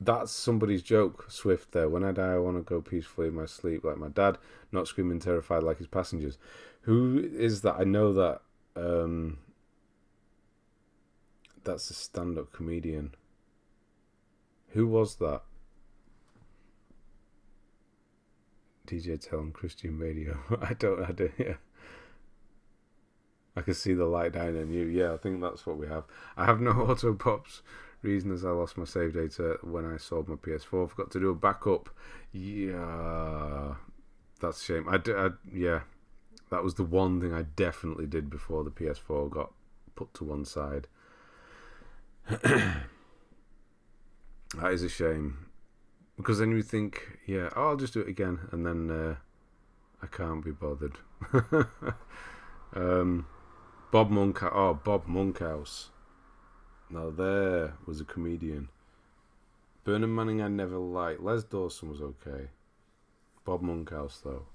That's somebody's joke, Swift, there. When I die, I want to go peacefully in my sleep like my dad, not screaming terrified like his passengers. Who is that? I know that that's a stand-up comedian. Who was that? DJ Tell on Christian radio. I don't, yeah. I can see the light down on you. Yeah, I think that's what we have. I have no auto pops. Reason is I lost my save data when I sold my PS4. Forgot to do a backup. Yeah, that's a shame. Yeah, that was the one thing I definitely did before the PS4 got put to one side. That is a shame. Because then you think, yeah, I'll just do it again. And then I can't be bothered. Bob Monkhouse. Oh, Bob Monkhouse. Now there was a comedian. Bernard Manning I never liked. Les Dawson was okay. Bob Monkhouse though.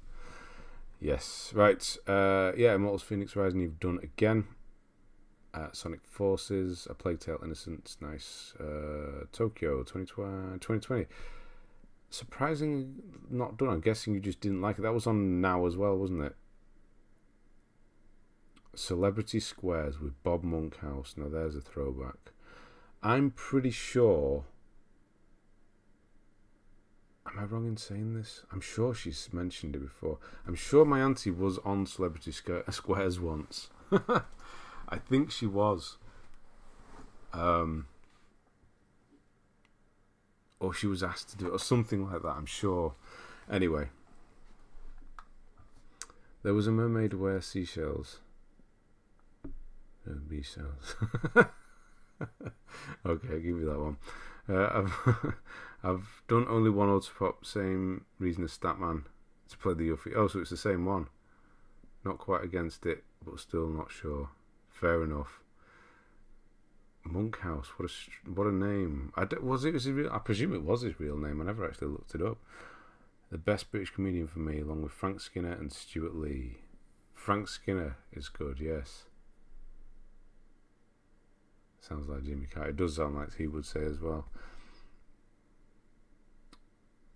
Yes. Right. Yeah, Immortals Phoenix Rising you've done again. Sonic Forces, A Plague Tale Innocence, nice. Tokyo 2020. Surprisingly not done. I'm guessing you just didn't like it. That was on Now as well, wasn't it? Celebrity Squares with Bob Monkhouse. Now there's a throwback. I'm pretty sure... Am I wrong in saying this? I'm sure she's mentioned it before. I'm sure my auntie was on Celebrity Squares once. I think she was. Or she was asked to do it, or something like that, I'm sure. Anyway. There was a mermaid wear seashells. Bee shells. Okay, I'll give you that one. I've done only one Autopop, same reason as Statman, to play the Yuffie. Oh, so it's the same one. Not quite against it, but still not sure. Fair enough. Monkhouse, what a name. Was it his real? I presume it was his real name. I never actually looked it up. The best British comedian for me, along with Frank Skinner and Stuart Lee. Frank Skinner is good, yes. Sounds like Jimmy Carter. It does sound like he would say as well.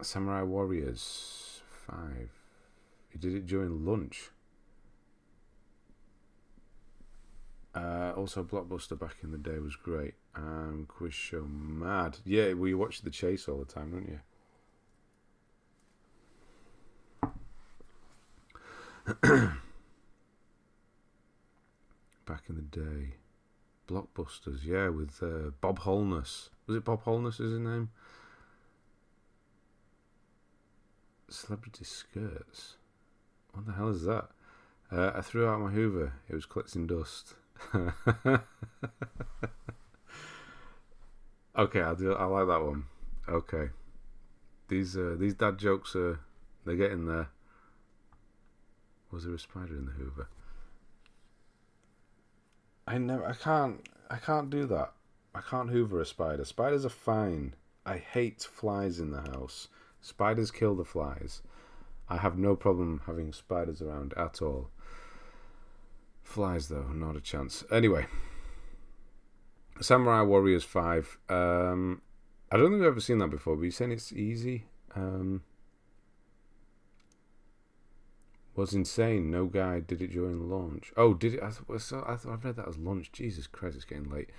Samurai Warriors 5. He did it during lunch. Also, Blockbuster back in the day was great. Quiz show mad. Yeah, well, you watched The Chase all the time, don't you? Back in the day. Blockbusters, yeah, with Bob Holness. Was it Bob Holness is his name? Celebrity Skirts. What the hell is that? I threw out my Hoover. It was collecting dust. Okay, I like that one. Okay. These dad jokes they're getting there. Was there a spider in the Hoover? I can't do that. I can't hoover a spider. Spiders are fine. I hate flies in the house. Spiders kill the flies. I have no problem having spiders around at all. Flies though, not a chance. Anyway. Samurai Warriors 5. I don't think I've ever seen that before, but you're saying it's easy? Was insane. No guy did it during launch. Oh, did it? I read that as launch. Jesus Christ, it's getting late.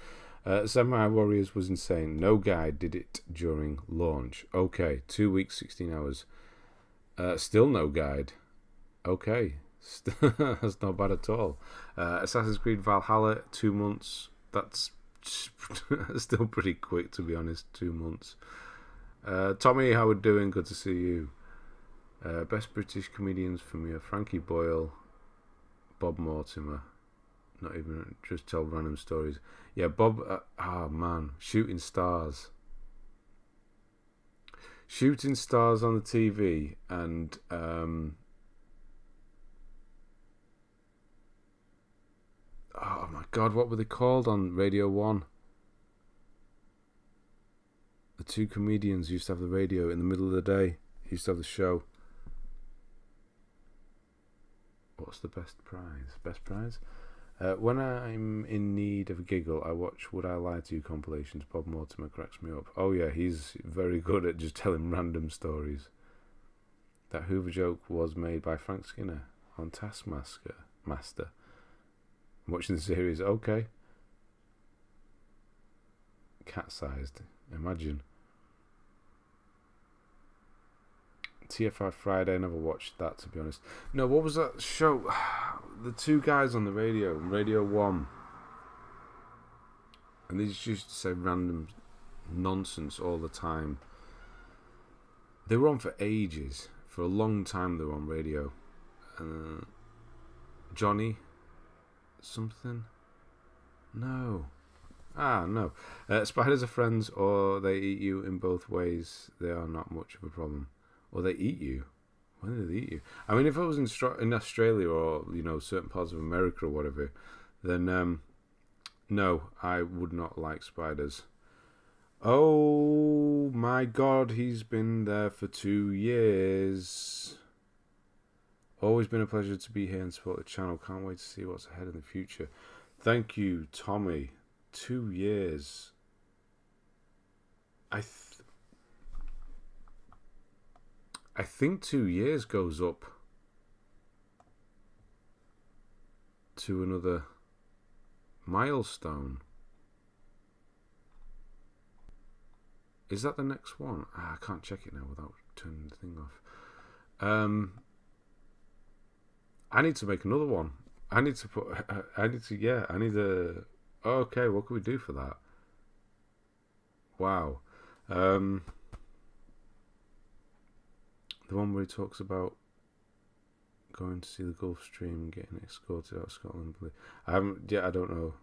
Samurai Warriors was insane. No guy did it during launch. Okay, 2 weeks, 16 hours. Still no guide. Okay, that's not bad at all. Assassin's Creed Valhalla, 2 months. That's still pretty quick, to be honest. 2 months. Tommy, how are we doing? Good to see you. Best British comedians for me are Frankie Boyle, Bob Mortimer. Not even just tell random stories. Yeah, Bob. Man, Shooting Stars. Shooting Stars on the TV, and oh my God, what were they called on Radio 1? The two comedians used to have the radio in the middle of the day. Used to have the show. What's the best prize? Best prize? When I'm in need of a giggle, I watch Would I Lie to You compilations. Bob Mortimer cracks me up. Oh yeah, he's very good at just telling random stories. That Hoover joke was made by Frank Skinner on Taskmaster. I'm watching the series. Okay. Cat-sized. Imagine. TFI Friday, I never watched that, to be honest. No, what was that show? The two guys on the radio, Radio 1. And they just used to say random nonsense all the time. They were on for ages. For a long time they were on radio. Johnny something? No. No. Spiders are friends, or they eat you in both ways. They are not much of a problem. Or they eat you. When did they eat you? I mean, if I was in Australia or, you know, certain parts of America or whatever, then no, I would not like spiders. Oh my God, he's been there for 2 years. Always been a pleasure to be here and support the channel. Can't wait to see what's ahead in the future. Thank you, Tommy. 2 years. I think 2 years goes up to another milestone. Is that the next one? I can't check it now without turning the thing off. I need to make another one. I need to. Okay, what can we do for that? Wow. The one where he talks about going to see the Gulf Stream, getting escorted out of Scotland. I don't know.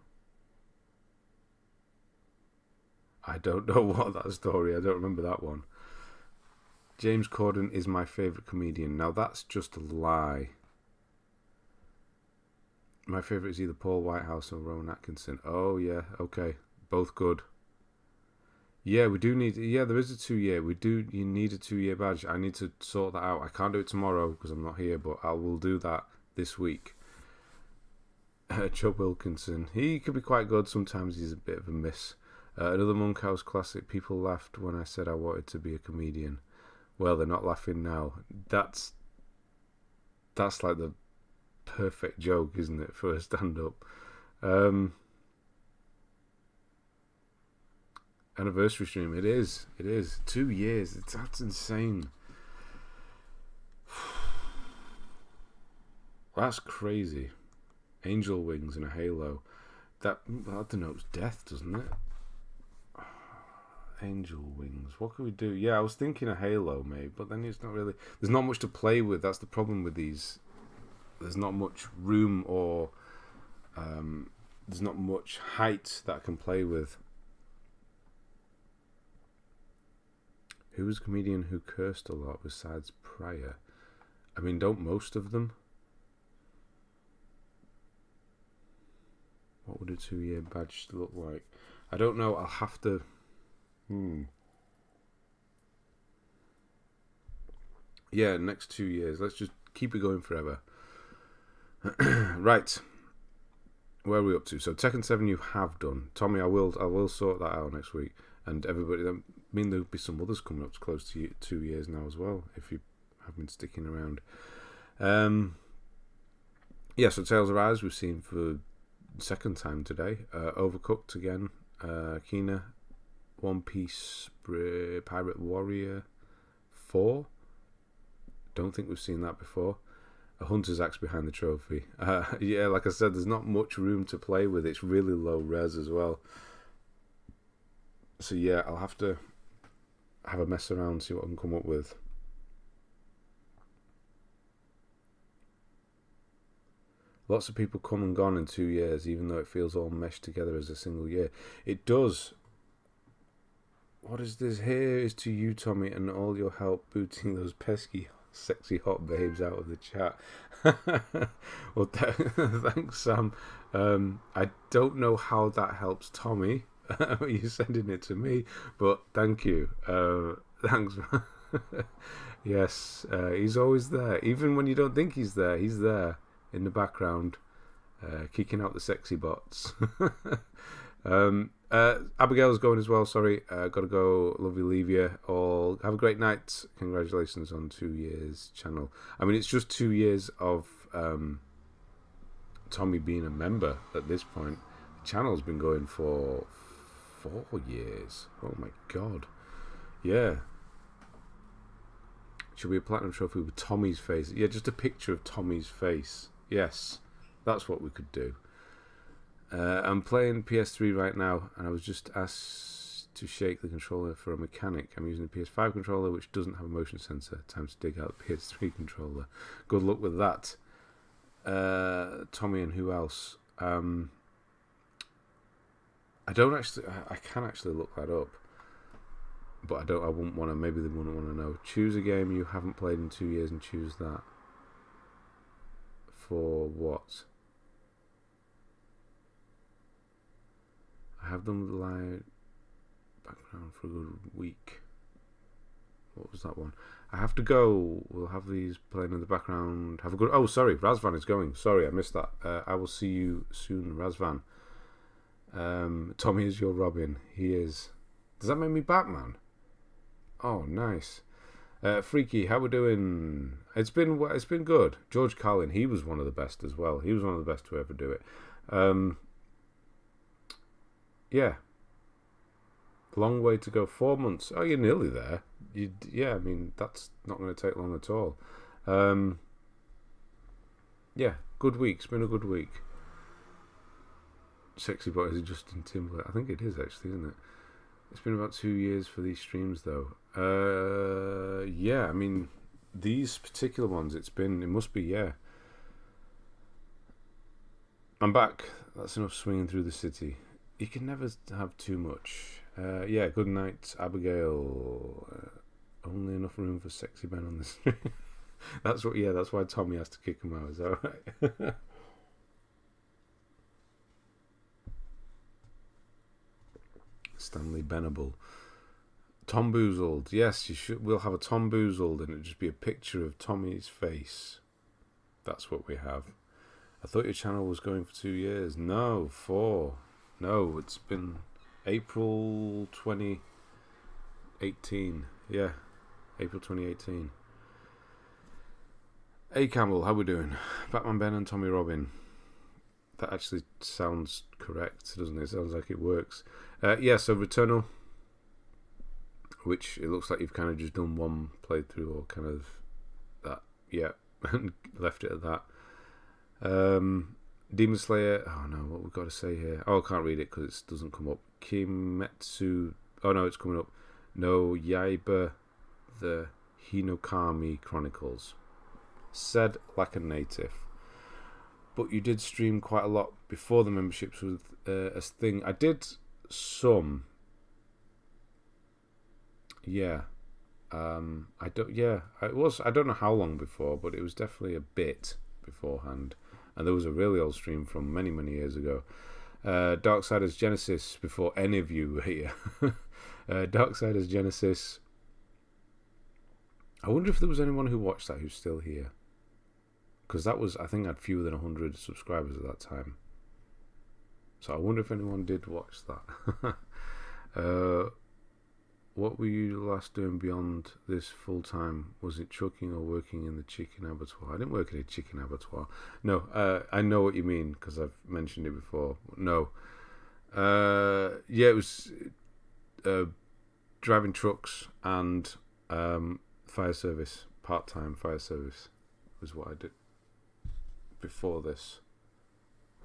I don't know what that story. I don't remember that one. James Corden is my favourite comedian. Now that's just a lie. My favourite is either Paul Whitehouse or Rowan Atkinson. Oh yeah, okay, both good. Yeah, we do need. Yeah, there is a 2 year. You need a 2 year badge. I need to sort that out. I can't do it tomorrow because I'm not here, but I will do that this week. Joe Wilkinson. He could be quite good. Sometimes he's a bit of a miss. Another Monkhouse classic. People laughed when I said I wanted to be a comedian. Well, they're not laughing now. That's like the perfect joke, isn't it, for a stand-up? Anniversary stream. It is. 2 years. That's insane. That's crazy. Angel wings and a halo. That denotes death, doesn't it? Angel wings. What could we do? Yeah, I was thinking a halo, maybe, but then it's not really. There's not much to play with. That's the problem with these. There's not much room or there's not much height that I can play with. Who was a comedian who cursed a lot besides Pryor? I mean, don't most of them? What would a 2 year badge look like? I don't know. I'll have to. Yeah, next 2 years. Let's just keep it going forever. Right. Where are we up to? So Tekken 7 you have done. Tommy, I will sort that out next week. And everybody, I mean, there'll be some others coming up to close to 2 years now as well, if you have been sticking around. Yeah, so Tales of Rise we've seen for the second time today. Overcooked again. Kina. One Piece Pirate Warrior 4. Don't think we've seen that before. A hunter's axe behind the trophy. Yeah, like I said, there's not much room to play with. It's really low res as well. So yeah, I'll have to have a mess around, see what I can come up with. Lots of people come and gone in 2 years, even though it feels all meshed together as a single year. It does. What is this? Here is to you, Tommy, and all your help booting those pesky, sexy hot babes out of the chat. Well, thanks, Sam. I don't know how that helps Tommy. You're sending it to me, but thank you. Thanks. Yes, he's always there. Even when you don't think he's there in the background, kicking out the sexy bots. Abigail's going as well. Sorry, gotta go. Love you, leave you all. Have a great night. Congratulations on 2 years channel. I mean, it's just 2 years of Tommy being a member at this point. The channel's been going for 4 years. Oh my god. Yeah. Should be a platinum trophy with Tommy's face. Yeah, just a picture of Tommy's face. Yes, that's what we could do. I'm playing PS3 right now, and I was just asked to shake the controller for a mechanic. I'm using a PS5 controller, which doesn't have a motion sensor. Time to dig out the PS3 controller. Good luck with that. Tommy and who else? I can actually look that up. but I wouldn't want to. Maybe they wouldn't want to know. Choose a game you haven't played in 2 years and choose that. For what? I have them with live background for a good week. What was that one? I have to go. We'll have these playing in the background. Have a good... Oh, sorry. Razvan is going. Sorry, I missed that. I will see you soon, Razvan. Tommy is your Robin. He is. Does that make me Batman? Oh, nice. Freaky, how we doing? It's been good. George Carlin, he was one of the best as well. He was one of the best to ever do it. Yeah. Long way to go. 4 months. Oh, you're nearly there. Yeah, I mean, that's not going to take long at all. Yeah, good week. It's been a good week. Sexy Boy is Justin Timberlake. I think it is, actually, isn't it? It's been about 2 years for these streams, though. Yeah, I mean, these particular ones, it must be, yeah. I'm back. That's enough swinging through the city. You can never have too much. Yeah, good night, Abigail. Only enough room for sexy Ben on the stream. That's why Tommy has to kick him out. Is that right? Stanley Benable. Tom Boozled. Yes, we'll have a Tom Boozled and it'll just be a picture of Tommy's face. That's what we have. I thought your channel was going for 2 years. No, 4. No, it's been April 2018. Yeah, April 2018. Hey Campbell, how we doing? Batman Ben and Tommy Robin. That actually sounds correct, doesn't it? It sounds like it works. Yeah, so Returnal, which it looks like you've kind of just done one playthrough or kind of that, yeah, and left it at that. Demon Slayer, oh no, what we've got to say here? Oh, I can't read it because it doesn't come up. Kimetsu, oh no, it's coming up. No Yaiba, the Hinokami Chronicles. Said like a native. But you did stream quite a lot before the memberships was a thing. I did some. Yeah. I don't know how long before, but it was definitely a bit beforehand. And there was a really old stream from many, many years ago. Darksiders Genesis, before any of you were here. Darksiders Genesis. I wonder if there was anyone who watched that who's still here. Because that was, I think I had fewer than 100 subscribers at that time. So I wonder if anyone did watch that. What were you last doing beyond this full time? Was it trucking or working in the chicken abattoir? I didn't work in a chicken abattoir. No, I know what you mean because I've mentioned it before. No. Yeah, it was driving trucks and fire service. Part-time fire service was what I did before this.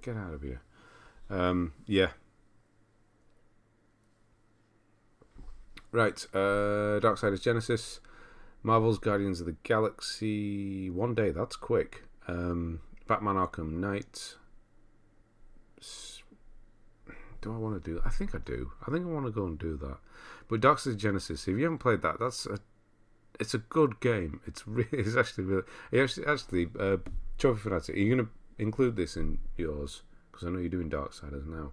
Get out of here. Yeah. Right, Darksiders Genesis, Marvel's Guardians of the Galaxy, one day, that's quick. Batman Arkham Knight. Do I want to do that? I think I do. I think I want to go and do that. But Darksiders Genesis, if you haven't played that, it's a good game. It's actually really... Actually, Trophy Fanatic, are you going to include this in yours? Because I know you're doing Darksiders now.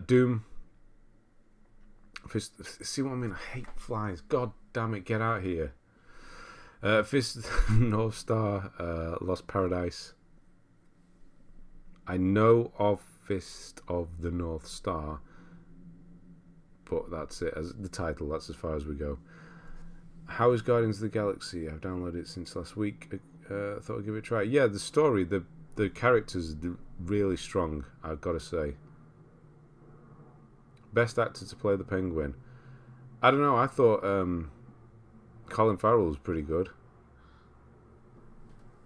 Doom. Fist, see what I mean? I hate flies. God damn it, get out here. Fist North Star, Lost Paradise. I know of Fist of the North Star, but that's it. As the title, that's as far as we go. How is Guardians of the Galaxy? I've downloaded it since last week. Thought I'd give it a try. Yeah, the story, the characters are really strong, I've got to say. Best actor to play the Penguin. I don't know. I thought Colin Farrell was pretty good.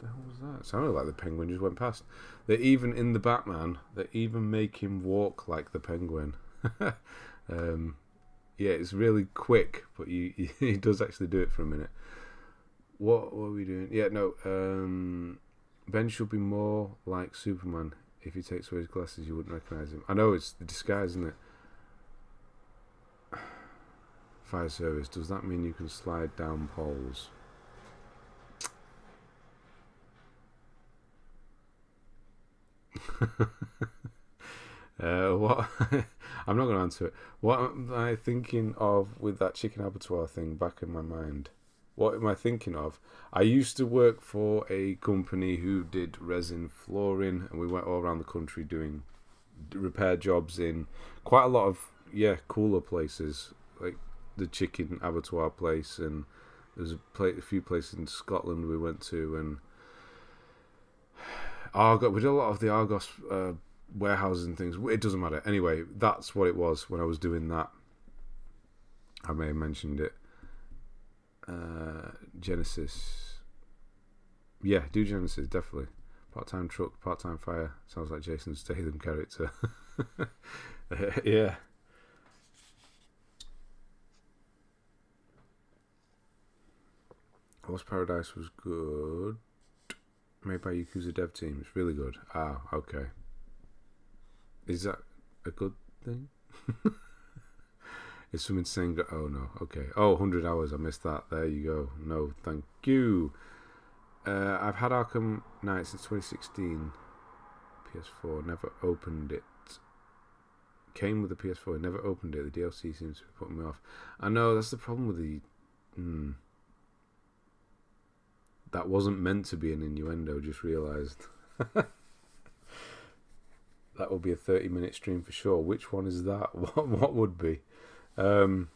The hell was that? It sounded like the Penguin just went past. They even in the Batman, they even make him walk like the Penguin. Yeah, it's really quick, but he does actually do it for a minute. What were we doing? Yeah, no. Ben should be more like Superman. If he takes away his glasses, you wouldn't recognise him. I know, it's the disguise, isn't it? Fire service. Does that mean you can slide down poles? What? I'm not going to answer it. What am I thinking of with that chicken abattoir thing back in my mind? What am I thinking of? I used to work for a company who did resin flooring, and we went all around the country doing repair jobs in quite a lot of cooler places, like the chicken abattoir place, and there's a few places in Scotland we went to, and Argos. We did a lot of the Argos warehouses and things. It doesn't matter. Anyway, that's what it was when I was doing that. I may have mentioned it. Genesis. Yeah, do Genesis, definitely. Part-time truck, part-time fire. Sounds like Jason Statham character. Yeah. Lost Paradise was good. Made by Yakuza dev team. It's really good. Ah, okay. Is that a good thing? Is some insane... Oh, no. Okay. Oh, 100 hours. I missed that. There you go. No, thank you. I've had Arkham Knight since 2016. PS4. Never opened it. Came with the PS4. Never opened it. The DLC seems to be putting me off. I know. That's the problem with the... That wasn't meant to be an innuendo. Just realised. That will be a 30-minute stream for sure. Which one is that? What would be? I'd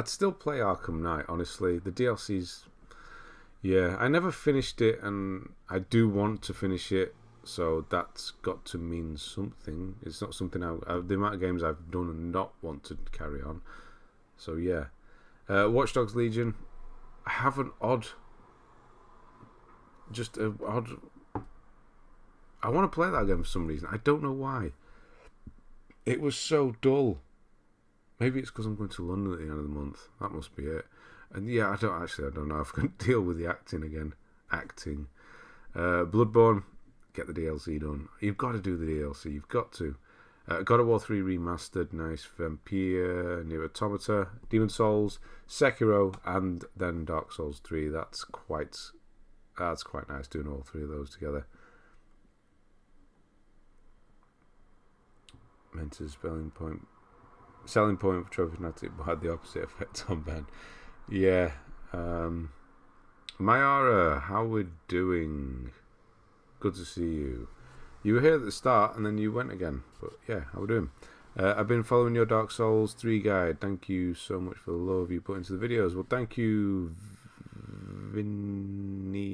still play Arkham Knight, honestly. The DLC's... Yeah, I never finished it, and I do want to finish it, so that's got to mean something. It's not something the amount of games I've done and not want to carry on. So, yeah. Watch Dogs Legion. I have an odd... Just an odd... I want to play that game for some reason. I don't know why. It was so dull. Maybe it's because I'm going to London at the end of the month. That must be it. And yeah, I don't know if I can deal with the acting again. Bloodborne, get the DLC done. You've got to do the DLC. You've got to. God of War 3 Remastered, nice. Vampire, Nier Automata, Demon Souls, Sekiro, and then Dark Souls 3. That's quite nice doing all three of those together. Mentor's selling point for Trophy Fanatic, but had the opposite effect on Ben. Yeah. Mayara, how we doing? Good to see you. You were here at the start and then you went again. But yeah, how we doing? I've been following your Dark Souls 3 guide. Thank you so much for the love you put into the videos. Well, thank you, Vinicius.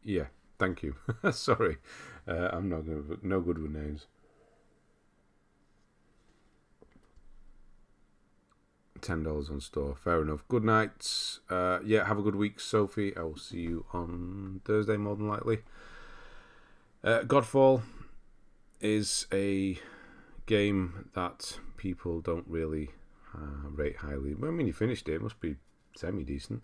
Yeah, thank you. Sorry. I'm no good with names. $10 on store. Fair enough. Good night. Yeah, have a good week, Sophie. I will see you on Thursday, more than likely. Godfall is a game that people don't really rate highly. I mean, you finished it. It must be semi-decent.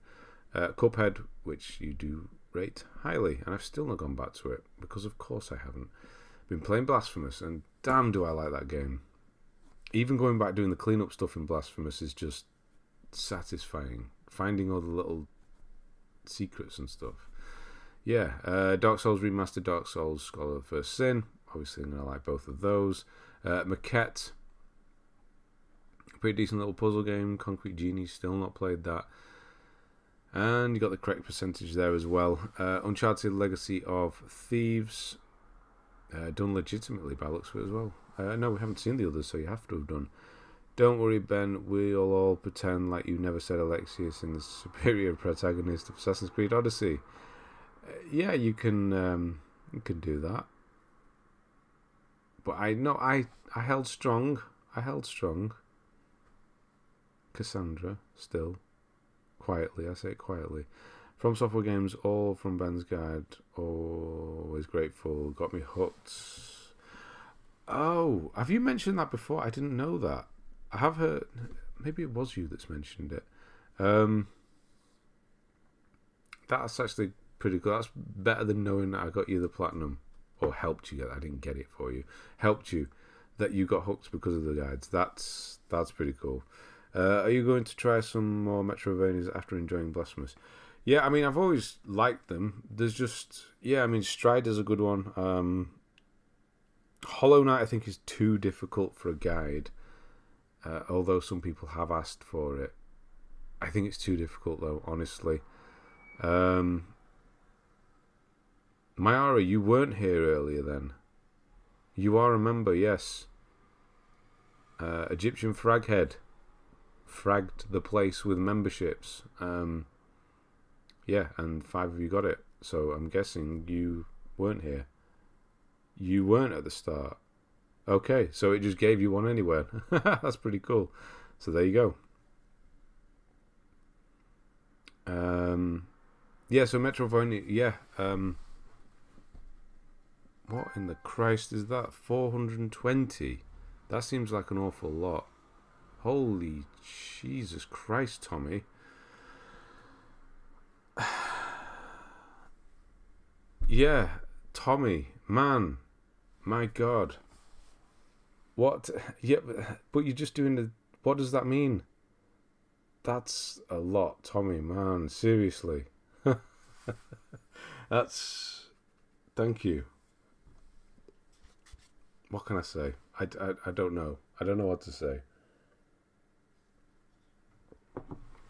Cuphead, which you do rate highly, and I've still not gone back to it, because of course I haven't. Been playing Blasphemous, and damn do I like that game. Even going back doing the cleanup stuff in Blasphemous is just satisfying. Finding all the little secrets and stuff. Yeah, Dark Souls Remastered, Dark Souls Scholar of the First Sin. Obviously I'm going to like both of those. Maquette. Pretty decent little puzzle game. Concrete Genie, still not played that. And you got the correct percentage there as well. Uncharted Legacy of Thieves. Done legitimately by looks of it as well. No, we haven't seen the others, so you have to have done. Don't worry, Ben. We'll all pretend like you never said Alexius in the superior protagonist of Assassin's Creed Odyssey. Yeah, you can do that. But I held strong. Cassandra, still. Quietly, I say it quietly. From Software Games, all from Ben's guide. Always grateful. Got me hooked. Oh, have you mentioned that before? I didn't know that. I have heard. Maybe it was you that's mentioned it. That's actually pretty cool. That's better than knowing that I got you the platinum. Or helped you get it. I didn't get it for you. Helped you. that you got hooked because of the guides. That's pretty cool. Are you going to try some more Metroidvanias after enjoying Blasphemous? Yeah, I mean, I've always liked them. There's just, yeah, I mean, Strider's a good one. Hollow Knight, I think, is too difficult for a guide. Although some people have asked for it. I think it's too difficult, though, honestly. Mayara, you weren't here earlier then. You are a member, yes. Egyptian Fraghead fragged the place with memberships. Yeah, and 5 of you got it. So I'm guessing you weren't here. You weren't at the start. Okay, so it just gave you one anywhere. That's pretty cool. So there you go. Yeah, so Metroidvania, yeah. What in the Christ is that? 420? That seems like an awful lot. Holy Jesus Christ, Tommy. Yeah, Tommy, man, my God. What? Yeah, but you're just doing the... What does that mean? That's a lot, Tommy, man, seriously. That's... Thank you. What can I say? I don't know. I don't know what to say.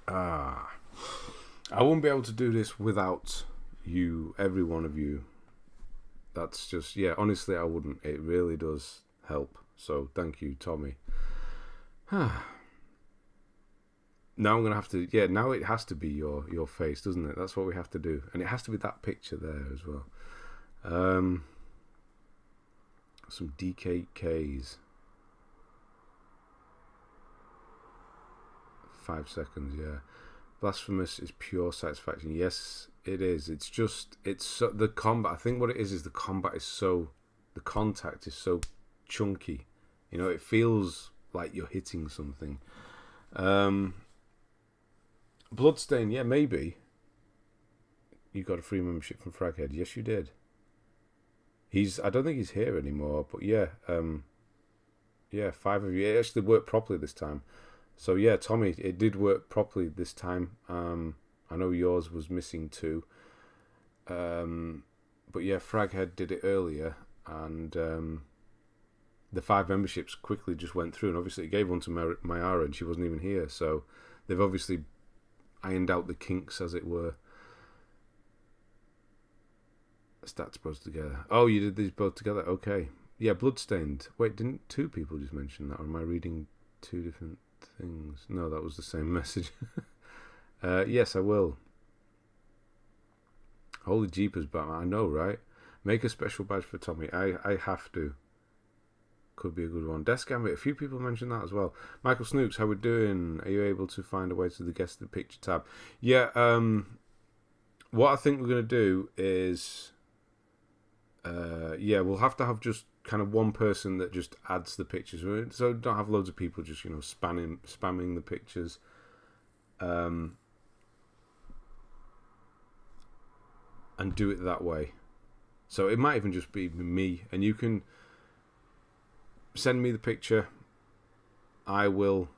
I won't be able to do this without you, every one of you. That's just, yeah, honestly, I wouldn't. It really does help. So, thank you, Tommy. Now I'm going to have to, yeah, now it has to be your face, doesn't it? That's what we have to do. And it has to be that picture there as well. Some DKKs. 5 seconds, yeah. Blasphemous is pure satisfaction. Yes, it is. It's just, it's so, the combat. I think what it is the combat is so, the contact is so chunky. You know, it feels like you're hitting something. Bloodstain, yeah, maybe. You got a free membership from Fraghead. Yes, you did. I don't think he's here anymore, but yeah. Yeah, 5 of you. It actually worked properly this time. So yeah, Tommy, it did work properly this time. I know yours was missing too. But yeah, Fraghead did it earlier, and the 5 memberships quickly just went through, and obviously it gave one to Mayara, and she wasn't even here. So they've obviously ironed out the kinks, as it were. Stats both together. Oh, you did these both together? Okay. Yeah, Bloodstained. Wait, didn't 2 people just mention that? Or am I reading 2 different things? No, that was the same message. Yes, I will. Holy jeepers, Batman. I know, right? Make a special badge for Tommy. I have to. Could be a good one. Desk Gambit. A few people mentioned that as well. Michael Snooks, how we doing? Are you able to find a way to the guest the picture tab? Yeah, what I think we're going to do is... yeah, we'll have to have just kind of one person that just adds the pictures. So don't have loads of people just, you know, spamming the pictures. And do it that way. So it might even just be me, and you can send me the picture. I will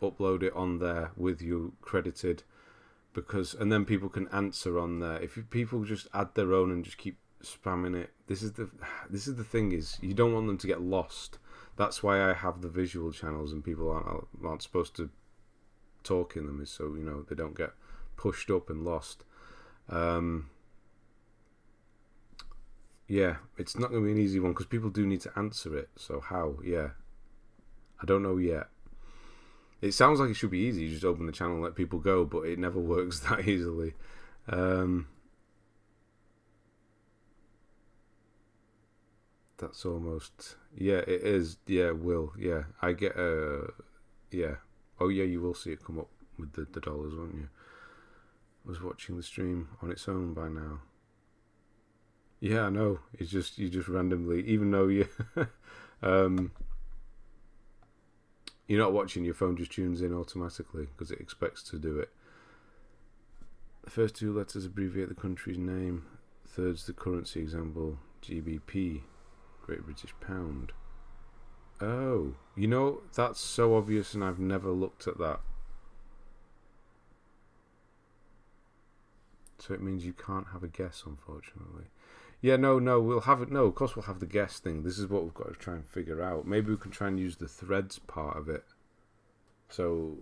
upload it on there with you credited, and then people can answer on there. If people just add their own and just keep spamming it, this is the thing, is you don't want them to get lost. That's why I have the visual channels, and people aren't supposed to talk in them, is so, you know, they don't get pushed up and lost. Yeah, it's not going to be an easy one because people do need to answer it. So how? Yeah, I don't know yet. It sounds like it should be easy. You just open the channel and let people go, but it never works that easily. That's almost... Yeah, it is. Yeah, will. Yeah, I get yeah. Oh yeah, you will see it come up with the dollars, won't you? I was watching the stream on its own by now. Yeah, I know. It's just, you just randomly, even though you you're not watching, your phone just tunes in automatically because it expects to do it. The first 2 letters abbreviate the country's name. Third's the currency, example GBP, Great British Pound. Oh, you know, that's so obvious and I've never looked at that. So it means you can't have a guess, unfortunately. Yeah, no, we'll have it. No, of course we'll have the guess thing. This is what we've got to try and figure out. Maybe we can try and use the threads part of it. So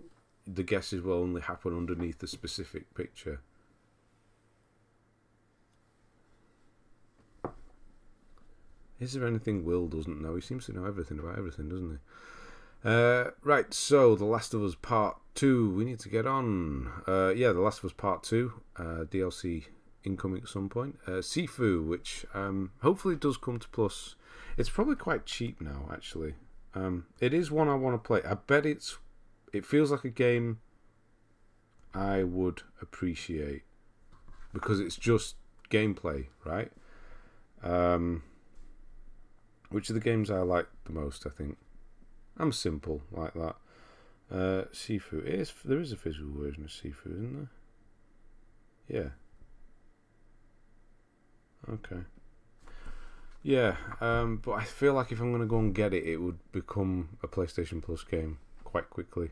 the guesses will only happen underneath the specific picture. Is there anything Will doesn't know? He seems to know everything about everything, doesn't he? Right, so The Last of Us Part 2. We need to get on. Yeah, The Last of Us Part 2. DLC incoming at some point. Sifu, which hopefully does come to Plus. It's probably quite cheap now, actually. It is one I want to play. I bet it feels like a game I would appreciate. Because it's just gameplay, right? Which are the games I like the most, I think. I'm simple like that. Sifu. There is a physical version of Sifu, isn't there? Yeah. Okay. Yeah, but I feel like if I'm going to go and get it, it would become a PlayStation Plus game quite quickly.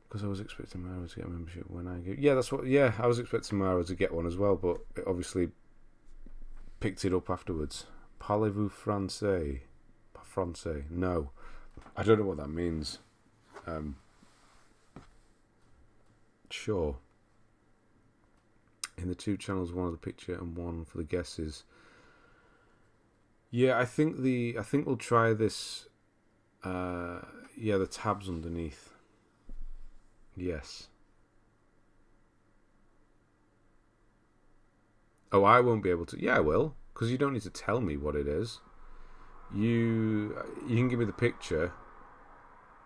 Because I was expecting Mara to get a membership when I get... Yeah, that's what... Yeah, I was expecting Mara to get one as well, but it obviously picked it up afterwards. Parlez-vous français? Francais? No. I don't know what that means. Sure. In the two channels, one of the picture and one for the guesses. Yeah, I think we'll try this. Yeah, the tabs underneath. Yes. Oh, I won't be able to. Yeah, I will, because you don't need to tell me what it is. You can give me the picture,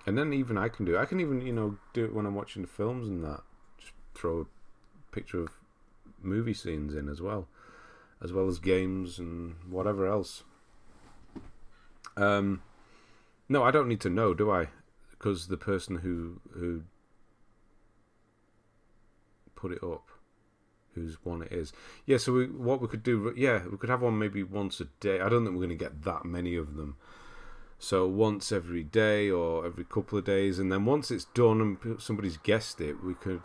and then even I can do it. I can even do it when I'm watching the films and that. Just throw a picture of movie scenes in as well as games and whatever else. No, I don't need to know, do I? Because the person who put it up, whose one it is. Yeah, so what we could do, we could have one maybe once a day. I don't think we're going to get that many of them. So once every day or every couple of days, and then once it's done and somebody's guessed it, we could,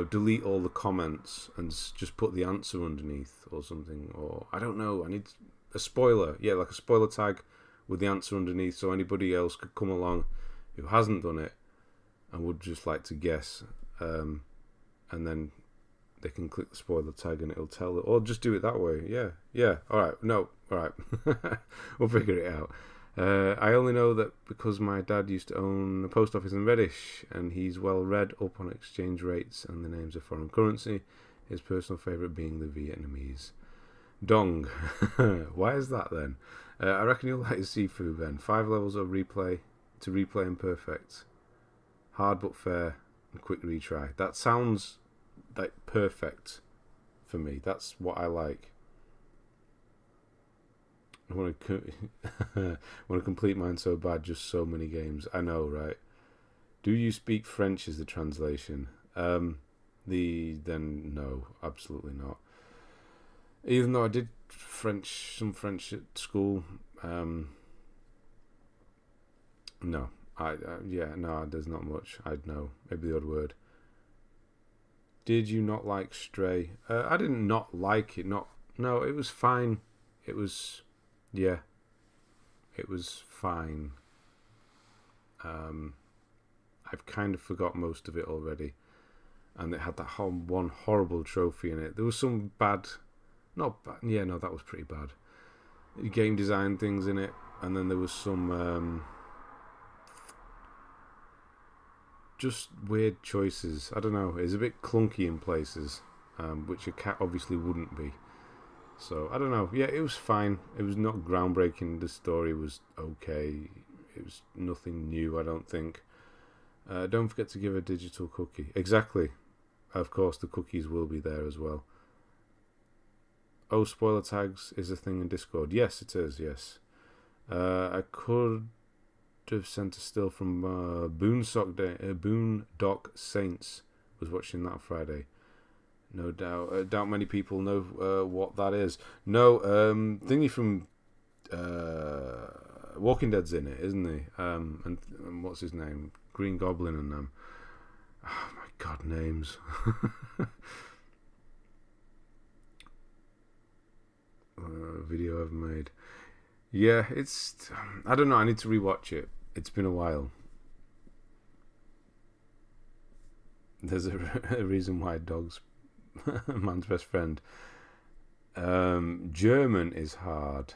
delete all the comments and just put the answer underneath or something. Or I don't know. I need a spoiler. Yeah, like a spoiler tag with the answer underneath, so anybody else could come along who hasn't done it and would just like to guess, and then they can click the spoiler tag and it'll tell it, or just do it that way. Yeah. All right. We'll figure it out. I only know that because my dad used to own a post office in Reddish, and he's well read up on exchange rates and the names of foreign currency. His personal favourite being the Vietnamese dong. Why is that then? I reckon you'll like Sifu then. 5 levels of replay to replay and perfect. Hard but fair and quick retry. That sounds like perfect for me. That's what I like. I want to complete mine so bad. Just so many games. I know, right? Do you speak French? Is the translation. Then no, absolutely not. Even though I did some French at school. No, there's not much. I'd know. Maybe the odd word. Did you not like Stray? I didn't not like it. No, it was fine. It was fine. I've kind of forgot most of it already, and it had that one horrible trophy in it. There was some bad, not bad. Yeah, no, that was pretty bad. Game design things in it, and then there was some just weird choices. I don't know. It's a bit clunky in places, which a cat obviously wouldn't be. So I don't know. Yeah, it was fine. It was not groundbreaking. The story was okay. It was nothing new, I don't think. Don't forget to give a digital cookie. Exactly. Of course, the cookies will be there as well. Oh, spoiler tags is a thing in Discord. Yes, it is. Yes. I could have sent a still from Boondock Saints. Was watching that Friday. No doubt. Doubt many people know what that is. No, thingy from Walking Dead's in it, isn't he? And what's his name? Green Goblin and them. Oh my God, names. Video I've made. Yeah, it's... I don't know, I need to rewatch it. It's been a while. There's a reason why dog's man's best friend. German is hard.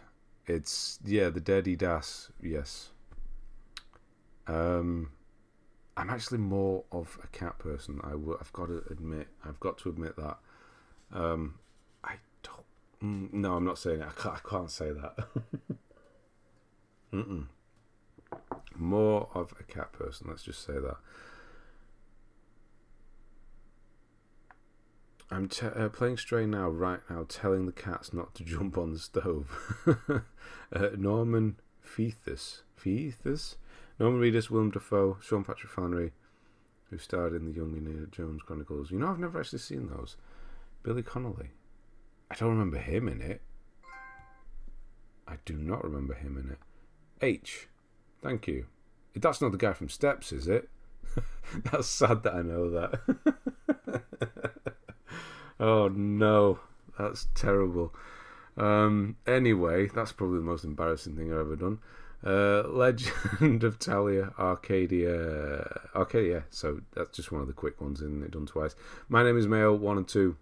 It's... Yeah, the Daddy Das. Yes. I'm actually more of a cat person. I've got to admit that. I don't. No, I'm not saying it. I can't say that. More of a cat person. Let's just say that. I'm playing Stray now, right now, telling the cats not to jump on the stove. Norman Feethus. Norman Reedus, Willem Dafoe, Sean Patrick Flannery, who starred in the Young Indiana Jones Chronicles. You know, I've never actually seen those. Billy Connolly. I don't remember him in it. I do not remember him in it. H. Thank you. That's not the guy from Steps, is it? That's sad that I know that. Oh no, that's terrible. Anyway, that's probably the most embarrassing thing I've ever done. Legend of Talia, Arcadia. So that's just one of the quick ones, isn't it? Done twice. My Name is Mayo 1 and 2.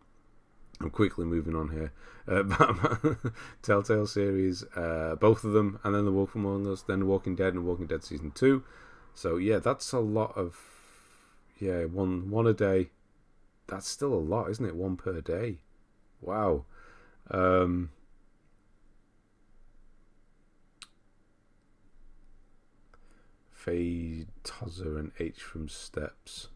I'm quickly moving on here. Batman, Telltale series, both of them, and then The Wolf Among Us, then The Walking Dead and Walking Dead Season 2. So yeah, that's a lot of... Yeah, one a day. That's still a lot, isn't it? One per day. Wow. Faye Tozzer and H from Steps.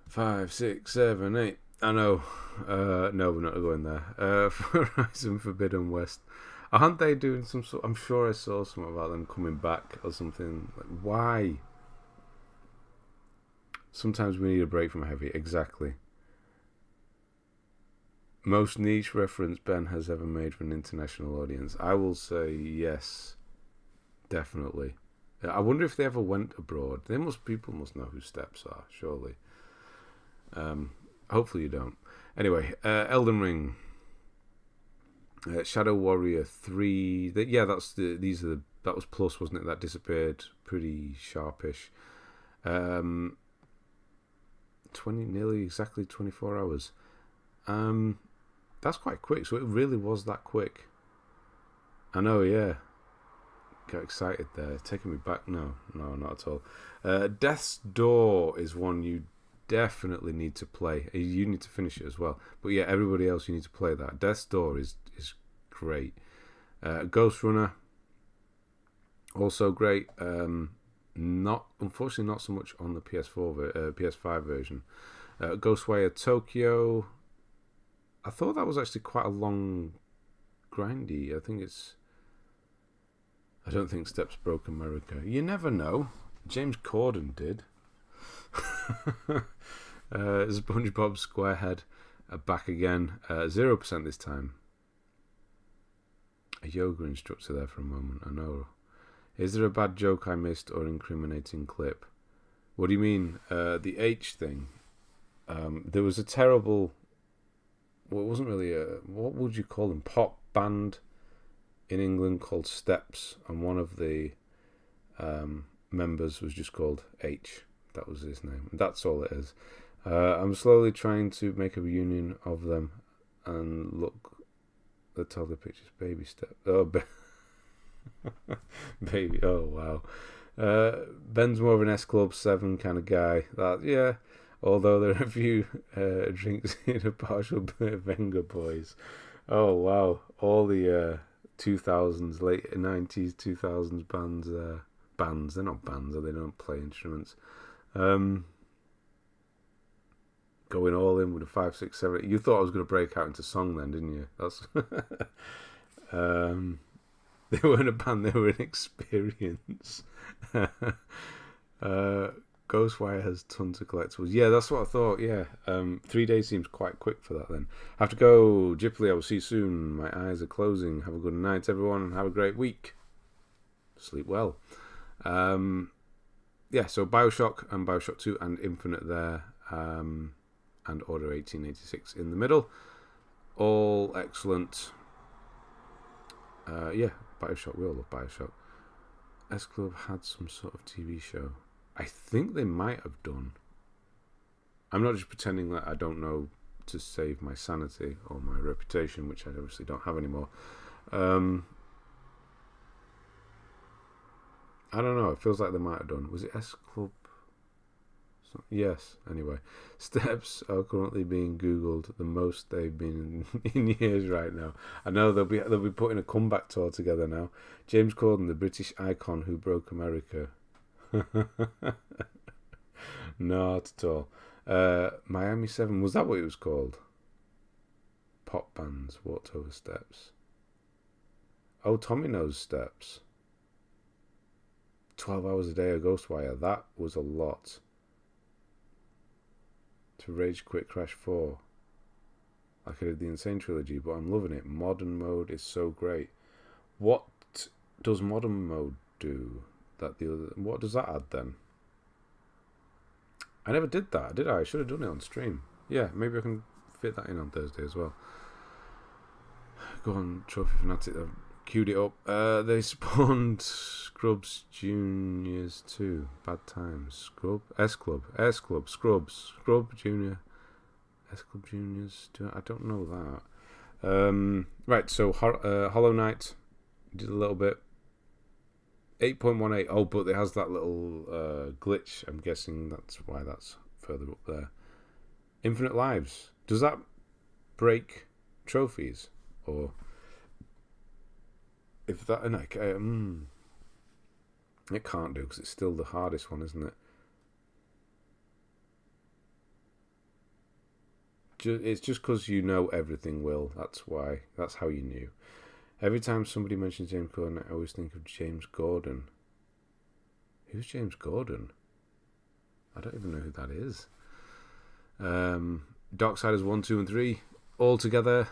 5, 6, 7, 8. I know. No, we're not going there. Horizon Forbidden West. Aren't they doing some sort... I'm sure I saw something about them coming back or something. Like, why? Sometimes we need a break from heavy. Exactly. Most niche reference Ben has ever made for an international audience. I will say yes. Definitely. I wonder if they ever went abroad. People must know who Steps are, surely. Hopefully you don't. Anyway, Elden Ring, Shadow Warrior 3. That was plus, wasn't it? That disappeared pretty sharpish. nearly exactly 24 hours. That's quite quick. So it really was that quick. I know, yeah. Got excited there. Taking me back. No, not at all. Death's Door is one you definitely need to play. You need to finish it as well. But yeah, everybody else, you need to play that. Death's Door is great. Ghost Runner, also great. Unfortunately not so much on the PS5 version. Ghostwire Tokyo. I thought that was actually quite a long, grindy. I don't think Steps broke America. You never know. James Corden did. SpongeBob SquareHead back again. 0% this time. A yoga instructor there for a moment. I know. Is there a bad joke I missed or incriminating clip? What do you mean? The H thing. There was a terrible... Well, it wasn't really a... What would you call them? Pop band in England called Steps, and one of the members was just called H. That was his name. That's all it is. I'm slowly trying to make a reunion of them, and look, the toddler pictures. Baby Step. Oh, baby. Oh, wow. Ben's more of an S Club 7 kind of guy. Yeah. Although there are a few drinks in a partial bit of Venga Boys. Oh, wow. All the 2000s, late 90s, 2000s bands. They're not bands, they don't play instruments. Going all in with a 5, 6, 7. You thought I was going to break out into song then, didn't you? That's they weren't a band, they were an experience. Ghostwire has tons of collectibles. Yeah, that's what I thought. Yeah, 3 days seems quite quick for that then. I have to go. Jipley, I will see you soon. My eyes are closing. Have a good night, everyone, and have a great week. sleep well. Yeah, so Bioshock and Bioshock 2 and Infinite there, and Order 1886 in the middle. All excellent. Yeah, Bioshock, we all love Bioshock. S Club had some sort of TV show. I think they might have done. I'm not just pretending that I don't know to save my sanity or my reputation, which I obviously don't have anymore. I don't know. It feels like they might have done. Was it S Club? Yes. Anyway, steps are currently being Googled the most they've been in years right now. I know they'll be putting a comeback tour together now. James Corden, the British icon who broke America. Not at all. Miami 7, was that what it was called? Pop bands walked over steps. Oh, Tommy knows steps. 12 hours a day of Ghostwire. That was a lot. To Rage Quit Crash 4. Like I did the Insane Trilogy, but I'm loving it. Modern mode is so great. What does modern mode do? What does that add then? I never did that, did I? I should have done it on stream. Yeah, maybe I can fit that in on Thursday as well. Go on, Trophy Fanatic. I've queued it up. They spawned Scrubs Juniors too. Bad times. S Club, Scrubs, Scrub Junior, S Club Juniors. I don't know that. Right, so Hollow Knight did a little bit. 8.18. Oh, but it has that little glitch. I'm guessing that's why that's further up there. Infinite Lives. Does that break trophies? Or if that... it can't do because it's still the hardest one, isn't it? It's just because you know everything, Will. That's why. That's how you knew. Every time somebody mentions James Gordon, I always think of James Gordon. Who's James Gordon? I don't even know who that is. Darksiders 1, 2, and 3 all together.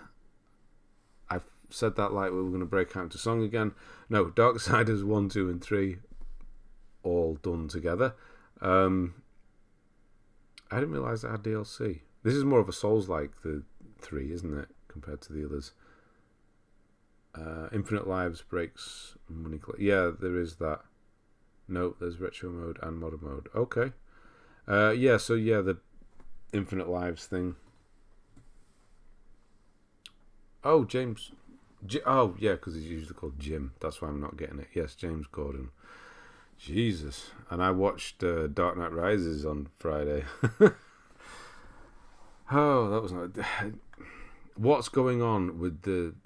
I've said that like we were going to break out into song again. No, Darksiders 1, 2, and 3 all done together. I didn't realise that had DLC. This is more of a Souls-like, the 3, isn't it, compared to the others? Infinite Lives breaks money. Yeah, there is that. No, there's retro mode and modern mode. Okay. Yeah, so yeah, the Infinite Lives thing. Oh, James. Oh, yeah, because he's usually called Jim. That's why I'm not getting it. Yes, James Gordon. Jesus. And I watched Dark Knight Rises on Friday. Oh, that was not... What's going on with the...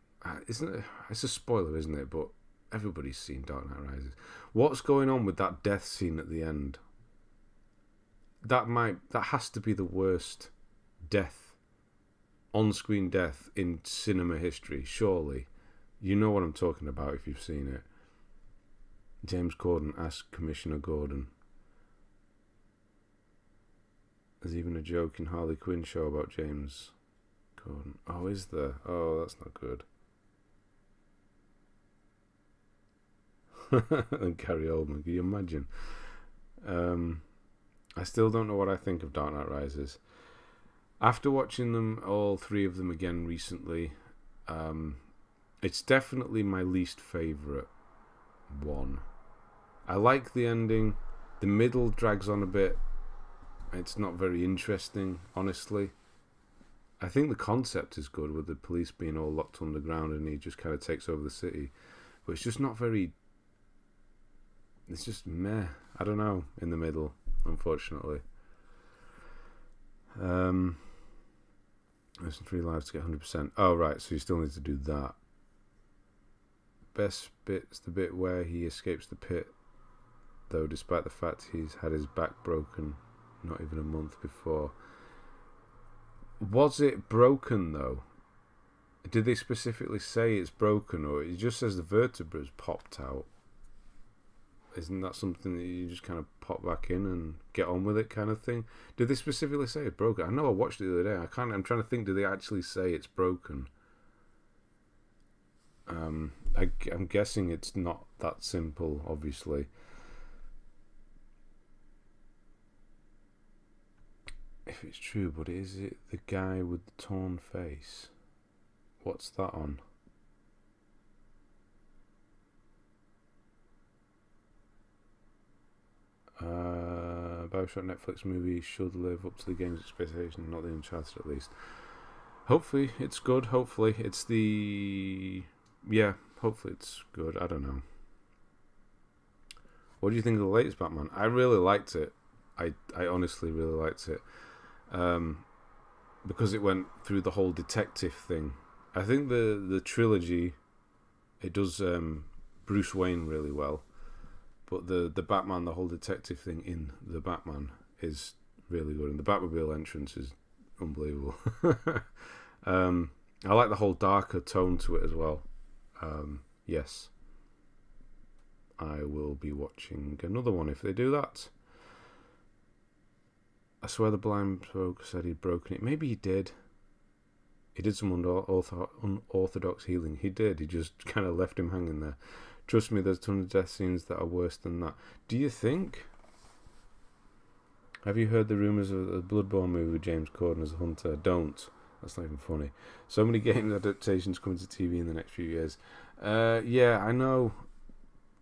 Isn't it? It's a spoiler, isn't it? But everybody's seen Dark Knight Rises. What's going on with that death scene at the end? That has to be the worst death, on-screen death in cinema history. Surely, you know what I'm talking about if you've seen it. James Corden asked Commissioner Gordon. There's even a joke in Harley Quinn show about James Corden. Oh, is there? Oh, that's not good. And Gary Oldman, can you imagine? I still don't know what I think of Dark Knight Rises. After watching them, all three of them again recently, it's definitely my least favourite one. I like the ending. The middle drags on a bit. It's not very interesting, honestly. I think the concept is good with the police being all locked underground and he just kind of takes over the city. But it's just not very... It's just meh. I don't know, in the middle, unfortunately. Listen 3 lives to get 100%. Oh, right, so you still need to do that. Best bit's the bit where he escapes the pit, though, despite the fact he's had his back broken not even a month before. Was it broken, though? Did they specifically say it's broken, or it just says the vertebra's popped out? Isn't that something that you just kind of pop back in and get on with it kind of thing? Did they specifically say it's broken? I know I watched it the other day. I'm trying to think, do they actually say it's broken? I'm guessing it's not that simple, obviously. If it's true, but is it the guy with the torn face? What's that on? Bioshock Netflix movie should live up to the game's expectations, not the Uncharted at least. Hopefully it's good. Hopefully it's hopefully it's good. I don't know. What do you think of the latest Batman? I really liked it. I honestly really liked it. Because it went through the whole detective thing. I think the trilogy, it does Bruce Wayne really well. But the Batman, the whole detective thing in the Batman is really good. And the Batmobile entrance is unbelievable. I like the whole darker tone to it as well. Yes. I will be watching another one if they do that. I swear the blind bloke said he'd broken it. Maybe he did. He did some unorthodox healing. He did. He just kind of left him hanging there. Trust me, there's tons of death scenes that are worse than that. Do you think? Have you heard the rumours of the Bloodborne movie with James Corden as a hunter? Don't. That's not even funny. So many game adaptations coming to TV in the next few years. Yeah, I know.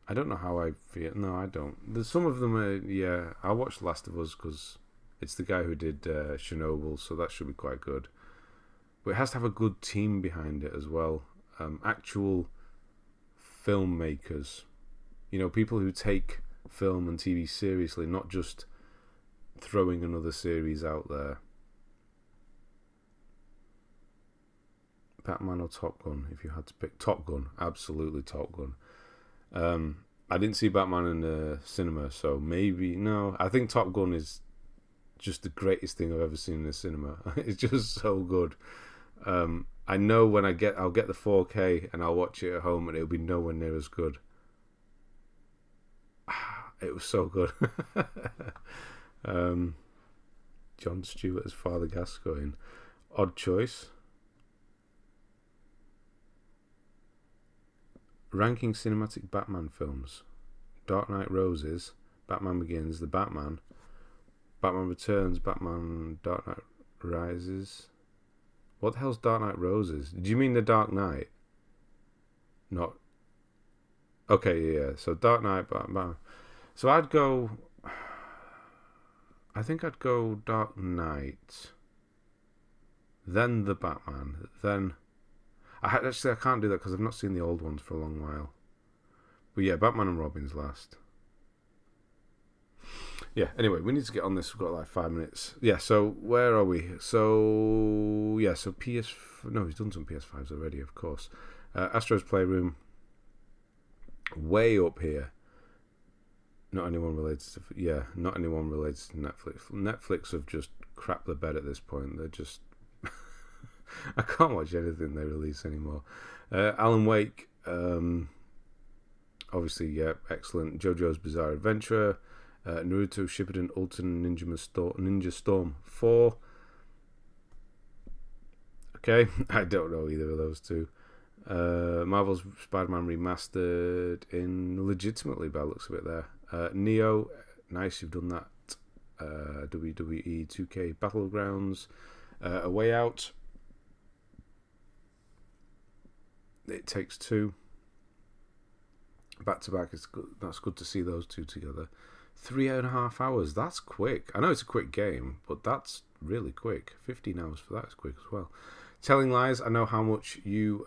I don't know how I feel. No, I don't. There's some of them are, yeah. I watched Last of Us because it's the guy who did Chernobyl, so that should be quite good. But it has to have a good team behind it as well. Actual filmmakers. You know, people who take film and TV seriously, not just throwing another series out there. Batman or Top Gun, if you had to pick. Top Gun, absolutely Top Gun. I didn't see Batman in the cinema, so maybe, no. I think Top Gun is just the greatest thing I've ever seen in the cinema. It's just so good. I know when I'll get the 4K and I'll watch it at home and it'll be nowhere near as good. It was so good. Jon Stewart as Father Gascoigne. Odd choice. Ranking cinematic Batman films. Dark Knight Rises, Batman Begins, The Batman, Batman Returns, Batman Dark Knight Rises. What the hell's Dark Knight Rises? Do you mean The Dark Knight? Not. Okay, yeah. So Dark Knight, Batman. So I'd go. I think I'd go Dark Knight. Then The Batman. Then. I can't do that because I've not seen the old ones for a long while. But yeah, Batman and Robin's last. Yeah, anyway, we need to get on this. We've got like 5 minutes. Yeah, so where are we? So, yeah, so No, he's done some PS5s already, of course. Astro's Playroom. Way up here. Not anyone related to... Yeah, not anyone related to Netflix. Netflix have just crapped the bed at this point. They're just... I can't watch anything they release anymore. Alan Wake, obviously, yeah, excellent. JoJo's Bizarre Adventure, Naruto Shippuden Ultimate Ninja Storm 4. Okay, I don't know either of those two. Marvel's Spider-Man Remastered in legitimately by the looks of it there. Neo, nice, you've done that. WWE 2K Battlegrounds, A Way Out. It Takes Two. Back to back, it's good. That's good to see those two together. 3.5 hours. That's quick. I know it's a quick game, but that's really quick. 15 hours for that is quick as well. Telling Lies. I know how much you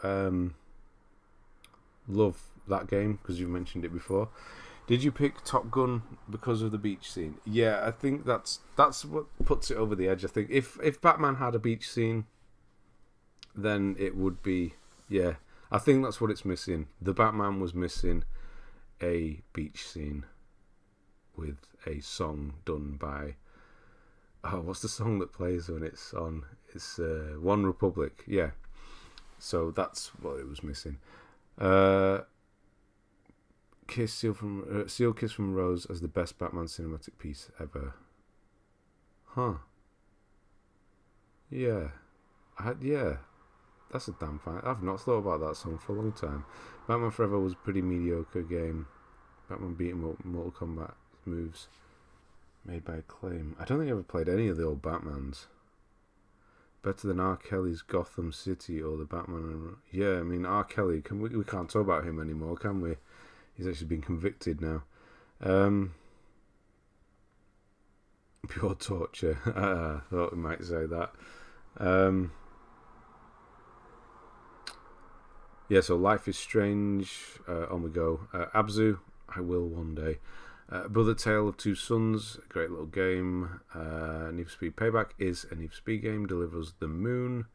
love that game because you've mentioned it before. Did you pick Top Gun because of the beach scene? Yeah, I think that's what puts it over the edge. I think if Batman had a beach scene, then it would be, yeah. I think that's what it's missing. The Batman was missing a beach scene with a song done by... Oh, what's the song that plays when it's on? It's One Republic. Yeah. So that's what it was missing. Seal Kiss from Rose as the best Batman cinematic piece ever. Huh. Yeah. That's a damn fine. I've not thought about that song for a long time. Batman Forever was a pretty mediocre game. Batman beating up Mortal Kombat moves made by Acclaim. I don't think I ever played any of the old Batmans. Better than R. Kelly's Gotham City or the Batman. Yeah, I mean R. Kelly. We can't talk about him anymore, can we? He's actually been convicted now. Pure torture. I thought we might say that. Yeah, so Life is Strange. On we go. Abzu. I will one day. Brother Tale of Two Sons, a great little game. Need for Speed Payback is a Need for Speed game, delivers the moon.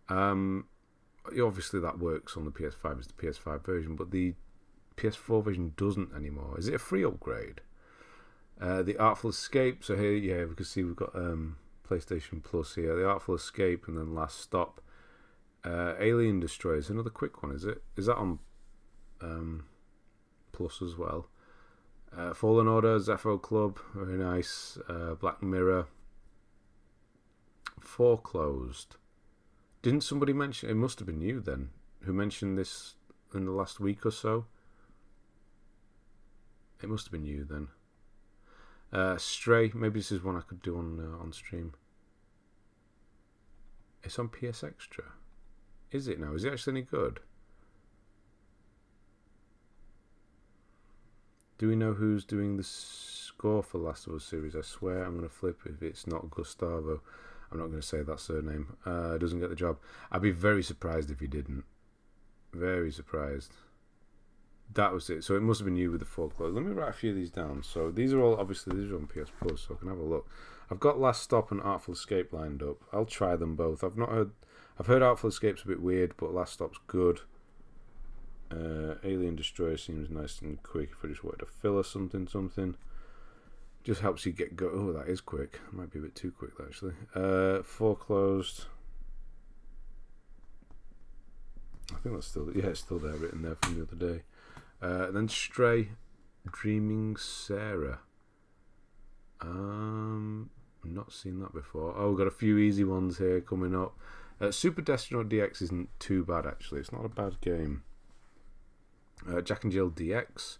Obviously that works on the PS5 as the PS5 version, but the PS4 version doesn't anymore. Is it a free upgrade? The Artful Escape, so here, yeah, we can see we've got PlayStation Plus here. The Artful Escape and then Last Stop. Alien Destroyers, another quick one, is it? Is that on Plus as well? Fallen Order, Zepho Club, very nice. Black Mirror. Foreclosed. Didn't somebody mention, it must have been you then, who mentioned this in the last week or so? It must have been you then. Stray, maybe this is one I could do on stream. It's on PS Extra. Is it now? Is it actually any good? Do we know who's doing the score for Last of Us series? I swear I'm going to flip if it's not Gustavo. I'm not going to say that surname. Doesn't get the job. I'd be very surprised if he didn't. Very surprised. That was it. So it must have been you with the Foreclosed. Let me write a few of these down. So these are all, obviously, these are on PS Plus, so I can have a look. I've got Last Stop and Artful Escape lined up. I'll try them both. I've heard Artful Escape's a bit weird, but Last Stop's good. Alien Destroyer seems nice and quick if I just wanted to fill or something. Just helps you get go. Oh, that is quick. Might be a bit too quick, actually. Foreclosed. I think that's still, yeah, it's still there, written there from the other day. Then Stray, Dreaming Sarah. Not seen that before. Oh, we've got a few easy ones here coming up. Super Destiny DX isn't too bad, actually. It's not a bad game. Jack and Jill DX.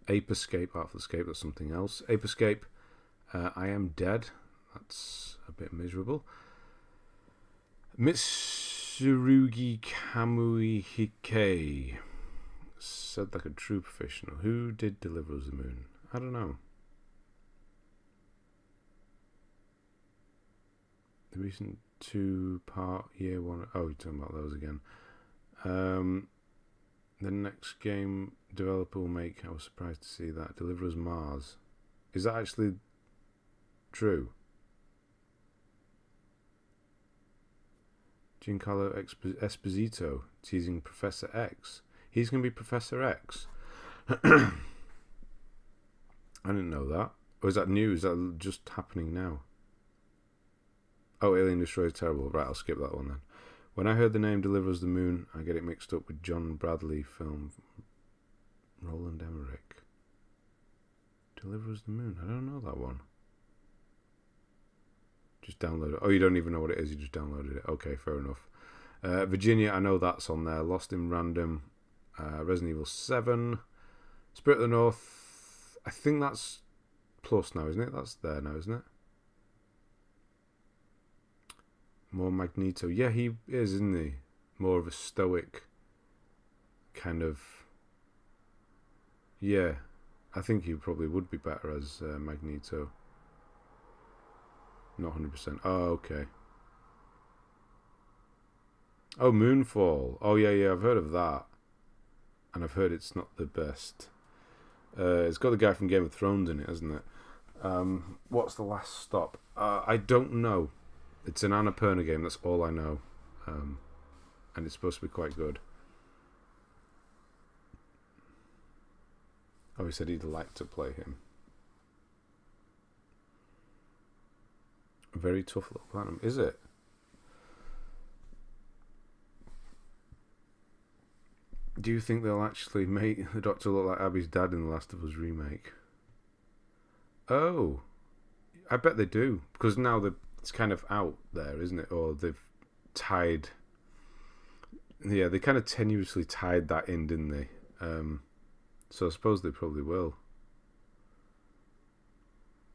Ape Escape, Artful Escape, that's something else. Ape Escape, I Am Dead. That's a bit miserable. Mitsurugi Kamui Hike. Said like a true professional. Who did Deliver Us the Moon? I don't know. The recent 2-part year one. Oh, you're talking about those again. The next game developer will make, I was surprised to see that, Deliver Us Mars. Is that actually true? Giancarlo Esposito teasing Professor X. He's going to be Professor X. I didn't know that. Or is that new? Is that just happening now? Oh, Alien Destroyer is terrible. Right, I'll skip that one then. When I heard the name Deliver Us the Moon, I get it mixed up with John Bradley film Roland Emmerich. Deliver Us the Moon. I don't know that one. Just download it. Oh, you don't even know what it is. You just downloaded it. Okay, fair enough. Virginia, I know that's on there. Lost in Random. Resident Evil 7. Spirit of the North. I think that's Plus now, isn't it? That's there now, isn't it? More Magneto. Yeah, he is, isn't he? More of a stoic kind of... Yeah, I think he probably would be better as Magneto. Not 100%. Oh, okay. Oh, Moonfall. Oh, yeah, I've heard of that. And I've heard it's not the best. It's got the guy from Game of Thrones in it, hasn't it? What's the Last Stop? I don't know. It's an Annapurna game, that's all I know. And it's supposed to be quite good. Oh, he said he'd like to play him. A very tough little platinum. Is it? Do you think they'll actually make the Doctor look like Abby's dad in the Last of Us remake? Oh. I bet they do. Because now it's kind of out there, isn't it? Or they've tied. Yeah, they kind of tenuously tied that in, didn't they? So I suppose they probably will.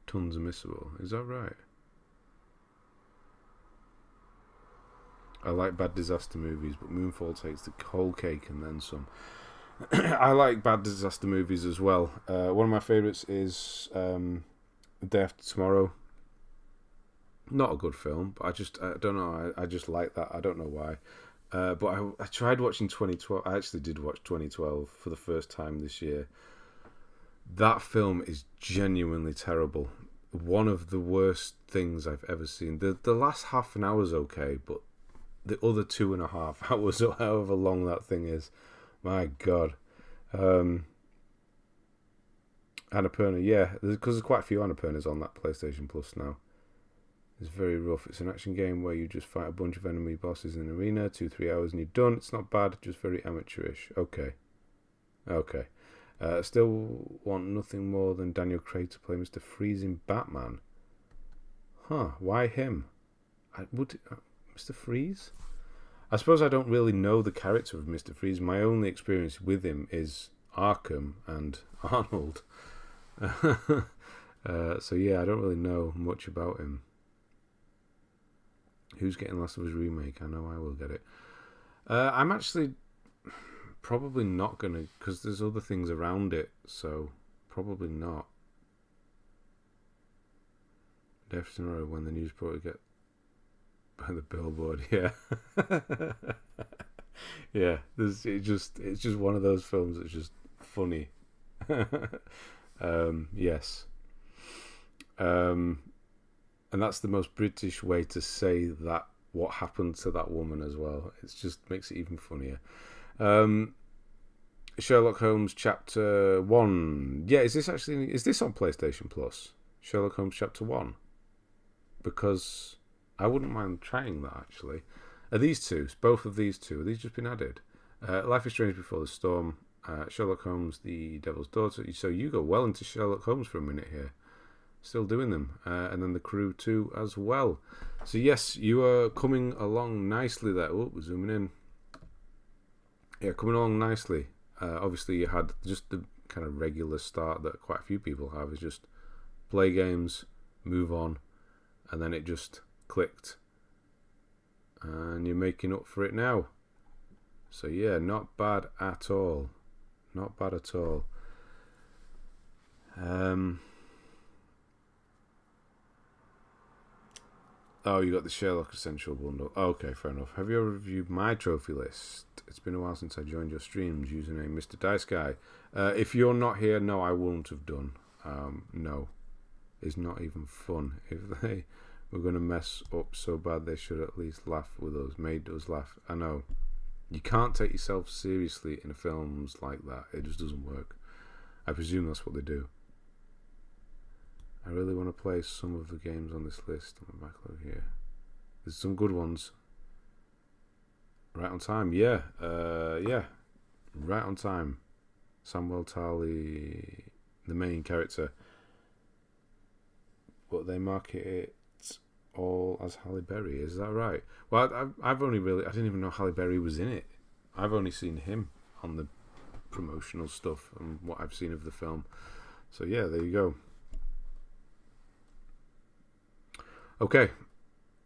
Tons unmissable. Is that right? I like bad disaster movies, but Moonfall takes the whole cake and then some. I like bad disaster movies as well. One of my favourites is Day After Tomorrow. Not a good film, but I don't know. I just like that. I don't know why. But I tried watching 2012. I actually did watch 2012 for the first time this year. That film is genuinely terrible. One of the worst things I've ever seen. The last half an hour is okay, but the other 2.5 hours, or however long that thing is, my God. Annapurna, yeah, because there's quite a few Annapurnas on that PlayStation Plus now. It's very rough. It's an action game where you just fight a bunch of enemy bosses in an arena, 2-3 hours and you're done. It's not bad, just very amateurish. Okay. Still want nothing more than Daniel Craig to play Mr. Freeze in Batman. Huh, why him? Mr. Freeze? I suppose I don't really know the character of Mr. Freeze. My only experience with him is Arkham and Arnold. So yeah, I don't really know much about him. Who's getting Last of Us Remake? I know I will get it. I'm actually probably not going to, because there's other things around it, so probably not. Definitely when the news reporter get by the billboard, yeah. Yeah, it's just one of those films that's just funny. Yes. And that's the most British way to say that, what happened to that woman as well. It just makes it even funnier. Sherlock Holmes Chapter 1. Yeah, is this on PlayStation Plus? Sherlock Holmes Chapter 1? Because I wouldn't mind trying that, actually. Are these two, both of these two, have these just been added? Life is Strange Before the Storm, Sherlock Holmes, The Devil's Daughter. So you go well into Sherlock Holmes for a minute here. Still doing them. And then The Crew 2 as well. So yes, you are coming along nicely there. Oh, we're zooming in. Yeah, coming along nicely. Obviously you had just the kind of regular start that quite a few people have, is just play games, move on, and then it just clicked. And you're making up for it now. So yeah, not bad at all. Not bad at all. Oh, you got the Sherlock Essential Bundle. Okay, fair enough. Have you ever reviewed my trophy list? It's been a while since I joined your streams. Username Mr. Dice Guy. If you're not here, no, I wouldn't have done. No. It's not even fun. If they were going to mess up so bad, they should at least laugh with us. Made us laugh. I know. You can't take yourself seriously in films like that. It just doesn't work. I presume that's what they do. I really want to play some of the games on this list on the backlog here. There's some good ones. Right on time, yeah. Yeah. Right on time. Samuel Tarly, the main character. But they market it all as Halle Berry, is that right? Well, I've only really, I didn't even know Halle Berry was in it. I've only seen him on the promotional stuff and what I've seen of the film. So yeah, there you go. Okay,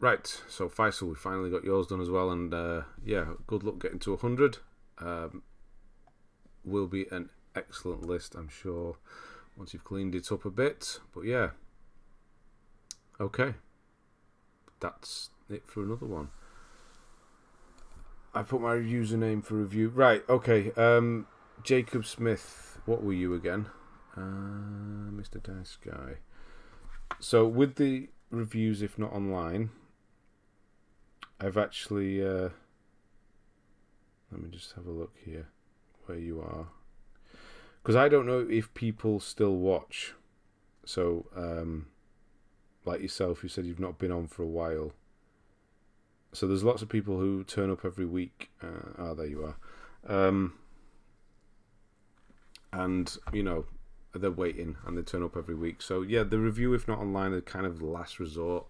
right, so Faisal, we finally got yours done as well, and yeah, good luck getting to 100. Will be an excellent list, I'm sure, once you've cleaned it up a bit, but yeah. Okay, that's it for another one. I put my username for review. Right, okay, Jacob Smith, what were you again? Mr. Dice Guy. So with the reviews, if not online, I've actually let me just have a look here where you are, because I don't know if people still watch. So like yourself, you said you've not been on for a while, so there's lots of people who turn up every week. There you are. And you know, they're waiting and they turn up every week. So yeah, the review, if not online, is kind of the last resort.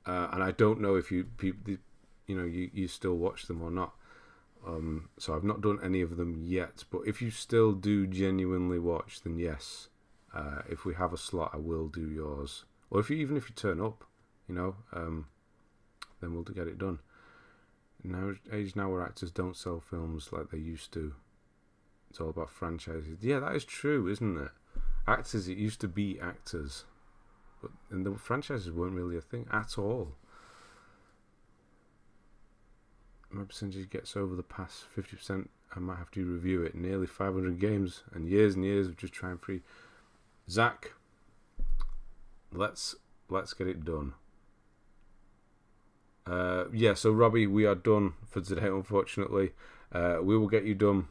And I don't know if you you still watch them or not. So I've not done any of them yet, but if you still do genuinely watch, then yes, if we have a slot, I will do yours. Or even if you turn up, then we'll get it done. Now, where actors don't sell films like they used to. It's all about franchises. Yeah, that is true, isn't it? Actors, it used to be actors, and the franchises weren't really a thing at all. My percentage gets over the past 50%, I might have to review it. Nearly 500 games and years of just trying free. Zach, let's get it done. Yeah, so Robbie, we are done for today, unfortunately. We will get you done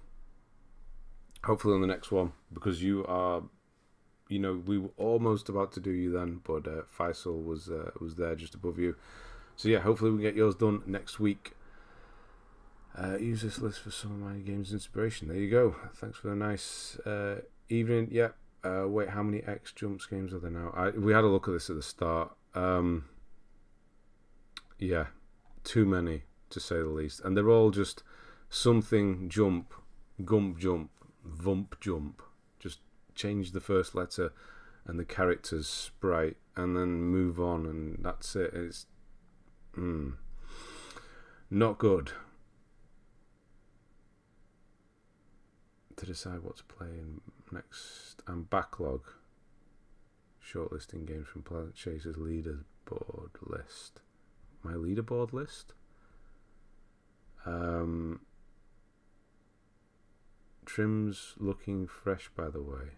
hopefully on the next one, because you are, we were almost about to do you then, but Faisal was there just above you. So yeah, hopefully we can get yours done next week. Use this list for some of my games inspiration. There you go. Thanks for the nice evening. Yeah. Wait, how many X Jumps games are there now? We had a look at this at the start. Yeah, too many to say the least, and they're all just something jump, gump jump, vump jump. Just change the first letter and the character's sprite, and then move on, and that's it. It's not good. To decide what to play in next, and backlog. Shortlisting games from Planet Chaser's leaderboard list. My leaderboard list? Trim's looking fresh, by the way.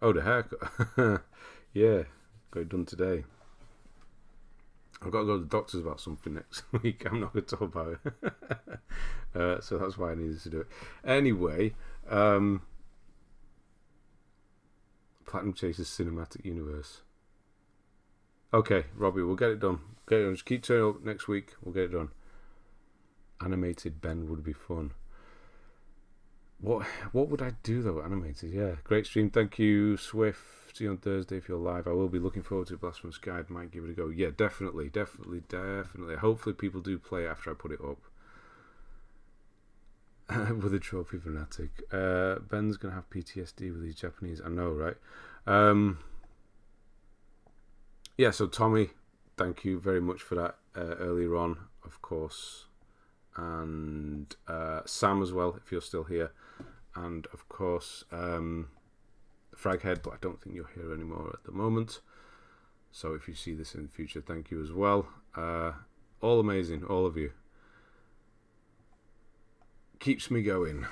Oh, the haircut. Yeah, got it done today. I've got to go to the doctors about something next week. I'm not going to talk about it. So that's why I needed to do it. Anyway, Platinum Chasers Cinematic Universe. Okay, Robbie, we'll get it done. Just keep turning up next week. We'll get it done. Animated Ben would be fun. What would I do though? Animated, yeah. Great stream. Thank you, Swift. See you on Thursday if you're live. I will be looking forward to Blast from the Sky. I might give it a go. Yeah, definitely. Hopefully people do play after I put it up. With a trophy fanatic. Ben's going to have PTSD with these Japanese. I know, right? Yeah, so Tommy, thank you very much for that earlier on, of course. And Sam as well, if you're still here. And, of course, Fraghead, but I don't think you're here anymore at the moment. So if you see this in the future, thank you as well. All amazing, all of you. Keeps me going.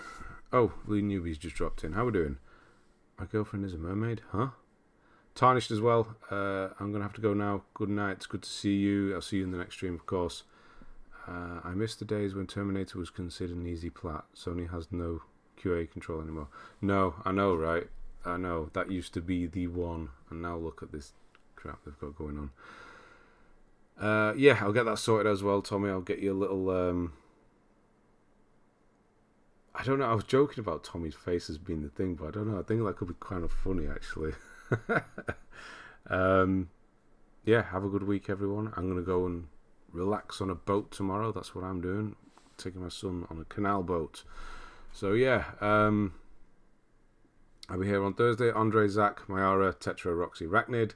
Oh, Lee Newby's just dropped in. How we doing? My girlfriend is a mermaid, huh? Tarnished as well. I'm going to have to go now. Good night. It's good to see you. I'll see you in the next stream, of course. I miss the days when Terminator was considered an easy plat. Sony has no QA control anymore. No, I know, right? I know. That used to be the one. And now look at this crap they've got going on. Yeah, I'll get that sorted as well, Tommy. I'll get you a little... I don't know. I was joking about Tommy's face as being the thing, but I don't know. I think that could be kind of funny, actually. Yeah, have a good week, everyone. I'm going to go and relax on a boat tomorrow. That's what I'm doing. Taking my son on a canal boat. So, yeah. I'll be here on Thursday. Andre, Zach, Mayara, Tetra, Roxy, Rachnid,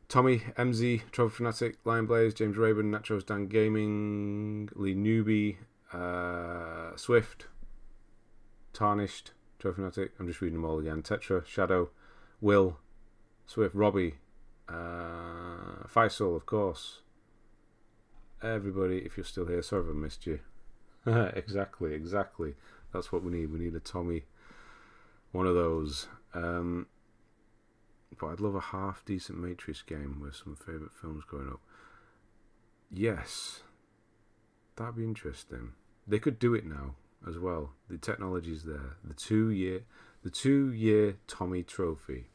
Tommy, MZ, Trophy Fanatic, Lion Blaze, James Raven, Nachos, Dan Gaming, Lee Newby, Swift, Tarnished, Trophy Fanatic. I'm just reading them all again. Tetra, Shadow, Will, Swift, Robbie, Faisal, of course. Everybody, if you're still here, sorry if I missed you. Exactly. That's what we need. We need a Tommy, one of those. But I'd love a half-decent Matrix game with some favourite films growing up. Yes, that'd be interesting. They could do it now as well. The technology's there. The two-year Tommy Trophy.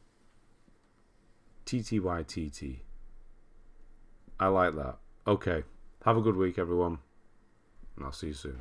TTYTT. I like that. Okay. Have a good week, everyone. And I'll see you soon.